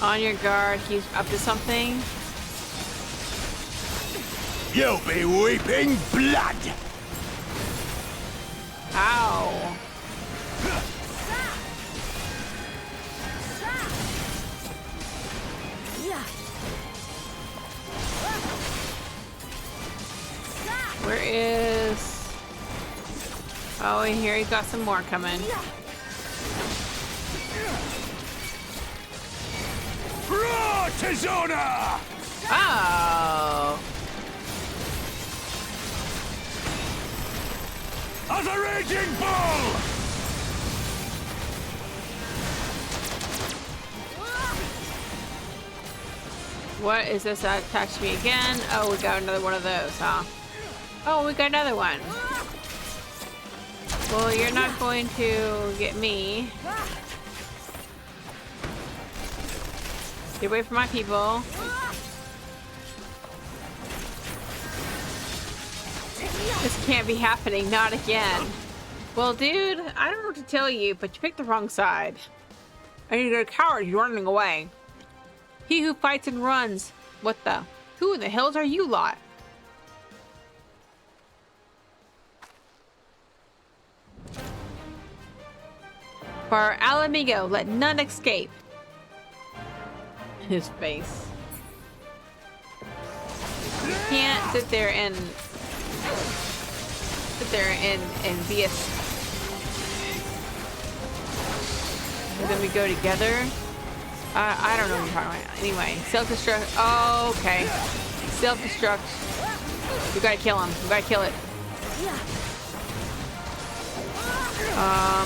On your guard, he's up to something. You'll be weeping blood! Ow. Oh, and here you got some more coming. Tizona! Oh! As a raging bull! What is this that attached to me again? Oh, we got another one of those, huh? Oh, we got another one. Well, you're not going to get me. Get away from my people. This can't be happening, not again. Well, dude, I don't know what to tell you, but you picked the wrong side. And you're a coward, you're running away. He who fights and runs. What the? Who in the hells are you lot? For Ala Mhigo, let none escape. His face. You can't sit there and be a. And then we go together. I don't know what you're talking about. Anyway, self-destruct. Oh, okay. Self-destruct. We gotta kill him. We gotta kill it.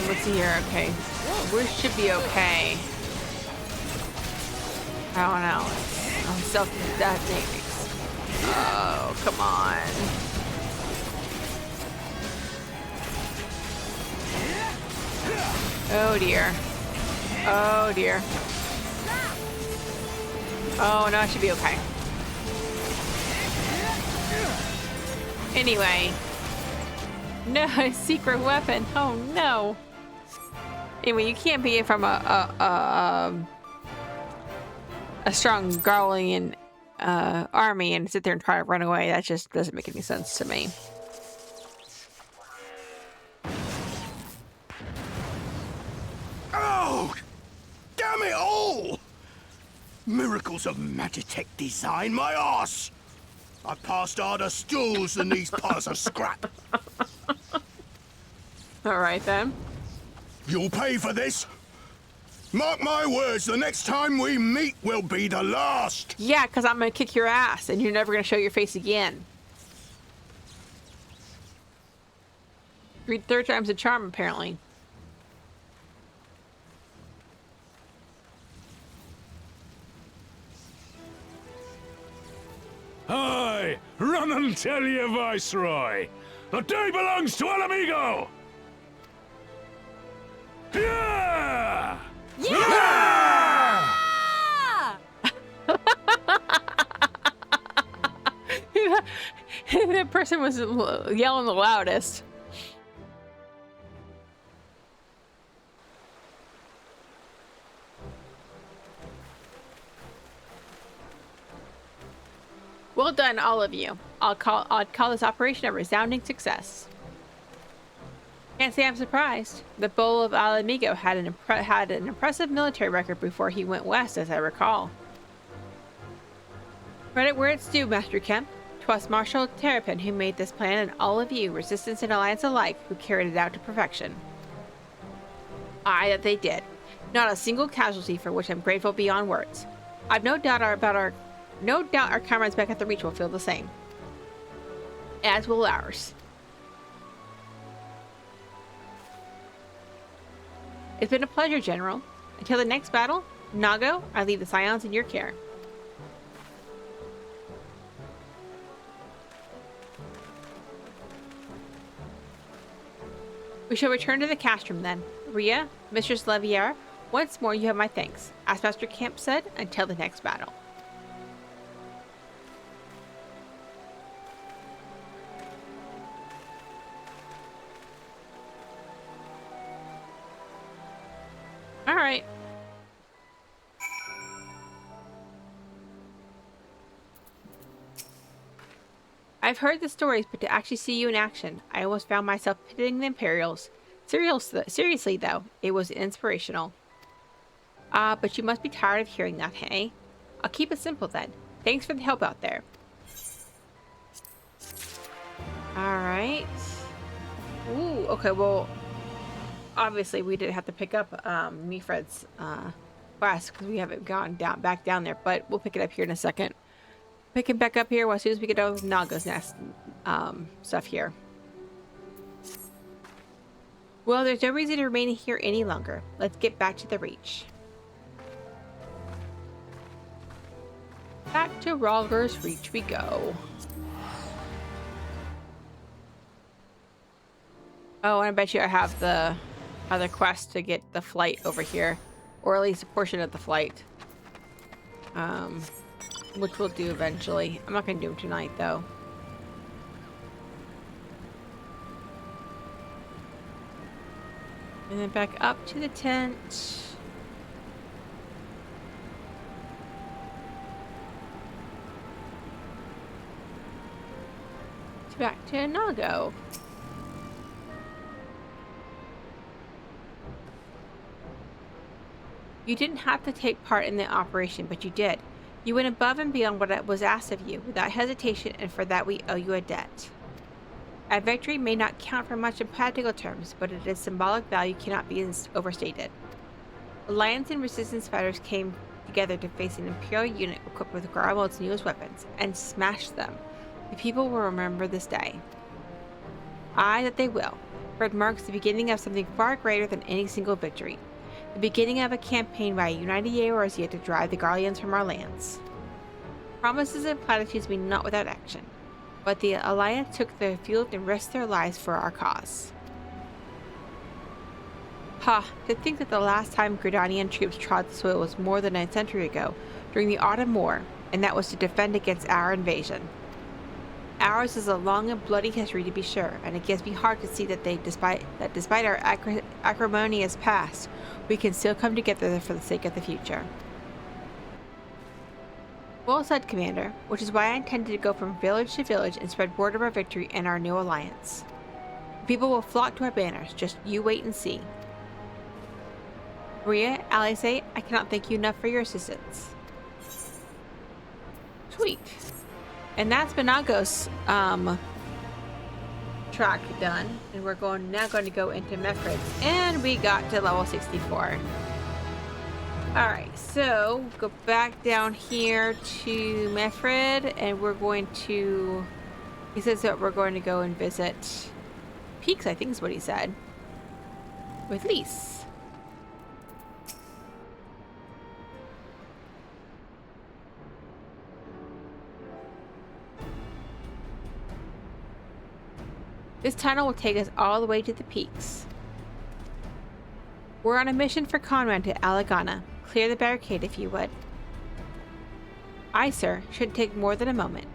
Let's see here. Okay. We should be okay. I don't know. I'm self-detonating. Oh, come on. Oh, dear. Oh, dear. Oh, no, I should be okay. Anyway. No, secret weapon. Oh, no. Anyway, you can't be from a strong Garlean army and sit there and try to run away. That just doesn't make any sense to me. Oh! Damn it all! Miracles of Magitech design, my arse! I passed harder stools than these piles of scrap. Alright then. You'll pay for this. Mark my words, the next time we meet will be the last. Yeah, because I'm going to kick your ass and you're never going to show your face again. Third time's a charm, apparently. Aye, run and tell your viceroy. The day belongs to Ala Mhigo. Yeah! Yeah! That person was yelling the loudest. Well done, all of you. I'd call this operation a resounding success. Can't say I'm surprised. The Bull of Ala Mhigo had an impressive military record before he went west, as I recall. Credit where it's due, Master Kemp. 'Twas Marshal Terrapin who made this plan, and all of you, Resistance and Alliance alike, who carried it out to perfection. Aye, that they did. Not a single casualty, for which I'm grateful beyond words. I've no doubt our comrades back at the Reach will feel the same. As will ours. It's been a pleasure, General. Until the next battle, Nago, I leave the Scions in your care. We shall return to the castrum then. Rhea, Mistress Leviera, once more you have my thanks. As Master Kemp said, until the next battle. All right. I've heard the stories, but to actually see you in action, I almost found myself pitying the Imperials. Seriously, though, it was inspirational. But you must be tired of hearing that, hey? I'll keep it simple then. Thanks for the help out there. All right. Ooh, okay, well, obviously we did have to pick up Mifred's quest because we haven't gone back down there, but we'll pick it up here in a second. Pick it back up here as soon as we get done with Naga's nest stuff here. Well, there's no reason to remain here any longer. Let's get back to the Reach. Back to Rhalgr's Reach we go. Oh, and I bet you I have the other quest to get the flight over here. Or at least a portion of the flight. Which we'll do eventually. I'm not going to do them tonight, though. And then back up to the tent. Back to Nago. You didn't have to take part in the operation, but you did. You went above and beyond what was asked of you, without hesitation, and for that we owe you a debt. A victory may not count for much in practical terms, but its symbolic value cannot be overstated. Alliance and Resistance fighters came together to face an Imperial unit equipped with Garlean's newest weapons, and smashed them. The people will remember this day. Aye, that they will, for it marks the beginning of something far greater than any single victory. The beginning of a campaign by a united Eorzea to drive the Garleans from our lands. Promises and platitudes mean naught without action, but the Alliance took the field and risked their lives for our cause. Ha! To think that the last time Gridanian troops trod the soil was more than a century ago, during the Autumn War, and that was to defend against our invasion. Ours is a long and bloody history, to be sure, and it gives me heart to see that despite our acrimonious past, we can still come together for the sake of the future. Well said, Commander, which is why I intended to go from village to village and spread word of our victory and our new alliance. The people will flock to our banners, just you wait and see. Maria, Alice, I cannot thank you enough for your assistance. Sweet. And that's Benagos track done. And we're now going to go into Mifred's. And we got to level 64. Alright, so go back down here to Mifred, and we're going to... He says that we're going to go and visit Peaks, I think is what he said. With Lise. This tunnel will take us all the way to the peaks. We're on a mission for Conrad to Alagana. Clear the barricade if you would. Aye, sir. Shouldn't take more than a moment.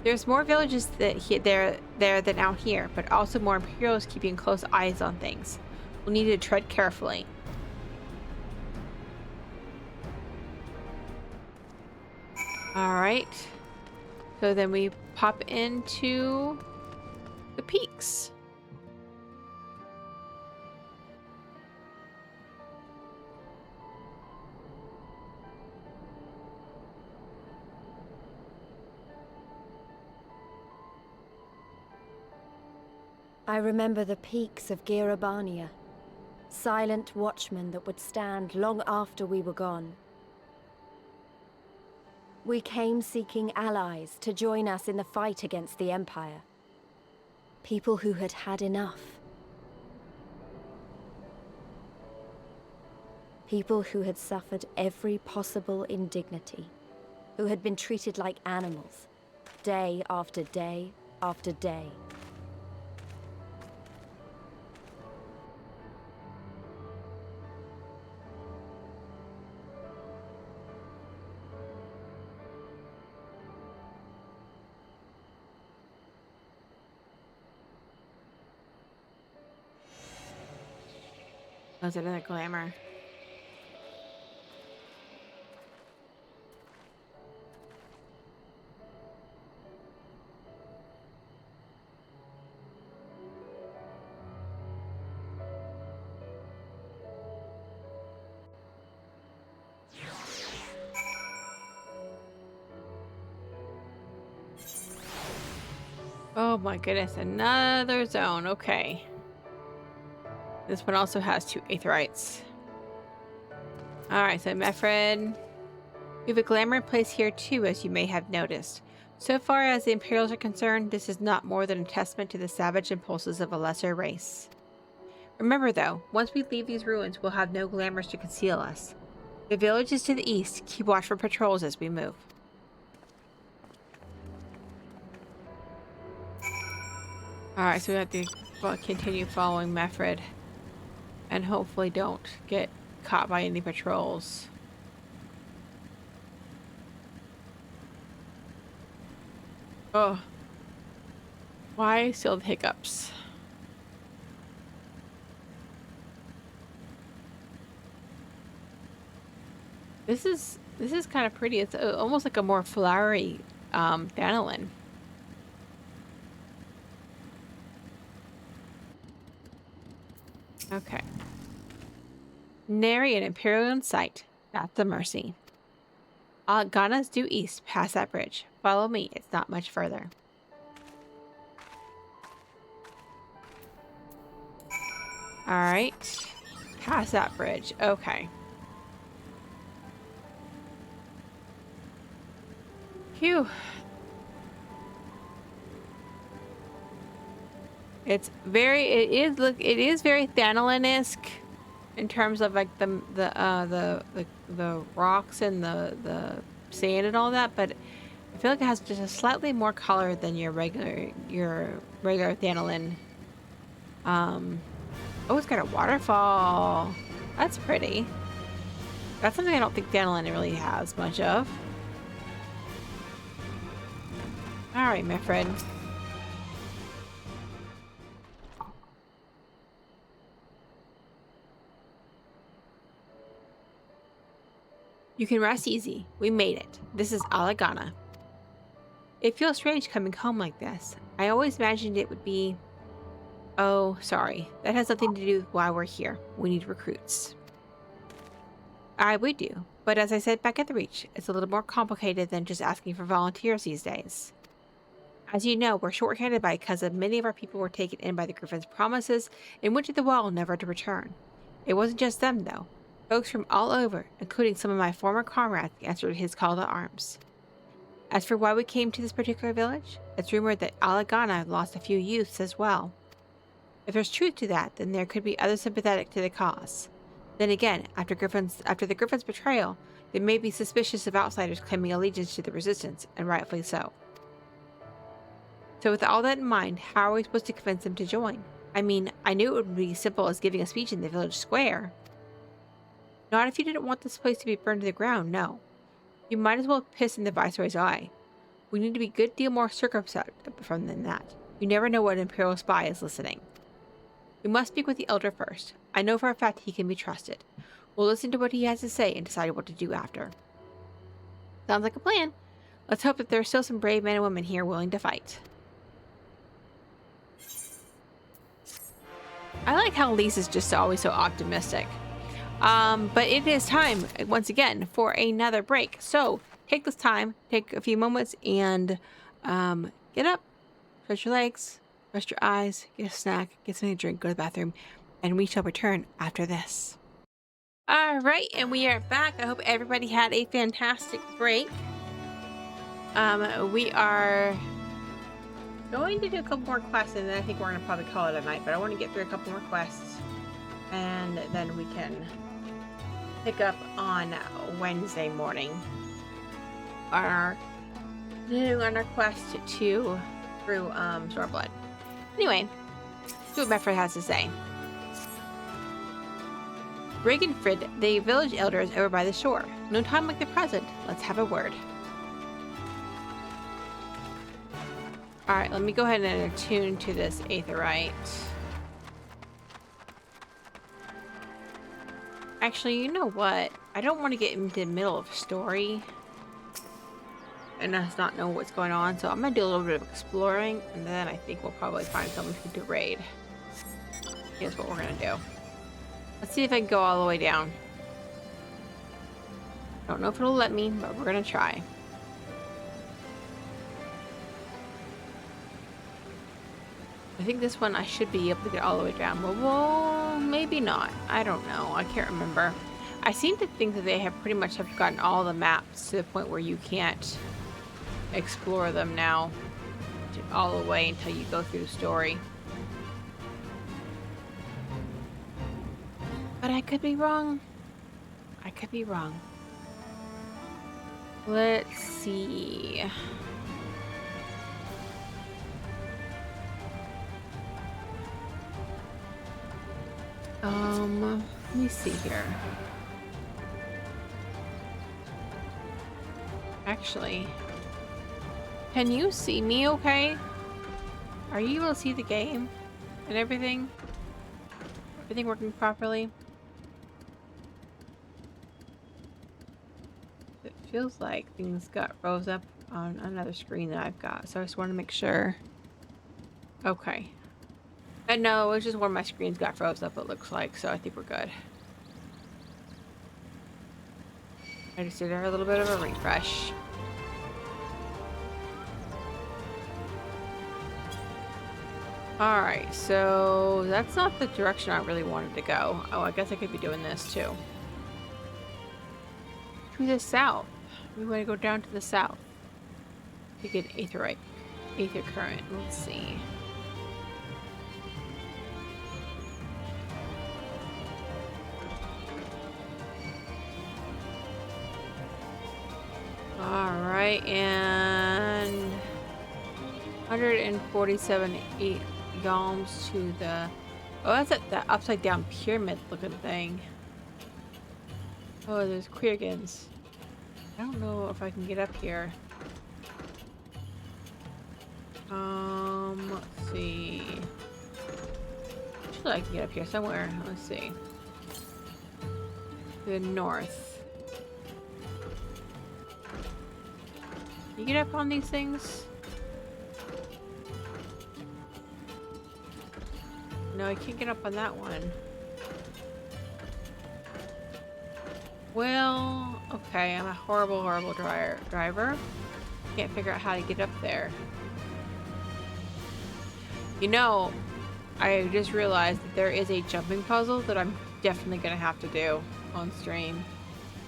There's more villages there than out here, but also more Imperials keeping close eyes on things. We'll need to tread carefully. Alright. So then we pop into the peaks. I remember the peaks of Girabania, silent watchmen that would stand long after we were gone. We came seeking allies to join us in the fight against the Empire. People who had had enough. People who had suffered every possible indignity. Who had been treated like animals, day after day after day. Was it another glamour? Oh my goodness, another zone. Okay. This one also has 2 aetherites. Alright, so Mefred. We have a glamour place here too, as you may have noticed. So far as the Imperials are concerned, this is not more than a testament to the savage impulses of a lesser race. Remember though, once we leave these ruins, we'll have no glamours to conceal us. The village is to the east. Keep watch for patrols as we move. Alright, so we have to continue following Mefred. And hopefully don't get caught by any patrols. Oh. Why still the hiccups? This is kind of pretty. It's almost like a more flowery Danilin. Okay. Nary an Imperial in sight. That's a mercy. Ghana's due east, past that bridge. Follow me, it's not much further. Alright. Past that bridge. Okay. Phew. It is very Thanalin-esque in terms of like the rocks and the sand and all that, but I feel like it has just a slightly more color than your regular Thanalin. Oh, it's got a waterfall. That's pretty. That's something I don't think Danilin really has much of. Alright, my friend. You can rest easy. We made it. This is Ala Ghana. It feels strange coming home like this. I always imagined it would be... Oh, sorry. That has nothing to do with why we're here. We need recruits. We do. But as I said back at the Reach, it's a little more complicated than just asking for volunteers these days. As you know, we're short-handed because many of our people were taken in by the Griffin's promises and went to the wall never to return. It wasn't just them, though. Folks from all over, including some of my former comrades, answered his call to arms. As for why we came to this particular village, it's rumored that Ala Ghana lost a few youths as well. If there's truth to that, then there could be others sympathetic to the cause. Then again, after the Griffin's betrayal, they may be suspicious of outsiders claiming allegiance to the Resistance, and rightfully so. So with all that in mind, how are we supposed to convince them to join? I mean, I knew it would be as simple as giving a speech in the village square. Not if you didn't want this place to be burned to the ground, no. You might as well piss in the Viceroy's eye. We need to be a good deal more circumspect than that. You never know what Imperial spy is listening. We must speak with the Elder first. I know for a fact he can be trusted. We'll listen to what he has to say and decide what to do after. Sounds like a plan. Let's hope that there are still some brave men and women here willing to fight. I like how Lisa's just always so optimistic. But it is time, once again, for another break. So, take this time, take a few moments, and get up, stretch your legs, rest your eyes, get a snack, get something to drink, go to the bathroom, and we shall return after this. Alright, and we are back. I hope everybody had a fantastic break. We are going to do a couple more quests, and then I think we're going to probably call it a night, but I want to get through a couple more quests, and then we can pick up on Wednesday morning on our quest through Stormblood. Anyway, see what Mefred has to say. Regenfrid, the village elder, is over by the shore. No time like the present. Let's have a word. Alright, let me go ahead and attune to this aetherite. Actually, you know what? I don't want to get into the middle of a story and us not know what's going on, so I'm going to do a little bit of exploring, and then I think we'll probably find someone who can raid. Here's what we're going to do. Let's see if I can go all the way down. Don't know if it'll let me, but we're going to try. I think this one I should be able to get all the way down. Well, maybe not. I don't know. I can't remember. I seem to think that they have pretty much have gotten all the maps to the point where you can't explore them now all the way until you go through the story. But I could be wrong. I could be wrong. Let's see. Let me see here. Actually, can you see me okay? Are you able to see the game and everything? Everything working properly? It feels like things got rose up on another screen that I've got, so I just want to make sure. Okay. And no, it's just where my screens got froze up, it looks like, so I think we're good. I just did a little bit of a refresh. Alright, so that's not the direction I really wanted to go. Oh, I guess I could be doing this too. To the south. We want to go down to the south to get aether current. Let's see. Alright, and 147 yalms to the... Oh, that's that upside down pyramid looking thing. Oh, there's Queergans. I don't know if I can get up here. Let's see. Actually, I can get up here somewhere. Let's see. To the north. You get up on these things? No, I can't get up on that one. Well, okay, I'm a horrible, horrible driver. Can't figure out how to get up there. You know, I just realized that there is a jumping puzzle that I'm definitely gonna have to do on stream.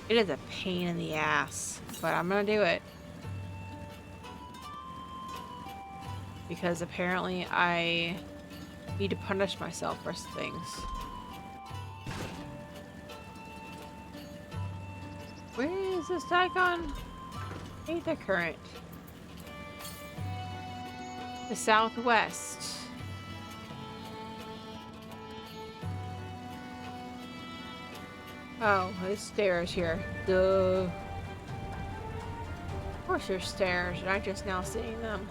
It is a pain in the ass, but I'm gonna do it. Because apparently I need to punish myself for things. Where is this daggone aether current? The southwest. Oh, there's stairs here. Duh. Of course there's stairs, and I'm just now seeing them.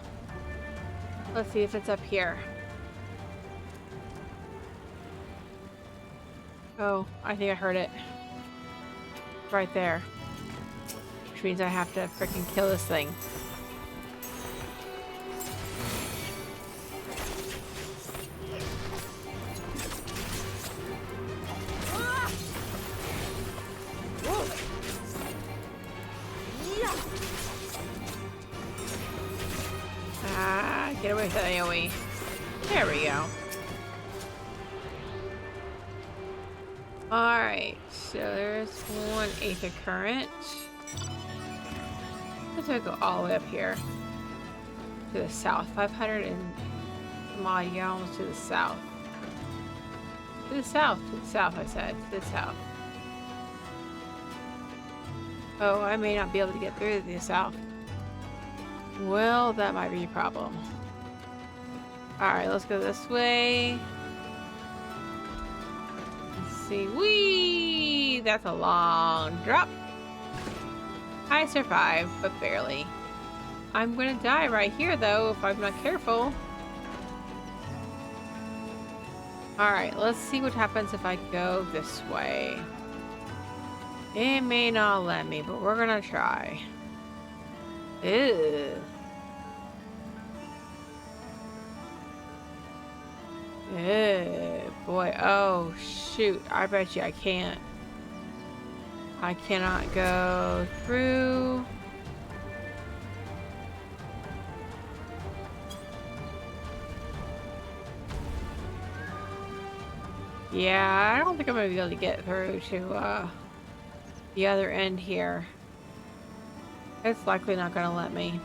Let's see if it's up here. Oh, I think I heard it. Right there. Which means I have to freaking kill this thing. Get away with that AoE. There we go. Alright, so there's one aether current. Let's go all the way up here. To the south. 500 and some odd yalms to the south. To the south, I said. To the south. Oh, I may not be able to get through to the south. Well, that might be a problem. Alright, let's go this way. Let's see. Whee! That's a long drop. I survived, but barely. I'm gonna die right here, though, if I'm not careful. Alright, let's see what happens if I go this way. It may not let me, but we're gonna try. Ew. Boy. Oh, shoot. I bet you I can't. I cannot go through. Yeah, I don't think I'm gonna be able to get through to the other end here. It's likely not gonna let me.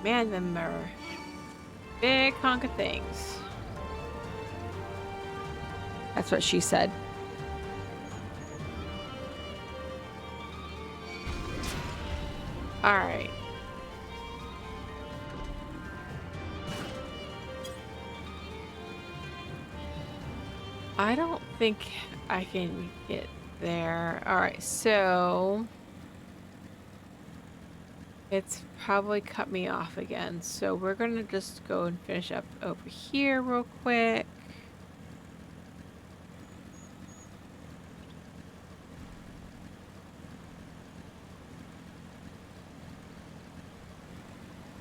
Man, them are big hunk of things. That's what she said. All right. I don't think I can get there. All right, so it's probably cut me off again. So we're gonna just go and finish up over here real quick.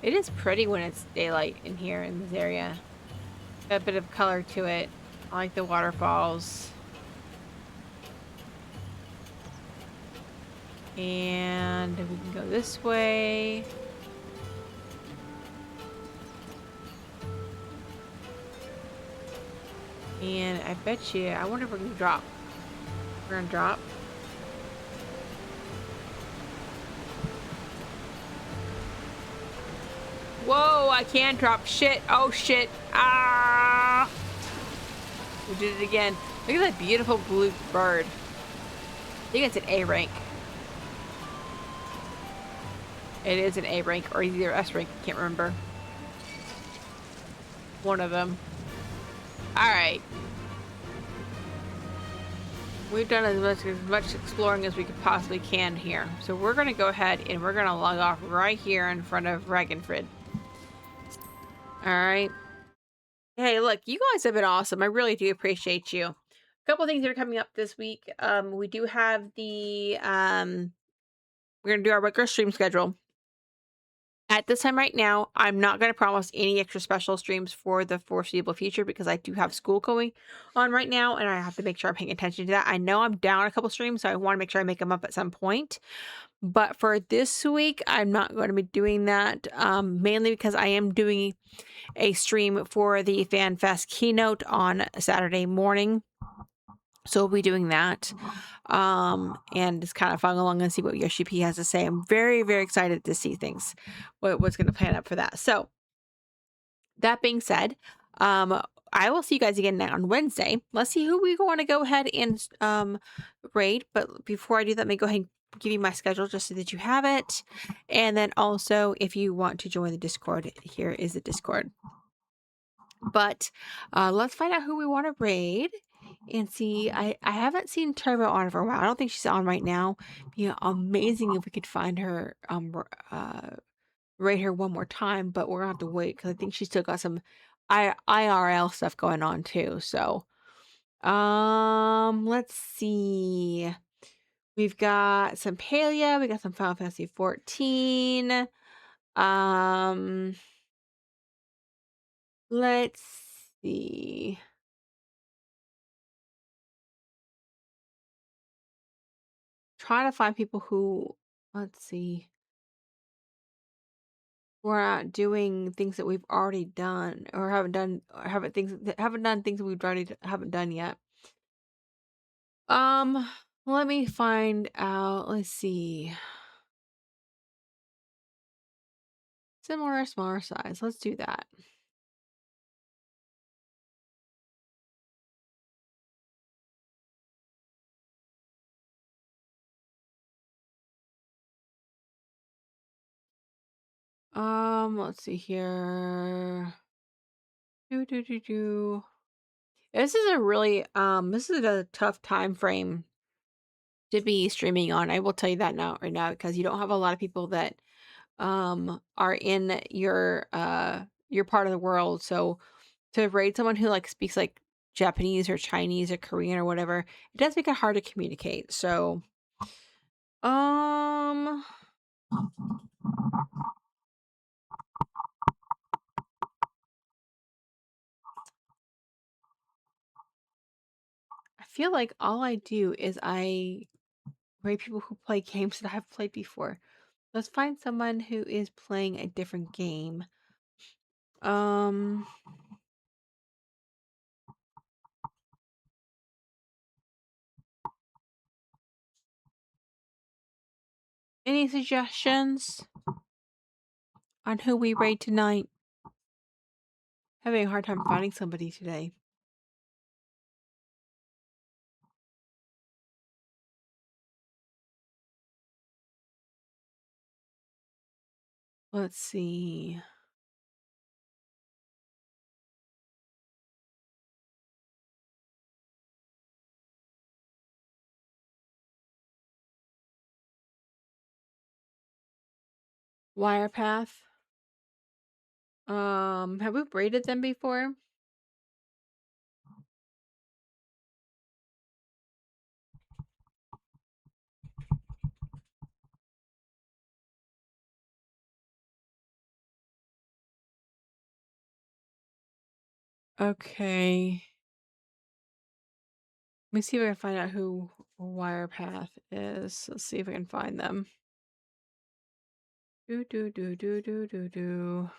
It is pretty when it's daylight in here in this area. Got a bit of color to it. I like the waterfalls. And we can go this way. And I bet you, I wonder if we're gonna drop. We're gonna drop. Whoa, I can't drop shit. Oh shit. Ah! We did it again. Look at that beautiful blue bird. I think it's an A rank. It is an A rank or either S rank. I can't remember. One of them. Alright. We've done as much exploring as we could possibly can here. So we're going to go ahead and we're going to log off right here in front of Ragnfrid. Alright. Hey, look, you guys have been awesome. I really do appreciate you. A couple things that are coming up this week. We do have the we're gonna do our regular stream schedule. At this time right now, I'm not going to promise any extra special streams for the foreseeable future because I do have school going on right now and I have to make sure I'm paying attention to that. I know I'm down a couple streams, so I want to make sure I make them up at some point. But for this week, I'm not going to be doing that, mainly because I am doing a stream for the FanFest keynote on Saturday morning. So we'll be doing that, and just kind of following along and see what Yoshi P has to say. I'm very, very excited to see things, what's going to plan up for that. So that being said, I will see you guys again on Wednesday. Let's see who we want to go ahead and raid. But before I do that, let me go ahead and give you my schedule just so that you have it. And then also, if you want to join the Discord, here is the Discord. But let's find out who we want to raid. And see, I haven't seen Turbo on for a while. I don't think she's on right now. You know, amazing if we could find her, rate her one more time, but we're gonna have to wait because I think she's still got some IRL stuff going on too. So, let's see. We've got some Palia. We got some Final Fantasy 14. Let's see. Trying to find people who, let's see, we're not doing things that we've already done or haven't done or haven't done things that we've already haven't done yet. Let me find out. Let's see. Similar, smaller size. Let's do that. Let's see here. This is a really this is a tough time frame to be streaming on. I will tell you that now right now because you don't have a lot of people that are in your part of the world. So to raid someone who like speaks like Japanese or Chinese or Korean or whatever, it does make it hard to communicate. So I feel like all I do is I raid people who play games that I've played before. Let's find someone who is playing a different game. Any suggestions on who we raid tonight? Having a hard time finding somebody today. Let's see. Wirepath. Have we braided them before? Okay. Let me see if I can find out who Wirepath is. Let's see if I can find them. Do do do do do do do.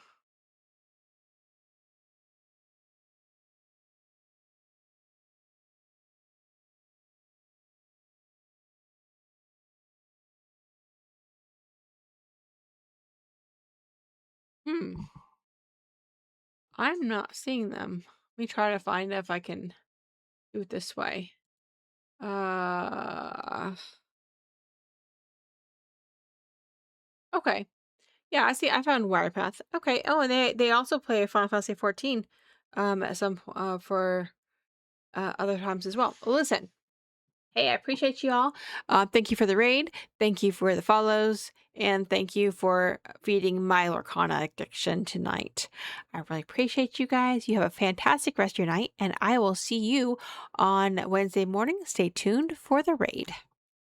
I'm not seeing them. Let me try to find if I can do it this way. Okay. Yeah, I see. I found Wirepath. Okay. Oh, and they also play Final Fantasy 14 at some for other times as well. Listen. Hey, I appreciate you all. Thank you for the raid. Thank you for the follows. And thank you for feeding my Lorcana addiction tonight. I really appreciate you guys. You have a fantastic rest of your night. And I will see you on Wednesday morning. Stay tuned for the raid.